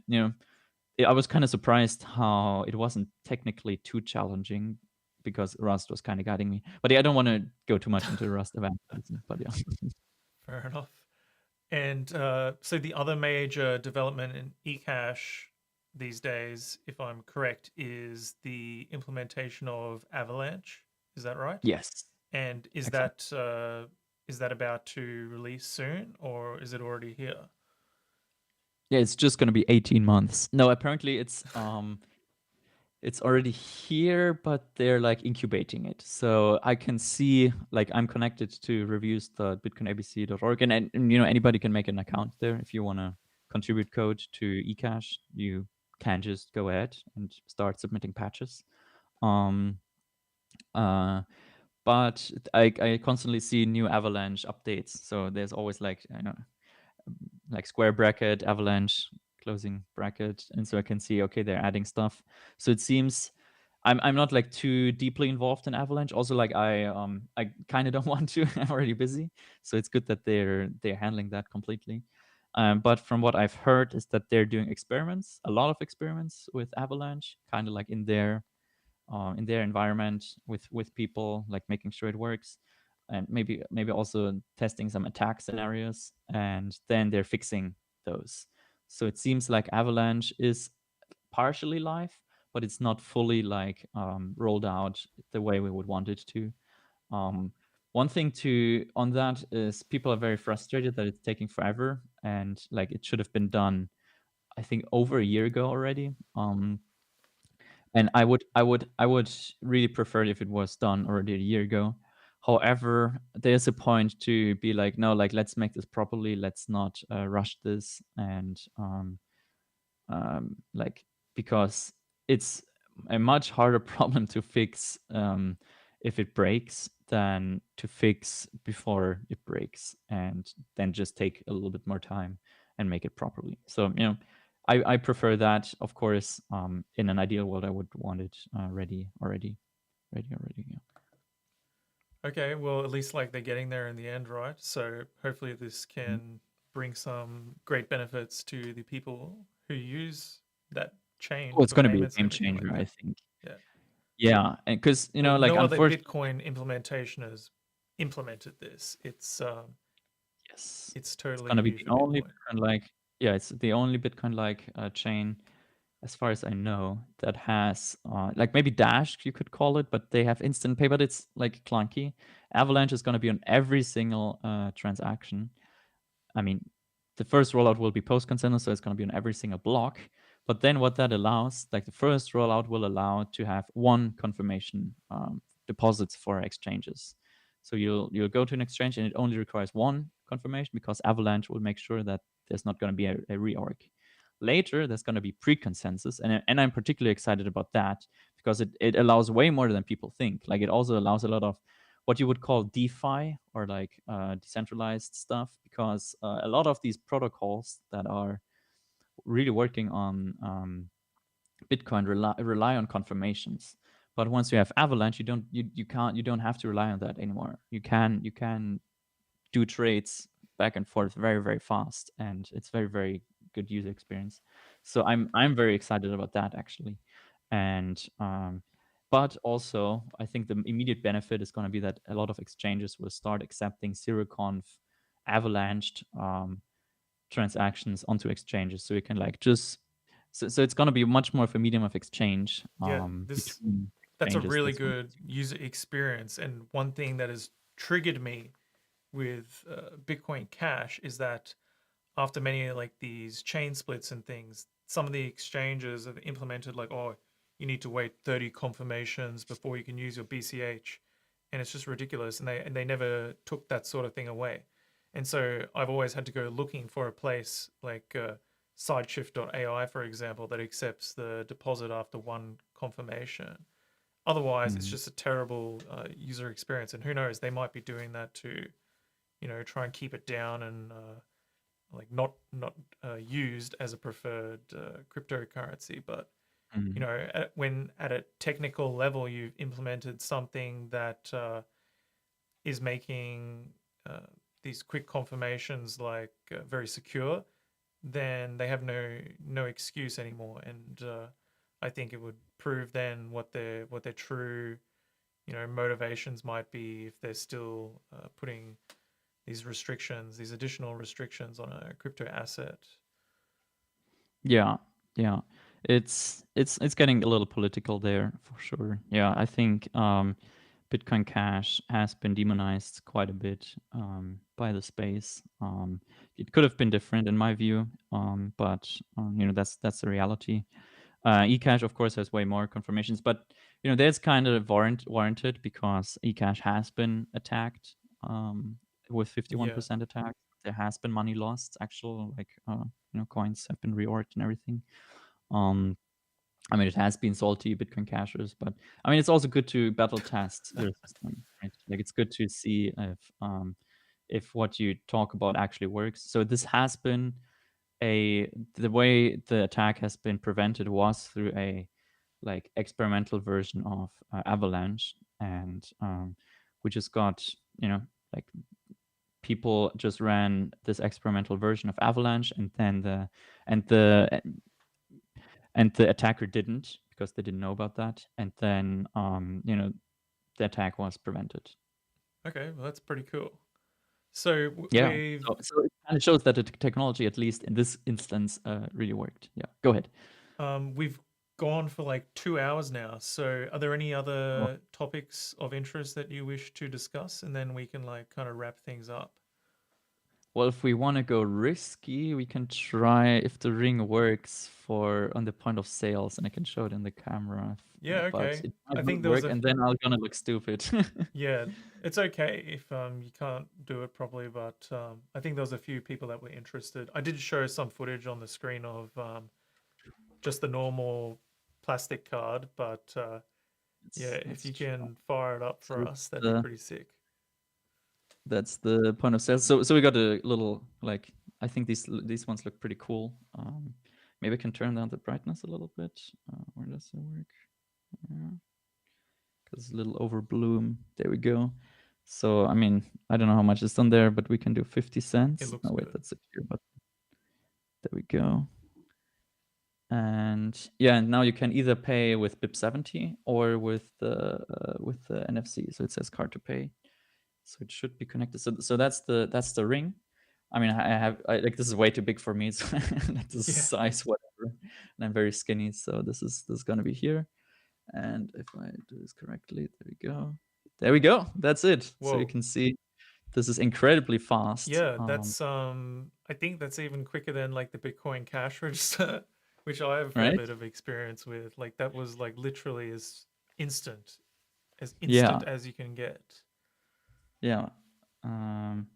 I was kind of surprised how it wasn't technically too challenging, because Rust was kind of guiding me. But yeah, I don't want to go too much into Rust evangelism, but yeah. Fair enough. And so the other major development in eCash these days, if I'm correct, is the implementation of Avalanche. Is that right? Yes. And is that about to release soon, or is it already here? Yeah, it's just going to be 18 months. No, apparently it's already here, but they're like incubating it. So I can see, like, I'm connected to reviews.bitcoinabc.org, and anybody can make an account there. If you want to contribute code to eCash, you can just go ahead and start submitting patches. But I constantly see new Avalanche updates. So there's always like square bracket, Avalanche, closing bracket, and so I can see, okay, they're adding stuff. So it seems I'm not like too deeply involved in Avalanche. Also, like I kind of don't want to. I'm already busy, so it's good that they're handling that completely. But from what I've heard is that they're doing experiments, a lot of experiments with Avalanche, kind of like in their environment with people, like making sure it works, and maybe also testing some attack scenarios, and then they're fixing those. So it seems like Avalanche is partially live, but it's not fully like rolled out the way we would want it to. One thing on that is people are very frustrated that it's taking forever, and like it should have been done, I think, over a year ago already. And I would really prefer if it was done already a year ago. However, there's a point to be like, no, like let's make this properly. Let's not rush this, and like, because it's a much harder problem to fix if it breaks than to fix before it breaks, and then just take a little bit more time and make it properly. So I prefer that, of course. In an ideal world, I would want it ready already. Yeah. Okay, well, at least like they're getting there in the end, right? So hopefully this can bring some great benefits to the people who use that chain. Oh, it's for going to be a payments and game everything changer, like I that. think. Yeah. Yeah, and because Well, like no other unfortunately, Bitcoin implementation has implemented this. It's yes, it's totally going to be new the for only Bitcoin. it's the only Bitcoin chain, as far as I know, that has like maybe Dash, you could call it, but they have instant pay, but it's like clunky. Avalanche is going to be on every single transaction. I mean, the first rollout will be post consensus, so it's going to be on every single block. But then what that allows, like the first rollout will allow to have one confirmation deposits for exchanges. So you'll go to an exchange and it only requires one confirmation, because Avalanche will make sure that there's not going to be a reorg. Later, there's going to be pre-consensus, and I'm particularly excited about that, because it allows way more than people think. Like, it also allows a lot of what you would call DeFi, or like decentralized stuff, because a lot of these protocols that are really working on Bitcoin rely on confirmations. But once you have Avalanche, you don't have to rely on that anymore. You can do trades back and forth very, very fast, and it's very, very good user experience. So I'm very excited about that, actually. And but also, I think the immediate benefit is going to be that a lot of exchanges will start accepting zeroconf avalanched transactions onto exchanges, so you can like just so it's going to be much more of a medium of exchange. Yeah, that's a really That's good user experience. And one thing that has triggered me with Bitcoin Cash is that after many like these chain splits and things, some of the exchanges have implemented like, oh, you need to wait 30 confirmations before you can use your BCH, and it's just ridiculous. And they never took that sort of thing away. And so I've always had to go looking for a place like Sideshift.ai, for example, that accepts the deposit after one confirmation. Otherwise, it's just a terrible user experience. And who knows, they might be doing that to, try and keep it down and like not used as a preferred cryptocurrency. But when at a technical level you've implemented something that is making these quick confirmations like very secure, then they have no excuse anymore. And I think it would prove then what their true motivations might be if they're still putting these restrictions, these additional restrictions on a crypto asset. Yeah, it's getting a little political there for sure. Yeah, I think Bitcoin Cash has been demonized quite a bit by the space. It could have been different in my view, but that's the reality. eCash, of course, has way more confirmations, but that's kind of warranted because eCash has been attacked with 51% attack. There has been money lost. Actual coins have been reorged and everything. I mean, it has been salty Bitcoin Cashers, but I mean, it's also good to battle test your system, right? Like, it's good to see if what you talk about actually works. So this has been the way the attack has been prevented was through a experimental version of Avalanche, and we just got people just ran this experimental version of Avalanche, and then the attacker didn't, because they didn't know about that, and then the attack was prevented. Okay, well, that's pretty cool. So so it kind of shows that the technology, at least in this instance, really worked. Yeah, go ahead. We've gone for like 2 hours now. So are there any other topics of interest that you wish to discuss? And then we can kind of wrap things up. Well, if we want to go risky, we can try if the ring works on the point of sales, and I can show it in the camera. Yeah, okay. I think work, and then I'm gonna look stupid. Yeah, it's okay if you can't do it properly, but I think there was a few people that were interested. I did show some footage on the screen of just the normal plastic card, but if you can fire it up for us, that'd be pretty sick. That's the point of sale. So we got a little I think these ones look pretty cool. Maybe I can turn down the brightness a little bit. Where does it work? Because a little over bloom. There we go. So I mean, I don't know how much is on there, but we can do 50 cents. It looks good. Wait, that's a clear button. There we go. And and now you can either pay with BIP70 or with the NFC. So it says card to pay. So it should be connected. So that's the ring. I mean, I this is way too big for me. So this size, whatever. And I'm very skinny, so this is gonna be here. And if I do this correctly, there we go. That's it. Whoa. So you can see this is incredibly fast. Yeah, that's I think that's even quicker than the Bitcoin Cash register, which I have a bit of experience with. That was literally as instant as you can get. Yeah. I'm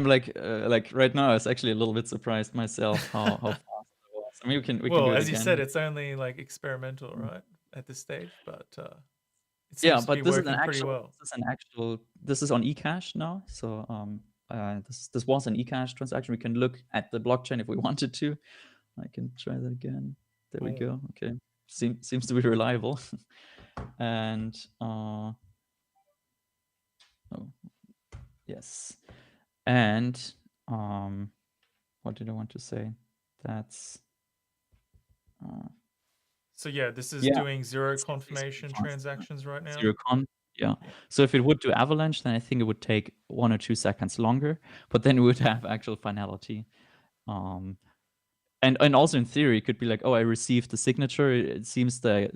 right now I was actually a little bit surprised myself how fast it was. I mean, we can do it as again. You said, it's only experimental, right, at this stage, but it but seems to be this working is pretty well. This is on eCash now. So this was an eCash transaction. We can look at the blockchain if we wanted to. I can try that again. There we go. Okay, seems to be reliable. And yes. And what did I want to say? That's so this is doing zero confirmation transactions right now. Zero con. Yeah. So if it would do Avalanche, then I think it would take 1 or 2 seconds longer, but then we would have actual finality. And also in theory, it could be like, oh, I received the signature. It seems that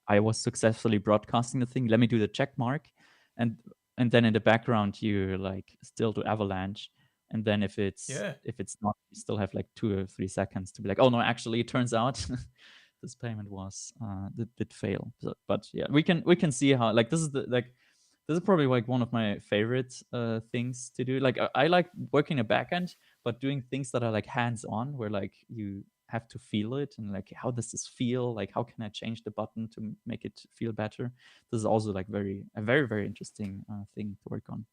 I was successfully broadcasting the thing. Let me do the check mark. And and then in the background you like still do avalanche, and then if it's not, you still have like 2 or 3 seconds to be like, oh no, actually it turns out this payment was did fail. So, but yeah, we can see how, like, this is probably like one of my favorite things to do. Like I like working a backend, but doing things that are like hands-on, where like you have to feel it and like, how does this feel? Like, how can I change the button to make it feel better? This is also like a very, very interesting thing to work on.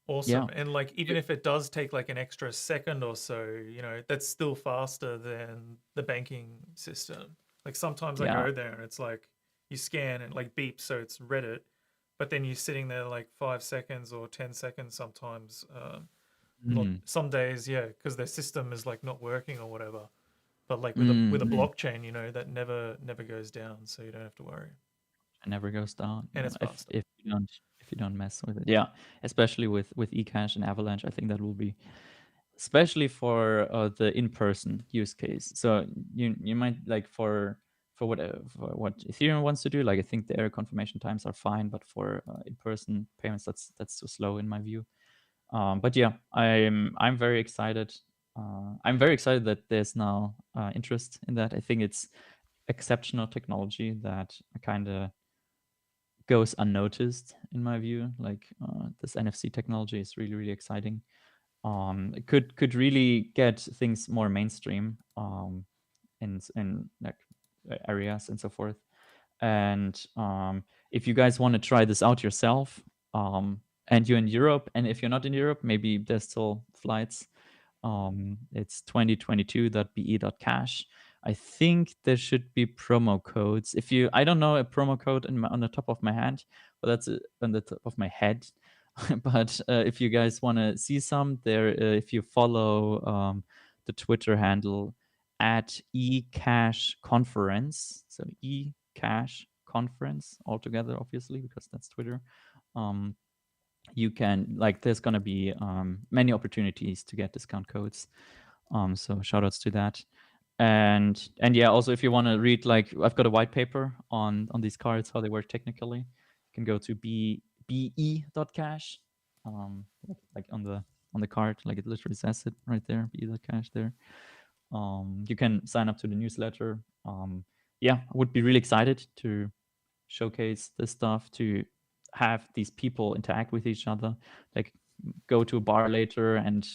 Awesome. Yeah. And like, even if it does take like an extra second or so, you know, that's still faster than the banking system. Like sometimes I go there and it's like you scan and like beeps, so it's read it, but then you're sitting there like 5 seconds or 10 seconds sometimes. Not some days, because their system is like not working or whatever. But like with a blockchain, you know, that never goes down, so you don't have to worry. It never goes down, and it's faster. If you don't mess with it. Yeah, especially with eCash and Avalanche, I think that will be, especially for the in-person use case. So you might like for what Ethereum wants to do. Like I think their confirmation times are fine, but for in-person payments, that's too slow in my view. But yeah, I'm very excited. I'm very excited that there's now interest in that. I think it's exceptional technology that kind of goes unnoticed in my view. Like this NFC technology is really, really exciting. It could really get things more mainstream in like areas and so forth. And if you guys want to try this out yourself, and you're in Europe, and if you're not in Europe, maybe there's still flights. It's 2022.be.cash. I think there should be promo codes. I don't know a promo code on the top of my hand, but that's on the top of my head. But if you guys want to see some there, if you follow the Twitter handle at eCash Conference, so eCash Conference altogether, obviously, because that's Twitter. You can, like, there's going to be many opportunities to get discount codes. So shout outs to that. And yeah, also if you want to read, like, I've got a white paper on these cards, how they work technically. You can go to be.cash, like on the card, like it literally says it right there, be.cash there. You can sign up to the newsletter. Yeah, I would be really excited to showcase this stuff, to have these people interact with each other, like go to a bar later and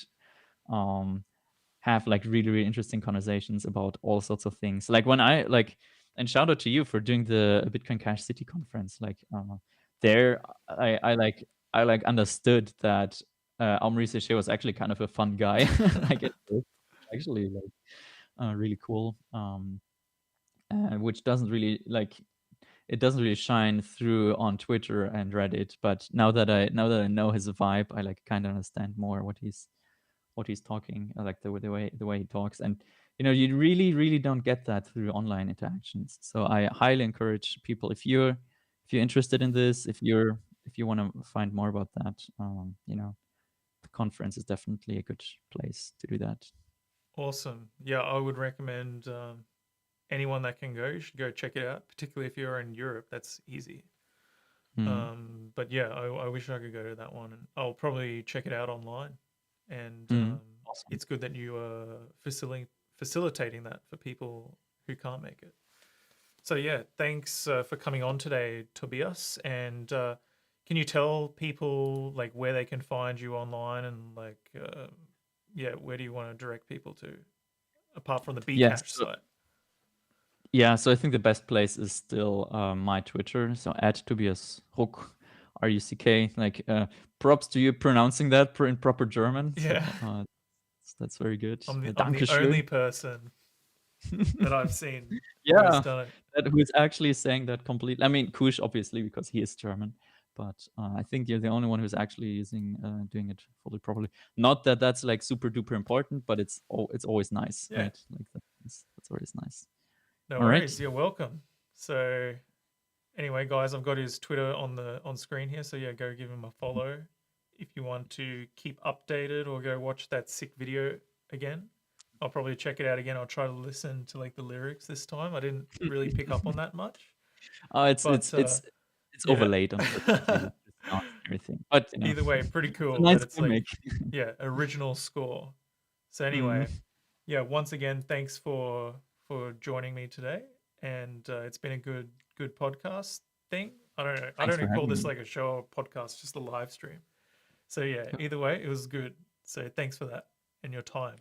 have like really, really interesting conversations about all sorts of things. Like when and shout out to you for doing the Bitcoin Cash City conference. Like there, I understood that Amri Seche was actually kind of a fun guy. Like it was actually like really cool, which doesn't really it doesn't really shine through on Twitter and Reddit. But now that I know his vibe, I like kind of understand more what he's talking. I like the way he talks, and you know, you really don't get that through online interactions. So I highly encourage people, if you're interested in this, if you want to find more about that, you know, the conference is definitely a good place to do that. Awesome. Yeah, I would recommend anyone that can go should go check it out, particularly if you're in Europe. That's easy. But yeah, I wish I could go to that one, and I'll probably check it out online. And awesome. It's good that you are facilitating that for people who can't make it. So yeah, thanks for coming on today, Tobias. And can you tell people like where they can find you online, and like where do you want to direct people to, apart from the be.cash site? Yeah, so I think the best place is still my Twitter. So at Tobias Ruck, RUCK. Like props to you pronouncing that in proper German. Yeah, so, that's very good. I'm the only person that I've seen. Who's actually saying that completely. I mean, Kush obviously, because he is German, but I think you're the only one who's actually doing it fully properly. Not that that's like super duper important, but it's always nice, right? Like that's always nice. No worries, you're welcome. So anyway, guys, I've got his Twitter on screen here, so yeah, go give him a follow if you want to keep updated, or go watch that sick video again. I'll probably check it out again. I'll try to listen to like the lyrics this time. I didn't really pick up on that much. It's overlaid on everything. But either way, pretty it's cool a nice that it's gimmick. like original score. So Mm. anyway, yeah, once again, thanks for joining me today, and it's been a good podcast thing. I don't know. I Thanks don't for even call having this me. like a show or podcast, just a live stream. So yeah, either way, it was good. So thanks for that and your time.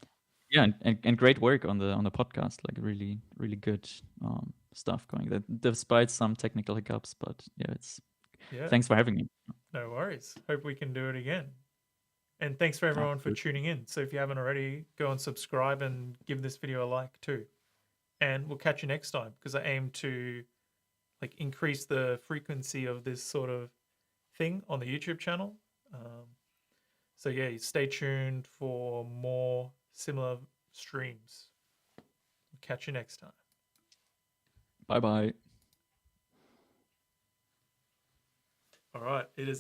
Yeah, and great work on the podcast. Like really good stuff going. That despite some technical hiccups, but yeah, it's thanks for having me. No worries. Hope we can do it again. And thanks for everyone for tuning in. So if you haven't already, go and subscribe and give this video a like too. And we'll catch you next time, because I aim to like increase the frequency of this sort of thing on the YouTube channel. So yeah, stay tuned for more similar streams. Catch you next time. Bye bye. All right, it is